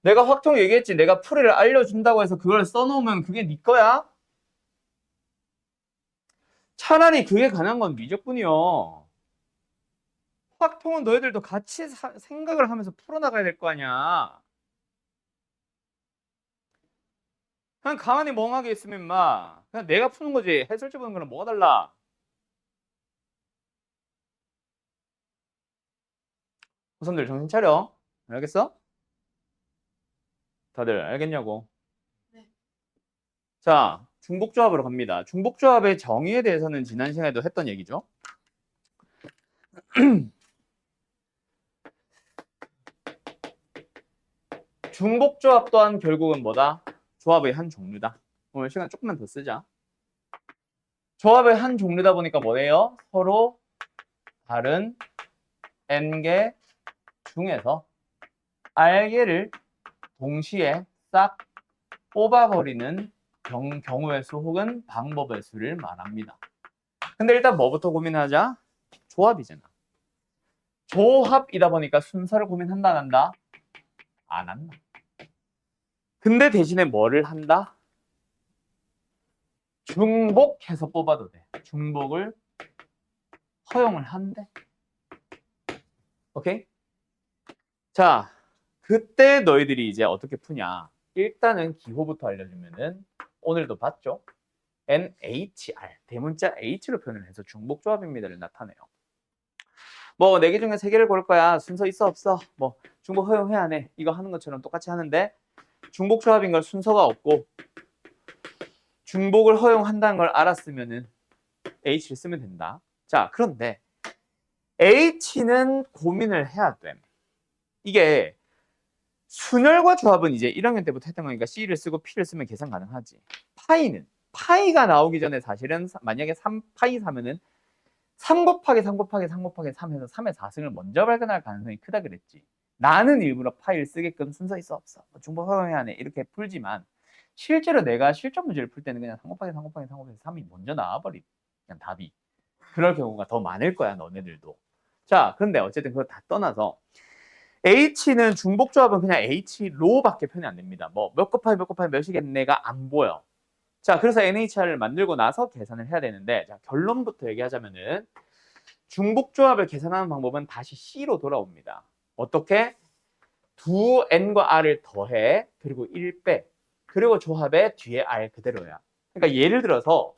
내가 확통 얘기했지. 내가 풀이를 알려준다고 해서 그걸 써놓으면 그게 네 거야? 차라리 그게 가능한 건 미적분이요. 확통은 너희들도 같이 생각을 하면서 풀어나가야 될 거 아니야. 그냥 가만히 멍하게 있으면 임마 그냥 내가 푸는 거지. 해설지 보는 거랑 뭐가 달라? 후손들 정신 차려. 알겠어? 다들 알겠냐고. 네. 자, 중복조합으로 갑니다. 중복조합의 정의에 대해서는 지난 시간에도 했던 얘기죠. 중복조합 또한 결국은 뭐다? 조합의 한 종류다. 오늘 시간 조금만 더 쓰자. 조합의 한 종류다 보니까 뭐예요? 서로 다른 n개 중에서 r개를 동시에 싹 뽑아버리는 경우의 수 혹은 방법의 수를 말합니다. 근데 일단 뭐부터 고민하자? 조합이잖아. 조합이다 보니까 순서를 고민한다 안 한다? 안 한다. 근데 대신에 뭐를 한다? 중복해서 뽑아도 돼. 중복을 허용을 한대. 오케이? 자, 그때 너희들이 이제 어떻게 푸냐? 일단은 기호부터 알려주면은 오늘도 봤죠? NHR, 대문자 H로 표현을 해서 중복조합입니다를 나타내요. 뭐 4개 중에 3개를 고를 거야. 순서 있어 없어? 뭐 중복 허용해 안 해? 이거 하는 것처럼 똑같이 하는데 중복조합인 걸 순서가 없고 중복을 허용한다는 걸 알았으면은 H를 쓰면 된다. 자, 그런데 H는 고민을 해야 돼. 이게 순열과 조합은 이제 1학년 때부터 했던 거니까 C를 쓰고 P를 쓰면 계산 가능하지. 파이가 나오기 전에 사실은 만약에 3파이 사면은 3 곱하기 3 곱하기 3 곱하기 3 해서 3의 4승을 먼저 발견할 가능성이 크다 그랬지. 나는 일부러 파이를 쓰게끔 순서 있어 없어. 중복 허용해야 하네. 이렇게 풀지만 실제로 내가 실전 문제를 풀 때는 그냥 3 곱하기 3 곱하기 3 곱하기 3이 먼저 나와버리. 그냥 답이. 그럴 경우가 더 많을 거야, 너네들도. 자, 그런데 어쨌든 그걸 다 떠나서 H는 중복조합은 그냥 H로밖에 표현이 안 됩니다. 뭐 몇 곱하기 몇 곱하기 몇이겠네가 안 보여. 자, 그래서 NHR을 만들고 나서 계산을 해야 되는데, 자, 결론부터 얘기하자면은 중복조합을 계산하는 방법은 다시 C로 돌아옵니다. 어떻게? 두 N과 R을 더해, 그리고 1 빼, 그리고 조합에 뒤에 R 그대로야. 그러니까 예를 들어서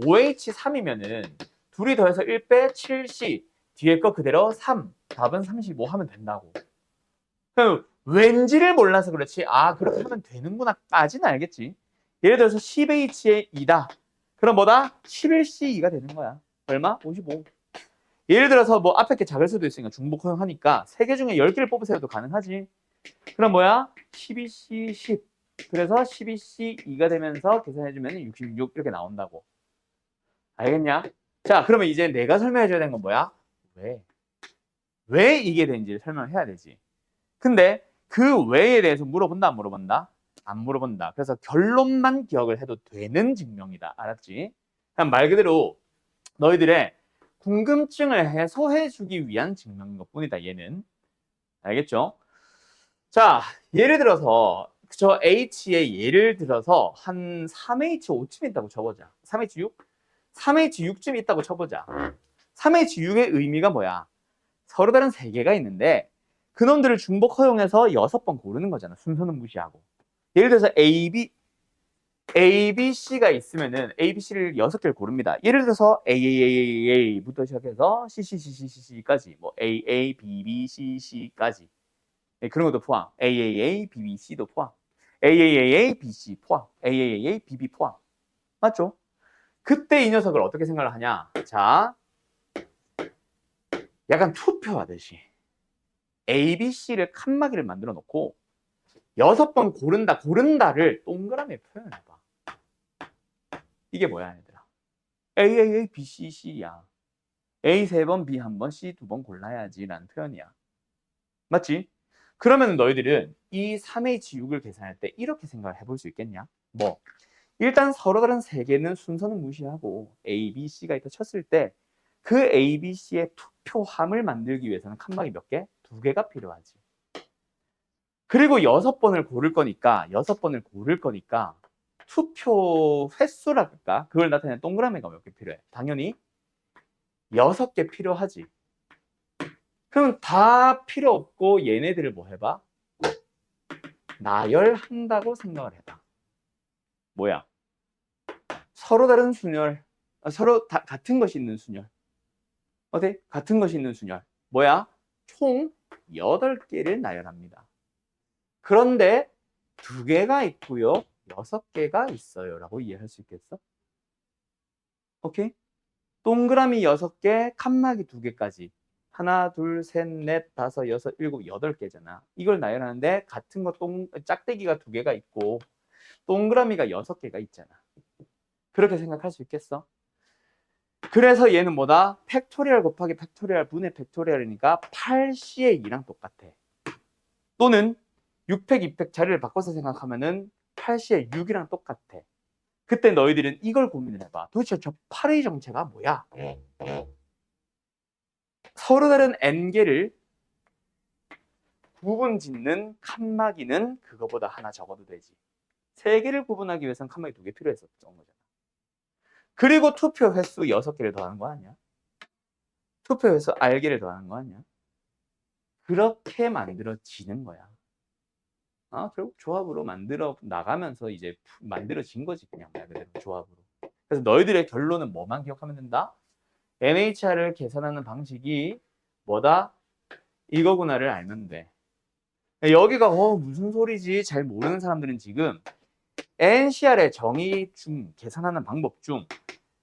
OH3이면은 둘이 더해서 1 빼 7C, 뒤에 거 그대로 3, 답은 35 하면 된다고. 그럼 왠지를 몰라서 그렇지, 아, 그렇게 하면 되는구나까지는 알겠지. 예를 들어서 10H의 2다. 그럼 뭐다? 11C2가 되는 거야. 얼마? 55. 예를 들어서 뭐 앞에 게 작을 수도 있으니까 중복 허용하니까 3개 중에 10개를 뽑으세요도 가능하지. 그럼 뭐야? 12C 10. 그래서 12C2가 되면서 계산해주면 66 이렇게 나온다고. 알겠냐? 자, 그러면 이제 내가 설명해줘야 되는 건 뭐야? 왜 이게 되는지를 설명을 해야 되지. 근데 그 왜에 대해서 물어본다 안 물어본다? 안 물어본다. 그래서 결론만 기억을 해도 되는 증명이다. 알았지? 그냥 말 그대로 너희들의 궁금증을 해소해주기 위한 증명인 것뿐이다. 얘는. 알겠죠? 자, 예를 들어서 저 H의 예를 들어서 한 3H5쯤 있다고 쳐보자. 3H6? 3H6쯤 있다고 쳐보자. 3H6의 의미가 뭐야? 서로 다른 3개가 있는데 그놈들을 중복 허용해서 6번 고르는 거잖아. 순서는 무시하고. 예를 들어서 A, B, C가 있으면은 A, B, C를 6개를 고릅니다. 예를 들어서 A부터 시작해서 CCCCC까지 뭐 A, B, B, C까지 그런 것도 포함. A, B, B, C도 포함. A, B, C 포함. A, B, B 포함. 맞죠? 그때 이 녀석을 어떻게 생각을 하냐? 자, 약간 투표하듯이 A, B, C를 칸막이를 만들어 놓고 6번 고른다를 동그라미에 표현해봐. 이게 뭐야, 얘들아? A, B, C야. A 3번, B 1번, C 2번 골라야지 라는 표현이야. 맞지? 그러면 너희들은 이 3H6을 계산할 때 이렇게 생각을 해볼 수 있겠냐? 뭐, 일단 서로 다른 3개는 순서는 무시하고 A, B, C가 있다 쳤을 때 그 A, B, C의 투표함을 만들기 위해서는 칸막이 몇 개? 2개가 필요하지. 그리고 6번을 고를 거니까 투표 횟수랄까? 그걸 나타내는 동그라미가 몇 개 필요해? 당연히 6개 필요하지. 그럼 다 필요 없고 얘네들을 뭐 해봐? 나열한다고 생각을 해봐. 뭐야? 서로 다른 순열, 서로 같은 것이 있는 순열. 어때? 같은 것이 있는 순열. 뭐야? 총 8개를 나열합니다. 그런데 2개가 있고요. 6개가 있어요. 라고 이해할 수 있겠어? 오케이? 동그라미 6개, 칸막이 2개까지. 하나, 둘, 셋, 넷, 다섯, 여섯, 일곱, 8개잖아. 이걸 나열하는데 같은 거 짝대기가 2개가 있고 동그라미가 6개가 있잖아. 그렇게 생각할 수 있겠어? 그래서 얘는 뭐다? 팩토리얼 곱하기 팩토리얼 분의 팩토리얼이니까 8C의 2랑 똑같아. 또는 6팩, 2팩 자리를 바꿔서 생각하면은 8C의 6이랑 똑같아. 그때 너희들은 이걸 고민을 해봐. 도대체 저 8의 정체가 뭐야? 서로 다른 n개를 구분 짓는 칸막이는 그거보다 하나 적어도 되지. 3개를 구분하기 위해서는 칸막이 2개 필요했었던 거잖아. 그리고 투표 횟수 6개를 더하는 거 아니야? 투표 횟수 R개를 더하는 거 아니야? 그렇게 만들어지는 거야. 결국 조합으로 만들어 나가면서 이제 만들어진 거지, 그냥 말 그대로 조합으로. 그래서 너희들의 결론은 뭐만 기억하면 된다? NHR을 계산하는 방식이 뭐다? 이거구나를 알면 돼. 여기가 무슨 소리지? 잘 모르는 사람들은 지금 NCR의 정의 중 계산하는 방법 중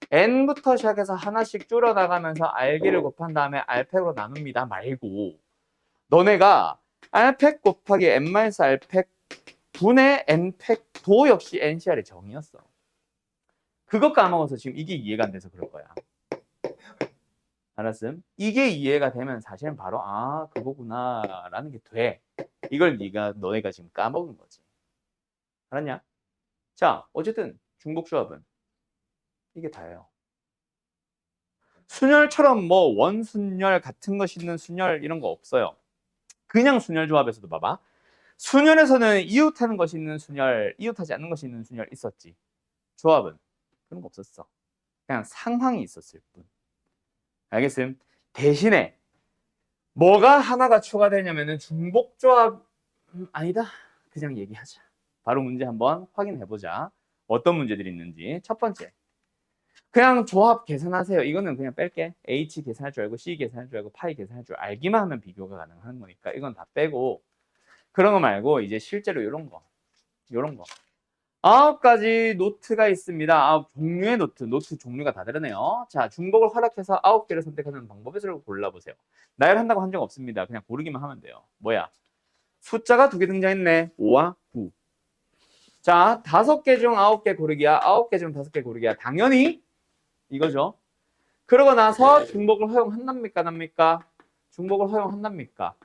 n부터 시작해서 하나씩 줄여나가면서 R개를 곱한 다음에 R팩으로 나눕니다 말고 너네가 R팩 곱하기 n-R팩 분의 n팩도 역시 NCR의 정의였어. 그것 까먹어서 지금 이게 이해가 안 돼서 그럴 거야. 알았음? 이게 이해가 되면 사실은 바로 그거구나 라는 게 돼. 이걸 너네가 지금 까먹은 거지. 알았냐? 자, 어쨌든 중복조합은 이게 다예요. 순열처럼 뭐 원순열 같은 것이 있는 순열 이런 거 없어요. 그냥 순열 조합에서도 봐봐. 순열에서는 이웃하는 것이 있는 순열, 이웃하지 않는 것이 있는 순열 있었지. 조합은 그런 거 없었어. 그냥 상황이 있었을 뿐. 알겠음? 대신에 뭐가 하나가 추가되냐면은 중복조합 아니다. 그냥 얘기하자. 바로 문제 한번 확인해보자. 어떤 문제들이 있는지. 첫 번째. 그냥 조합 계산하세요. 이거는 그냥 뺄게. H 계산할 줄 알고 C 계산할 줄 알고 파이 계산할 줄 알기만 하면 비교가 가능한 거니까 이건 다 빼고 그런 거 말고 이제 실제로 이런 거. 9가지 노트가 있습니다. 9종류의 노트 종류가 다 다르네요. 자, 중복을 허락해서 9개를 선택하는 방법에서 골라보세요. 나열한다고 한 적 없습니다. 그냥 고르기만 하면 돼요. 뭐야? 숫자가 2개 등장했네. 5와 9. 자, 5개 중 9개 고르기야. 9개 중 5개 고르기야. 당연히 이거죠. 그러고 나서 중복을 허용한답니까? 안 합니까? 중복을 허용한답니까?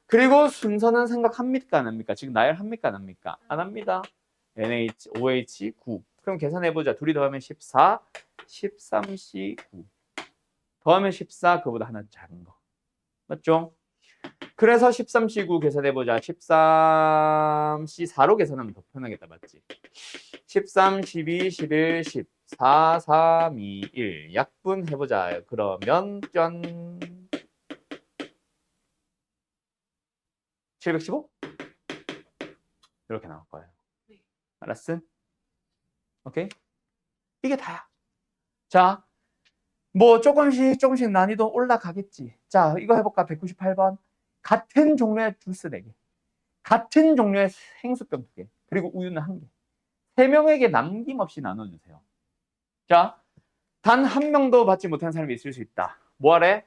그리고 순서는 생각합니까? 안 합니까? 지금 나열합니까? 안 합니까? 안 합니다. NH, OH 9. 그럼 계산해보자. 둘이 더하면 14, 13C 9. 더하면 14, 그거보다 하나 작은 거. 맞죠? 그래서 13C 9 계산해보자. 13C 4로 계산하면 더 편하겠다. 맞지? 13, 12, 11, 10. 4, 3, 2, 1. 약분해보자. 그러면 짠. 715? 이렇게 나올 거예요. 알았음? 오케이? 이게 다야. 자, 뭐 조금씩 난이도 올라가겠지. 자, 이거 해볼까? 198번. 같은 종류의 주스 4개. 같은 종류의 생수병 2개. 그리고 우유는 1개. 3명에게 남김없이 나눠주세요. 자, 단 1명도 받지 못한 사람이 있을 수 있다. 뭐하래?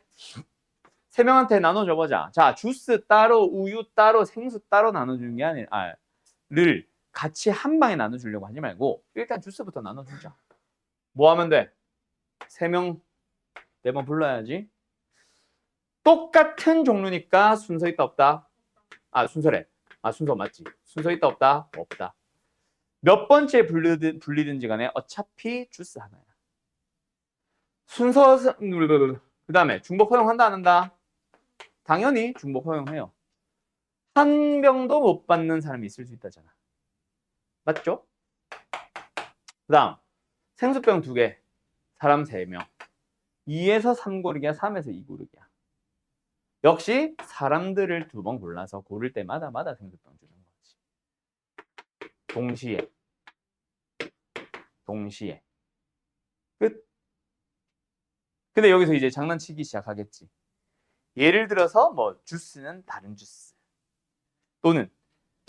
3명한테 나눠줘보자. 자, 주스 따로, 우유 따로, 생수 따로 나눠주는 게 아니라, 를 같이 한 방에 나눠주려고 하지 말고, 일단 주스부터 나눠주자. 뭐 하면 돼? 3명, 4번 불러야지. 똑같은 종류니까 순서 있다, 없다? 순서래. 순서 맞지? 순서 있다, 없다? 없다. 몇 번째 불리든지 간에 어차피 주스 하나야. 순서, 그 다음에 중복 허용한다, 안 한다? 당연히 중복 허용해요. 한 병도 못 받는 사람이 있을 수 있다잖아. 맞죠? 그 다음, 생수병 2개, 사람 3명. 2에서 3 고르기야, 3에서 2 고르기야. 역시 사람들을 2번 골라서 고를 때마다 생수병 주는 거지. 동시에. 동시에. 끝. 근데 여기서 이제 장난치기 시작하겠지. 예를 들어서 뭐 주스는 다른 주스. 또는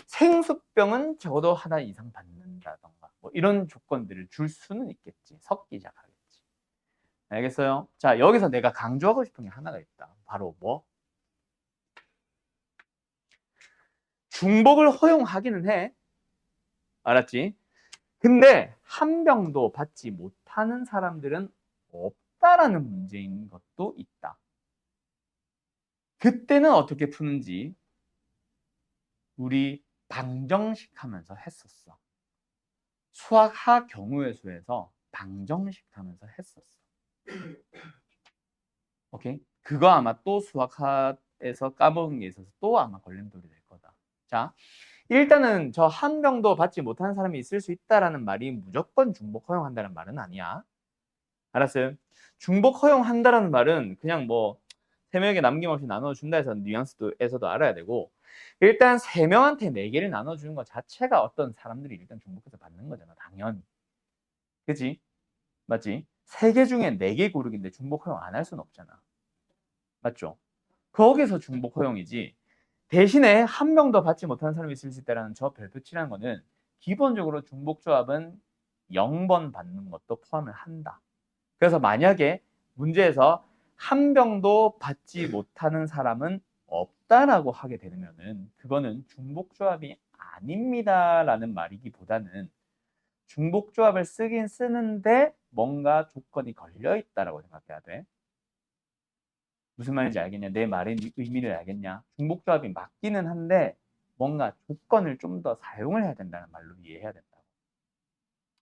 생수병은 적어도 하나 이상 받는다던가. 뭐 이런 조건들을 줄 수는 있겠지. 섞기 시작하겠지. 알겠어요? 자, 여기서 내가 강조하고 싶은 게 하나가 있다. 바로 뭐? 중복을 허용하기는 해. 알았지? 근데 한 병도 받지 못하는 사람들은 없다라는 문제인 것도 있다. 그때는 어떻게 푸는지 우리 방정식 하면서 했었어. 수학하 경우의 수에서 방정식 하면서 했었어. 오케이? 그거 아마 또 수학하에서 까먹은 게 있어서 또 아마 걸림돌이 될 거다. 자, 일단은 저 한 병도 받지 못하는 사람이 있을 수 있다라는 말이 무조건 중복 허용한다는 말은 아니야. 알았어요? 중복 허용한다라는 말은 그냥 뭐 3명에게 남김없이 나눠준다 해서 뉘앙스에서도 알아야 되고, 일단 3명한테 4개를 나눠주는 것 자체가 어떤 사람들이 일단 중복해서 받는 거잖아. 당연히. 그치? 맞지? 3개 중에 4개 고르기인데 중복 허용 안 할 수는 없잖아. 맞죠? 거기서 중복 허용이지. 대신에 한 명도 받지 못하는 사람이 있을 수 있다는 저 별표치라는 거는 기본적으로 중복 조합은 0번 받는 것도 포함을 한다. 그래서 만약에 문제에서 한 병도 받지 못하는 사람은 없다라고 하게 되면은 그거는 중복 조합이 아닙니다라는 말이기보다는 중복 조합을 쓰긴 쓰는데 뭔가 조건이 걸려 있다라고 생각해야 돼. 무슨 말인지 알겠냐? 내 말의 의미를 알겠냐? 중복 조합이 맞기는 한데 뭔가 조건을 좀 더 사용을 해야 된다는 말로 이해해야 된다고.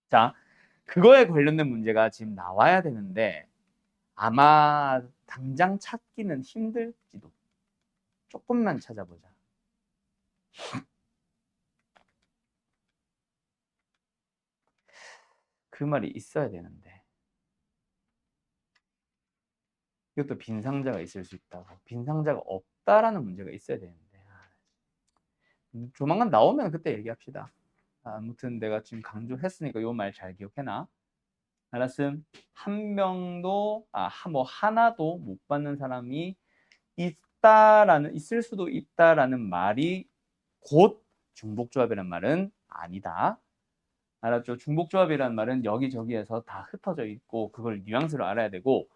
자, 그거에 관련된 문제가 지금 나와야 되는데 아마 당장 찾기는 힘들지도. 조금만 찾아보자. 그 말이 있어야 되는데. 이것도 빈 상자가 있을 수 있다고. 빈 상자가 없다라는 문제가 있어야 되는데. 조만간 나오면 그때 얘기합시다. 아무튼 내가 지금 강조했으니까 요 말 잘 기억해놔. 알았음? 한 명도 뭐 하나도 못 받는 사람이 있을 수도 있다라는 말이 곧 중복조합이란 말은 아니다. 알았죠? 중복조합이란 말은 여기저기에서 다 흩어져 있고 그걸 뉘앙스로 알아야 되고,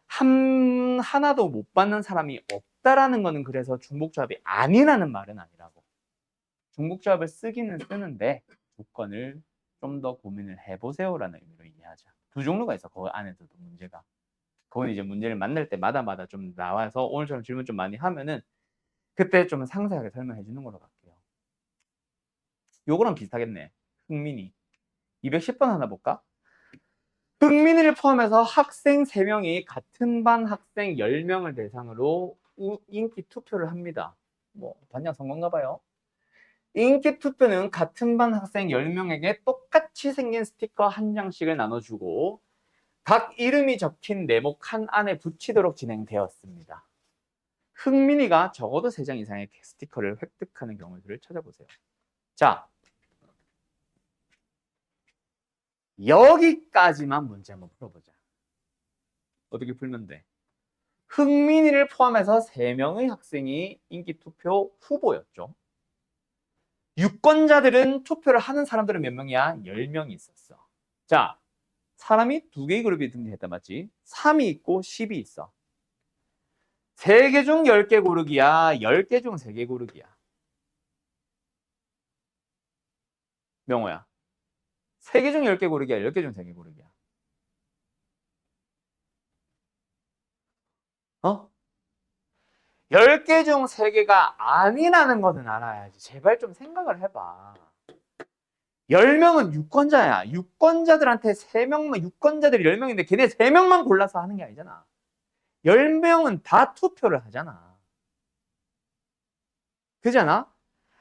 하나도 못 받는 사람이 없다라는 거는 그래서 중복조합이 아니라는 말은 아니라고. 중복조합을 쓰기는 쓰는데 조건을 좀 더 고민을 해보세요라는 의미로 이해하자. 두 종류가 있어. 그 안에서도 문제가. 그건 이제 문제를 만날 때마다 좀 나와서 오늘처럼 질문 좀 많이 하면은 그때 좀 상세하게 설명해 주는 걸로 갈게요. 요거랑 비슷하겠네. 흥민이. 210번 하나 볼까? 흥민이를 포함해서 학생 3명이 같은 반 학생 10명을 대상으로 인기 투표를 합니다. 뭐 반장 선거인가 봐요. 인기 투표는 같은 반 학생 10명에게 똑같이 생긴 스티커 한 장씩을 나눠주고 각 이름이 적힌 네모 칸 안에 붙이도록 진행되었습니다. 흥민이가 적어도 3장 이상의 스티커를 획득하는 경우들을 찾아보세요. 자, 여기까지만 문제 한번 풀어보자. 어떻게 풀면 돼? 흥민이를 포함해서 3명의 학생이 인기투표 후보였죠. 유권자들은 투표를 하는 사람들은 몇 명이야? 10명이 있었어. 자, 사람이 2개의 그룹이 등장했다, 맞지? 3이 있고 10이 있어. 3개 중 10개 고르기야? 10개 중 3개 고르기야? 명호야. 3개 중 10개 고르기야? 10개 중 3개 고르기야? 어? 10개 중 3개가 아니라는 거는 알아야지. 제발 좀 생각을 해봐. 10명은 유권자야. 유권자들한테 3명만, 유권자들이 10명인데 걔네 3명만 골라서 하는 게 아니잖아. 10명은 다 투표를 하잖아. 그잖아?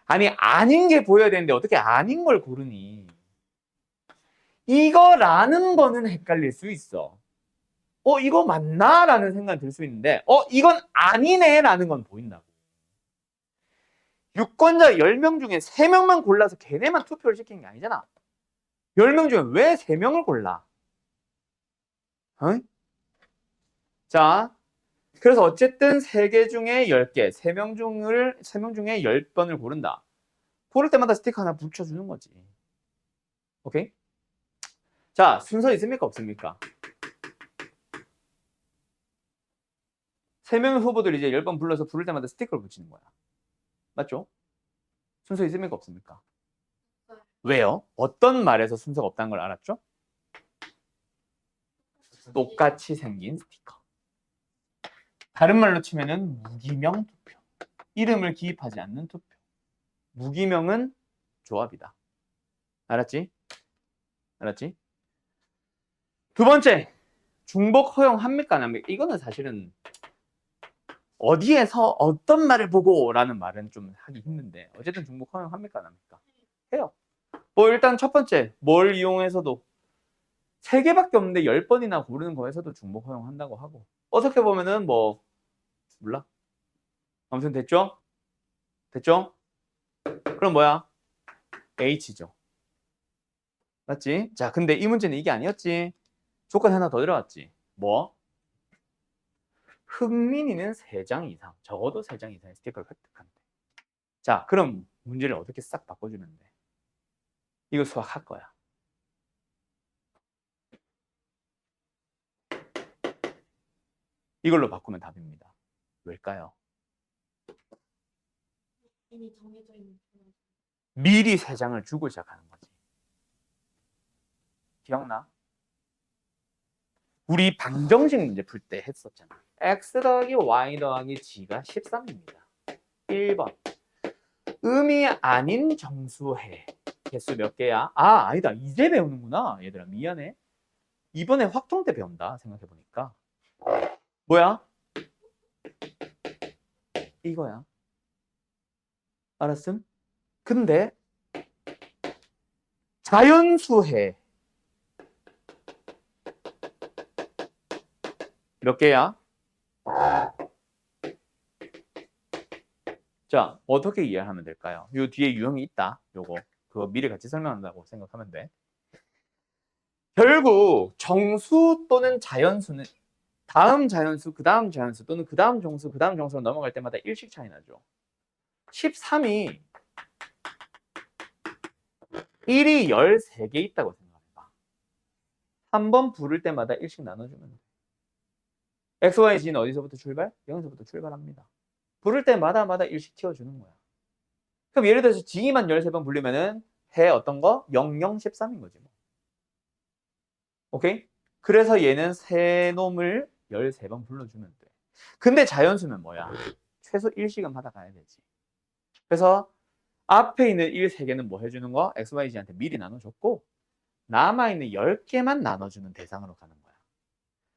아니, 아닌 게 보여야 되는데 어떻게 아닌 걸 고르니? 이거라는 거는 헷갈릴 수 있어. 이거 맞나? 라는 생각이 들 수 있는데, 이건 아니네? 라는 건 보인다고. 유권자 10명 중에 3명만 골라서 걔네만 투표를 시킨 게 아니잖아. 10명 중에 왜 3명을 골라? 어? 자, 그래서 어쨌든 3개 중에 10개, 3명 중에 10번을 고른다. 고를 때마다 스티커 하나 붙여주는 거지. 오케이? 자, 순서 있습니까? 없습니까? 3명의 후보들 이제 10번 불러서 부를 때마다 스티커를 붙이는 거야. 맞죠? 순서 있습니까? 없습니까? 왜요? 어떤 말에서 순서가 없다는 걸 알았죠? 똑같이 생긴 스티커. 다른 말로 치면은 무기명 투표. 이름을 기입하지 않는 투표. 무기명은 조합이다. 알았지? 알았지? 두 번째, 중복 허용합니까? 안 합니까? 이거는 사실은 어디에서 어떤 말을 보고 라는 말은 좀 하기 힘든데 어쨌든 중복 허용합니까? 안 합니까? 해요. 뭐 일단 첫 번째, 뭘 이용해서도 3개밖에 없는데 10번이나 고르는 거에서도 중복 허용한다고 하고 어떻게 보면은 뭐 몰라? 아무튼 됐죠? 됐죠? 그럼 뭐야? H죠. 맞지? 자, 근데 이 문제는 이게 아니었지. 조건이 하나 더 들어갔지. 뭐? 흥민이는 3장 이상, 적어도 3장 이상의 스티커를 획득한대. 자, 그럼 문제를 어떻게 싹 바꿔주면 돼? 이거 수학할 거야. 이걸로 바꾸면 답입니다. 왜일까요? 이미 정해져 있는 미리 3장을 주고 시작하는 거지. 기억나? 우리 방정식 문제 풀 때 했었잖아. x 더하기 y 더하기 g가 13입니다. 1번. 음이 아닌 정수해. 개수 몇 개야? 아, 아니다. 이제 배우는구나. 얘들아, 미안해. 이번에 확통 때 배운다. 생각해보니까. 뭐야? 이거야. 알았음? 근데 자연수해. 몇 개야? 자, 어떻게 이해하면 될까요? 요 뒤에 유형이 있다. 요거. 그거 미리 같이 설명한다고 생각하면 돼. 결국 정수 또는 자연수는 다음 자연수, 그 다음 자연수 또는 그 다음 정수, 그 다음 정수로 넘어갈 때마다 1씩 차이 나죠. 13이 1이 13개 있다고 생각해봐. 한 번 부를 때마다 1씩 나눠주면 돼. X, Y, G는 어디서부터 출발? 0에서부터 출발합니다. 부를 때마다 1씩 튀어주는 거야. 그럼 예를 들어서 G만 13번 불리면은 해 어떤 거? 0, 0, 13인 거지. 뭐. 오케이? 그래서 얘는 세 놈을 13번 불러주면 돼. 근데 자연수는 뭐야? 최소 1씩은 받아가야 되지. 그래서 앞에 있는 1, 3개는 뭐 해주는 거? X, Y, G한테 미리 나눠줬고 남아있는 10개만 나눠주는 대상으로 가는 거야.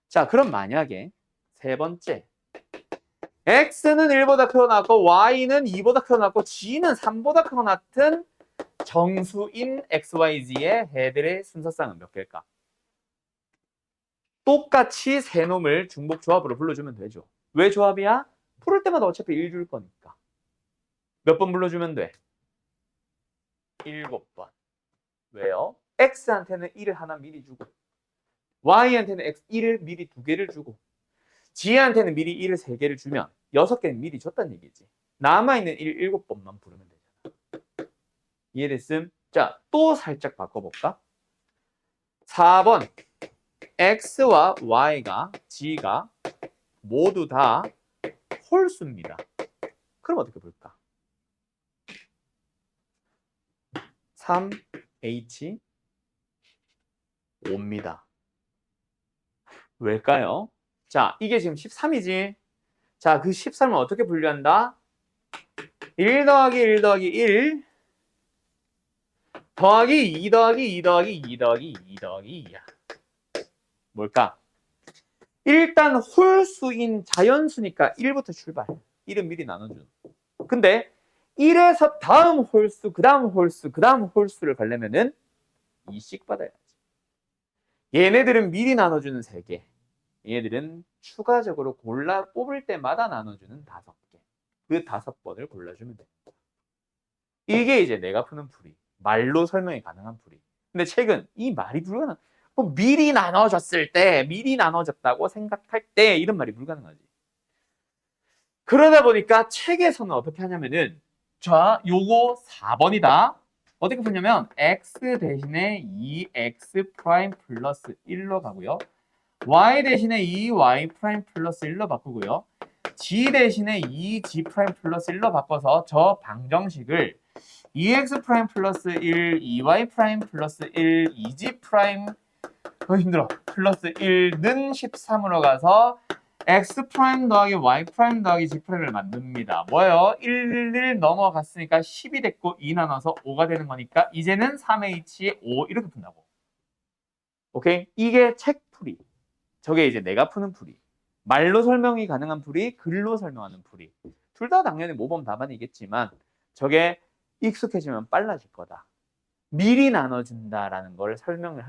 자, 그럼 만약에 세 번째 X는 1보다 크고 낮고 Y는 2보다 크고 낮고 G는 3보다 크고 낮은 정수인 X, Y, Z의 해들의 순서쌍은 몇 개일까? 똑같이 세 놈을 중복 조합으로 불러주면 되죠. 왜 조합이야? 풀을 때마다 어차피 1 줄 거니까. 몇 번 불러주면 돼? 7번. 왜요? X한테는 1을 하나 미리 주고 Y한테는 X 1을 미리 2개를 주고 G한테는 미리 1을 3개를 주면 6개는 미리 줬다는 얘기지. 남아있는 1, 7번만 부르면 되잖아. 이해됐음? 자, 또 살짝 바꿔볼까? 4번 X와 Y가 G가 모두 다 홀수입니다. 그럼 어떻게 볼까? 3H 5입니다. 왜일까요? 자, 이게 지금 13이지. 자, 그 13을 어떻게 분류한다? 1 더하기 1 더하기 1 더하기 2 더하기 2 더하기 2 더하기 2 더하기 2야. 뭘까? 일단 홀수인 자연수니까 1부터 출발. 1은 미리 나눠주는. 근데 1에서 다음 홀수, 그 다음 홀수, 그 다음 홀수를 가려면은 2씩 받아야지. 얘네들은 미리 나눠주는 3개. 얘네들은 추가적으로 골라 뽑을 때마다 나눠주는 5개. 그 5번을 골라주면 됩니다. 이게 이제 내가 푸는 풀이. 말로 설명이 가능한 풀이. 근데 책은 이 말이 불가능. 뭐 미리 나눠졌을 때, 미리 나눠졌다고 생각할 때 이런 말이 불가능하지. 그러다 보니까 책에서는 어떻게 하냐면은 자, 요거 4번이다. 어떻게 푸냐면 x 대신에 2x 프라임 플러스 1로 가고요. y 대신에 2y 프라임 플러스 1로 바꾸고요. g 대신에 2g 프라임 플러스 1로 바꿔서 저 방정식을 2x 프라임 플러스 1, 2y 프라임 플러스 1, 2g 프라임 힘들어. 플러스 1는 13으로 가서 x 프라임 더하기 y 프라임 더하기 g 프라임을 만듭니다. 뭐예요? 1 넘어갔으니까 10이 됐고 2 나눠서 5가 되는 거니까 이제는 3h의 5 이렇게 푼다고. 오케이? 이게 책풀이. 저게 이제 내가 푸는 풀이. 말로 설명이 가능한 풀이, 글로 설명하는 풀이. 둘 다 당연히 모범 답안이겠지만 저게 익숙해지면 빨라질 거다. 미리 나눠준다라는 걸 설명을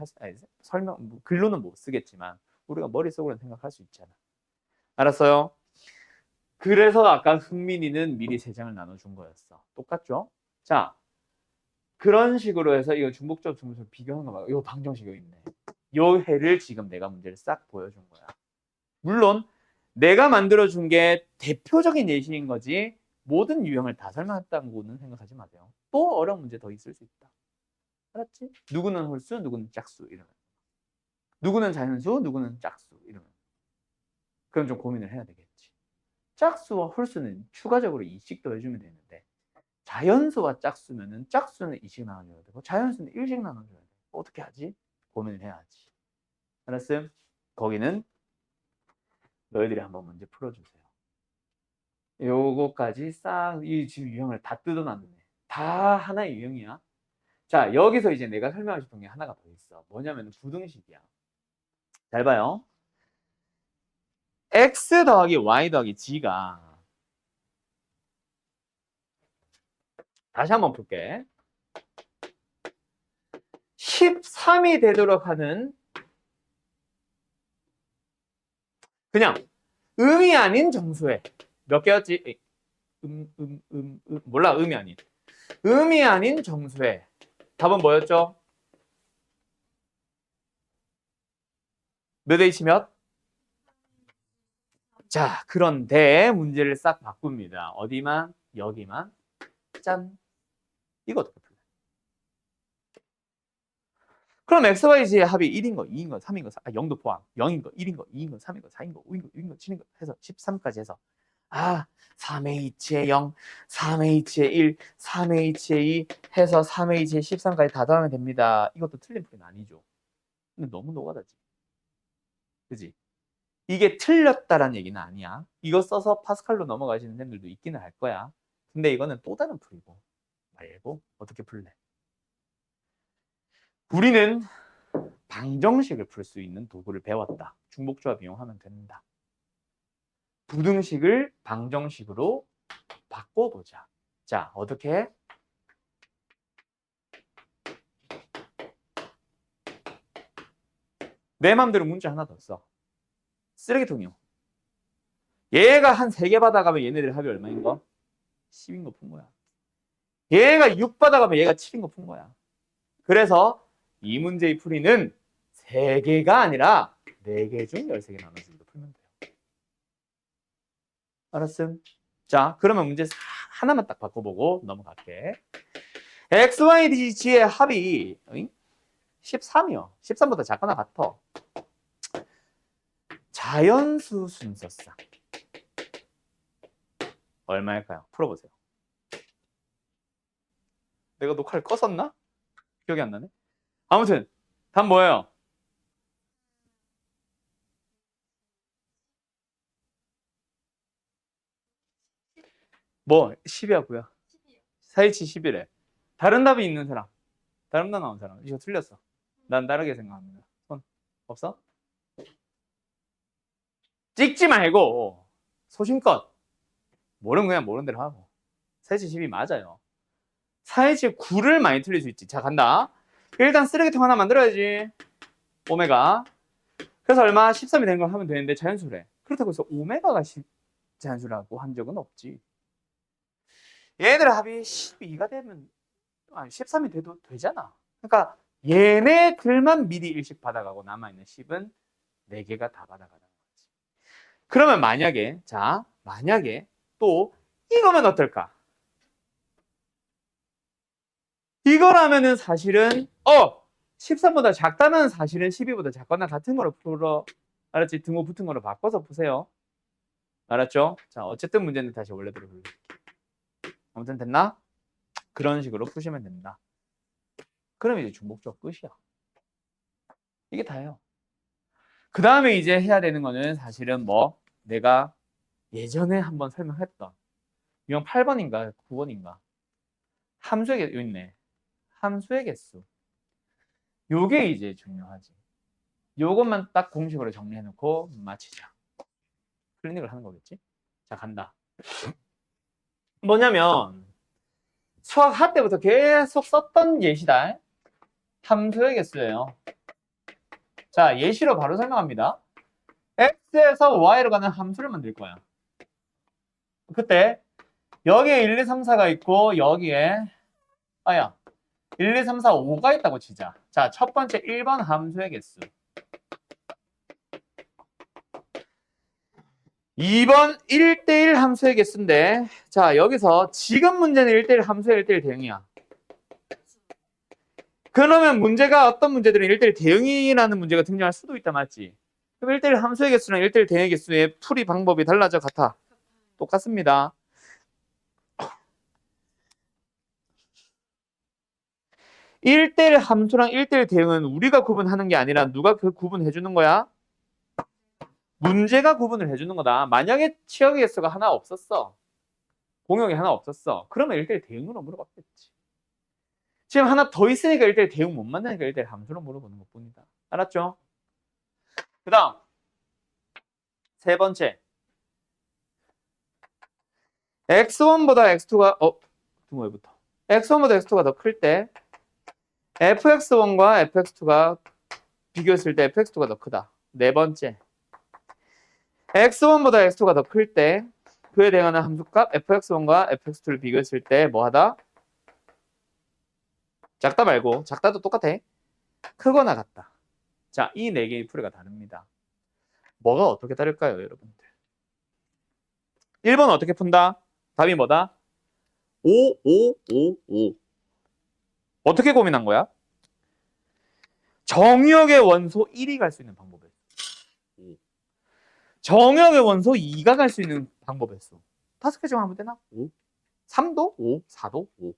글로는 못 쓰겠지만 우리가 머릿속으로 생각할 수 있잖아. 알았어요? 그래서 아까 흥민이는 미리 3장을 나눠준 거였어. 똑같죠? 자, 그런 식으로 해서 이거 중복적 중복적 비교하는 거 말고 이 방정식이 여기 있네. 요 해를 지금 내가 문제를 싹 보여준 거야. 물론 내가 만들어준 게 대표적인 예시인 거지 모든 유형을 다 설명했다고는 생각하지 마세요. 또 어려운 문제 더 있을 수 있다. 알았지? 누구는 홀수, 누구는 짝수 이러면. 누구는 자연수, 누구는 짝수 이러면. 그럼 좀 고민을 해야 되겠지. 짝수와 홀수는 추가적으로 2씩 더해주면 되는데 자연수와 짝수면은 짝수는 2씩 나눠줘야 되고 자연수는 1씩 나눠줘야 돼. 어떻게 하지? 고민을 해야지. 알았음? 거기는 너희들이 한번 문제 풀어주세요. 요거까지 싹 이 지금 유형을 다 뜯어놨네. 다 하나의 유형이야. 자, 여기서 이제 내가 설명하고 싶은 게 하나가 더 있어. 뭐냐면 부등식이야. 잘 봐요. x 더하기 y 더하기 g가 다시 한번 볼게. 13이 되도록 하는 그냥 음이 아닌 정수에 몇 개였지? 몰라. 음이 아닌 정수에 답은 뭐였죠? 몇 H 몇? 자, 그런데 문제를 싹 바꿉니다. 어디만? 여기만. 짠. 이거 어떻게 풀래? 그럼 XYZ의 합이 1인 거, 2인 거, 3인 거, 0도 포함. 0인 거, 1인 거, 2인 거, 3인 거, 4인 거, 5인 거, 6인 거, 7인 거 해서 13까지 해서 3H의 0, 3H의 1, 3H의 2 해서 3H의 13까지 다 더하면 됩니다. 이것도 틀린 풀이는 아니죠. 근데 너무 노가다지. 그지? 이게 틀렸다라는 얘기는 아니야. 이거 써서 파스칼로 넘어가시는 분들도 있기는 할 거야. 근데 이거는 또 다른 풀이고 말고 어떻게 풀래? 우리는 방정식을 풀 수 있는 도구를 배웠다. 중복조합 이용하면 된다. 부등식을 방정식으로 바꿔보자. 자, 어떻게 해? 내 맘대로 문제 하나 더 써. 쓰레기통이요. 얘가 한 3개 받아가면 얘네들 합이 얼마인 거? 10인 거 푼 거야. 얘가 6 받아가면 얘가 7인 거 푼 거야. 그래서 이 문제의 풀이는 3개가 아니라 4개 중 13개 나눠주기로 풀면 돼요. 알았음? 자, 그러면 문제 하나만 딱 바꿔보고 넘어갈게. x, y, g의 합이 13이요. 13보다 작거나 같아. 자연수 순서상 얼마일까요? 풀어보세요. 내가 녹화를 껐었나? 기억이 안 나네. 아무튼 답 뭐예요? 뭐 10이야고요. 4H 11에 다른 답이 있는 사람, 다른 답 나온 사람. 이거 틀렸어. 난 다르게 생각합니다. 손 없어? 찍지 말고 소신껏 모르면 그냥 모르는 대로 하고. 4H 12 맞아요. 4H 9를 많이 틀릴 수 있지. 자, 간다. 일단 쓰레기통 하나 만들어야지. 오메가. 그래서 얼마? 13이 된 걸 하면 되는데 자연수래. 그렇다고 해서 오메가가 자연수라고 한 적은 없지. 얘들 합이 12가 되면 13이 돼도 되잖아. 그러니까 얘네들만 미리 일씩 받아가고 남아있는 10은 4개가 다 받아가는 거지. 그러면 만약에 또 이거면 어떨까? 이거라면은 사실은 13보다 작다면 사실은 12보다 작거나 같은 거로 풀어. 알았지? 등호 붙은 거로 바꿔서 푸세요. 알았죠? 자, 어쨌든 문제는 다시 원래대로 돌릴게요. 아무튼 됐나? 그런 식으로 푸시면 됩니다. 그럼 이제 중복적 끝이야. 이게 다예요. 그 다음에 이제 해야 되는 거는 사실은 뭐 내가 예전에 한번 설명했던 유형 8번인가 9번인가 함수의 개수 있네. 함수의 개수. 요게 이제 중요하지. 요것만 딱 공식으로 정리해 놓고 마치자. 클리닉을 하는 거겠지? 자, 간다. 뭐냐면 수학 할 때부터 계속 썼던 예시다. 함수의 개수예요. 자, 예시로 바로 설명합니다. x에서 y로 가는 함수를 만들 거야. 그때 여기에 1, 2, 3, 4가 있고 여기에 1, 2, 3, 4, 5가 있다고 치자. 자, 첫 번째 1번 함수의 개수. 2번 1대1 함수의 개수인데 자, 여기서 지금 문제는 1대1 함수의 1대1 대응이야. 그러면 문제가 어떤 문제들은 1대1 대응이라는 문제가 등장할 수도 있다, 맞지? 그럼 1대1 함수의 개수랑 1대1 대응의 개수의 풀이 방법이 달라져? 같아? 똑같습니다. 1대1 함수랑 1대1 대응은 우리가 구분하는 게 아니라 누가 그 구분해 주는 거야? 문제가 구분을 해주는 거다. 만약에 치역의 개수가 하나 없었어. 공역이 하나 없었어. 그러면 1대1 대응으로 물어봤겠지. 지금 하나 더 있으니까 1대1 대응 못 만나니까 1대1 함수로 물어보는 것 뿐이다. 알았죠? 그 다음 세 번째 x1보다 x2가 등호에부터 x1보다 x2가 더 클 때 fx1과 fx2가 비교했을 때 fx2가 더 크다. 네 번째 x1보다 x2가 더 클 때 그에 대응하는 함수값 fx1과 fx2를 비교했을 때 뭐하다? 작다 말고 작다도 똑같아. 크거나 같다. 자, 이 네 개의 풀이가 다릅니다. 뭐가 어떻게 다를까요, 여러분들? 1번 어떻게 푼다? 답이 뭐다? 5, 5, 5, 5. 어떻게 고민한 거야? 정역의 원소 1이 갈 수 있는 방법이었어. 정역의 원소 2가 갈 수 있는 방법이었어. 5개 중 하면 되나? 5. 3도 5, 4도 5.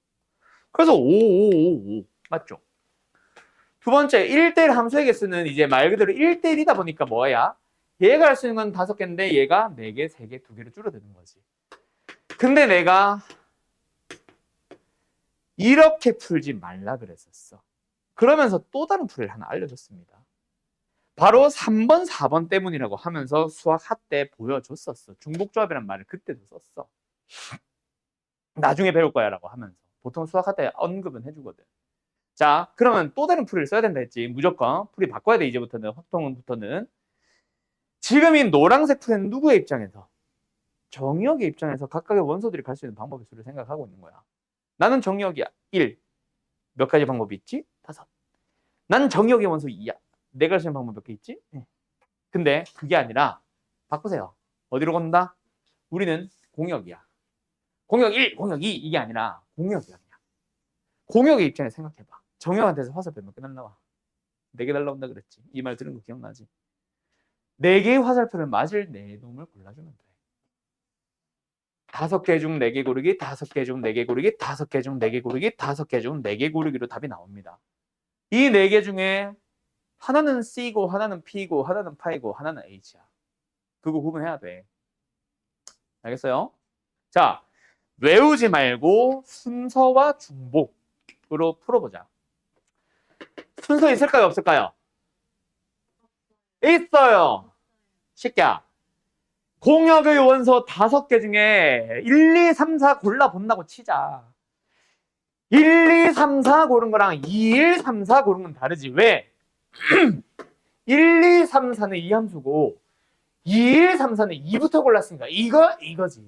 그래서 5, 5, 5, 5. 맞죠? 두 번째, 1대1 함수의 개수는 이제 말 그대로 1대1이다 보니까 뭐야? 얘가 할 수 있는 건 5개인데 얘가 4개, 3개, 2개로 줄어드는 거지. 근데 내가 이렇게 풀지 말라 그랬었어. 그러면서 또 다른 풀이를 하나 알려줬습니다. 바로 3번, 4번 때문이라고 하면서 수학 할 때 보여줬었어. 중복조합이란 말을 그때도 썼어. 나중에 배울 거야 라고 하면서. 보통 수학 할 때 언급은 해주거든. 자, 그러면 또 다른 풀이를 써야 된다 했지. 무조건 풀이 바꿔야 돼. 이제부터는, 확통부터는. 지금 이 노란색 풀은 누구의 입장에서? 정의역의 입장에서 각각의 원소들이 갈 수 있는 방법의 수를 생각하고 있는 거야. 나는 정의역이야. 1. 몇 가지 방법이 있지? 5. 난 정의역의 원소 2야. 내가 할 수 있는 방법 몇 개 있지? 네. 근데 그게 아니라 바꾸세요. 어디로 건다? 우리는 공역이야. 공역 1, 공역 2 이게 아니라 공역이야. 그냥. 공역의 입장에서 생각해봐. 정역한테서 화살표 몇 개 날라와? 4개 날라온다 그랬지. 이 말 들은 거 기억나지? 4개의 화살표를 맞을 4놈을 골라주면 돼. 5개 중 4개 고르기, 5개 중 4개 고르기, 5개 중 4개 고르기, 5개 중 4개 고르기로 답이 나옵니다. 이 4개 중에 하나는 C고, 하나는 P고, 하나는 파이고, 하나는 H야. 그거 구분해야 돼. 알겠어요? 자, 외우지 말고 순서와 중복으로 풀어보자. 순서 있을까요? 없을까요? 있어요. 쉽게. 공역의 원소 5개 중에 1, 2, 3, 4 골라본다고 치자. 1, 2, 3, 4 고른 거랑 2, 1, 3, 4 고른 건 다르지. 왜? 1, 2, 3, 4는 이 함수고 2, 1, 3, 4는 2부터 골랐으니까 이거지.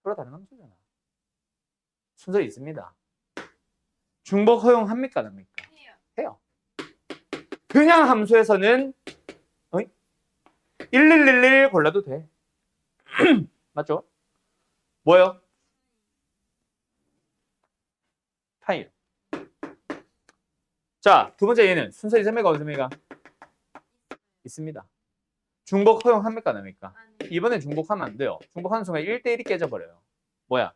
서로 다른 함수잖아. 순서 있습니다. 중복 허용합니까? 안 합니까? 해요. 그냥 함수에서는 1111 골라도 돼. 맞죠? 뭐요? 파일. 자, 두 번째 얘는 순서 있습니까? 없습니까? 있습니다. 중복 허용합니까? 안 합니까? 이번엔 중복하면 안 돼요. 중복하는 순간 1대1이 깨져버려요. 뭐야?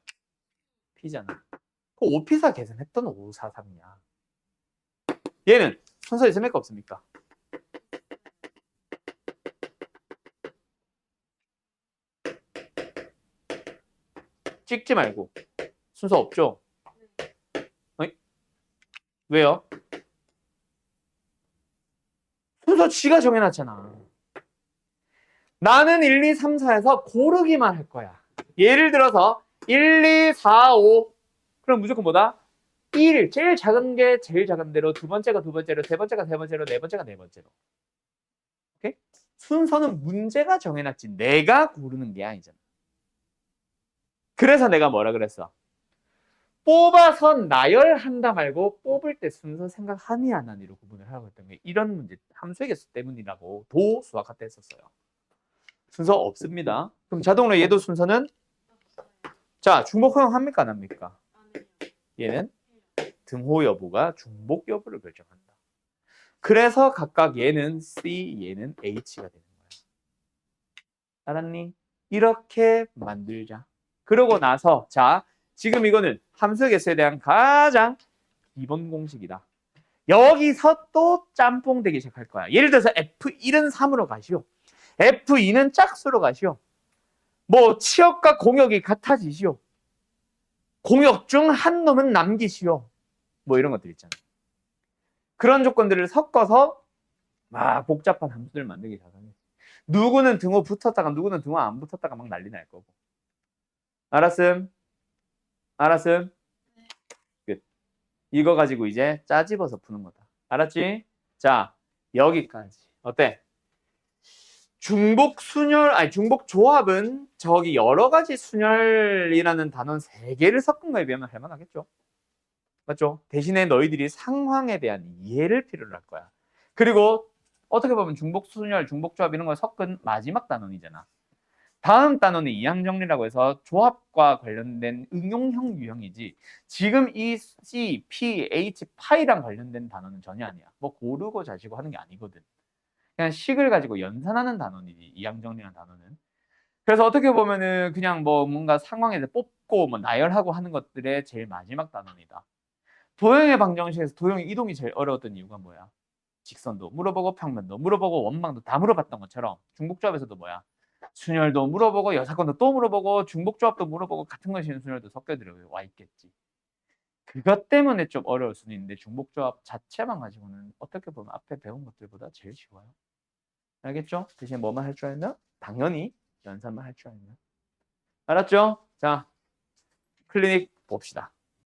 P잖아. 그 5P4 계산했던 543이야. 얘는 순서 있습니까? 없습니까? 찍지 말고. 순서 없죠? 어이? 왜요? 순서 지가 정해놨잖아. 나는 1, 2, 3, 4에서 고르기만 할 거야. 예를 들어서 1, 2, 4, 5. 그럼 무조건 뭐다? 1, 제일 작은 게 제일 작은 대로, 두 번째가 두 번째로, 세 번째가 세 번째로, 네 번째가 네 번째로. 오케이? 순서는 문제가 정해놨지 내가 고르는 게 아니잖아. 그래서 내가 뭐라 그랬어? 뽑아서 나열한다 말고 뽑을 때 순서 생각하니 안 하니로 구분을 하라고 했던 게 이런 문제, 함수의 개수 때문이라고 도 수학할 때 했었어요. 순서 없습니다. 그럼 자동으로 얘도 순서는 자, 중복 허용합니까? 안 합니까? 얘는 등호 여부가 중복 여부를 결정한다. 그래서 각각 얘는 C, 얘는 H가 되는 거야. 알았니? 이렇게 만들자. 그러고 나서 자, 지금 이거는 함수의 개수에 대한 가장 기본 공식이다. 여기서 또 짬뽕 되기 시작할 거야. 예를 들어서 F1은 3으로 가시오. F2는 짝수로 가시오. 뭐 치역과 공역이 같아지시오. 공역 중 한 놈은 남기시오. 뭐 이런 것들 있잖아. 그런 조건들을 섞어서 막 복잡한 함수들 만들기 시작하네. 누구는 등호 붙었다가 누구는 등호 안 붙었다가 막 난리 날 거고. 알았음? 알았음? 끝. 이거 가지고 이제 짜집어서 푸는 거다. 알았지? 자, 여기까지. 어때? 중복 순열, 아니 중복 조합은 저기 여러 가지 순열이라는 단원 3개를 섞은 거에 비하면 할만하겠죠? 맞죠? 대신에 너희들이 상황에 대한 이해를 필요로 할 거야. 그리고 어떻게 보면 중복 순열, 중복 조합 이런 걸 섞은 마지막 단원이잖아. 다음 단원은 이항 정리라고 해서 조합과 관련된 응용형 유형이지 지금 이 C, P, H, 파이랑 관련된 단원은 전혀 아니야. 뭐 고르고 자시고 하는 게 아니거든. 그냥 식을 가지고 연산하는 단원이지 이항 정리라는 단원은. 그래서 어떻게 보면은 그냥 뭐 뭔가 상황에서 뽑고 뭐 나열하고 하는 것들의 제일 마지막 단원이다. 도형의 방정식에서 도형의 이동이 제일 어려웠던 이유가 뭐야? 직선도 물어보고 평면도 물어보고 원망도 다 물어봤던 것처럼 중복조합에서도 뭐야? 순열도 물어보고 여사건도 또 물어보고 중복조합도 물어보고 같은 것이 순열도 섞여 들어와 있겠지. 그것 때문에 좀 어려울 수는 있는데 중복조합 자체만 가지고는 어떻게 보면 앞에 배운 것들보다 제일 쉬워요. 알겠죠? 대신 뭐만 할 줄 알면? 당연히 연산만 할 줄 알면. 알았죠? 자, 클리닉 봅시다.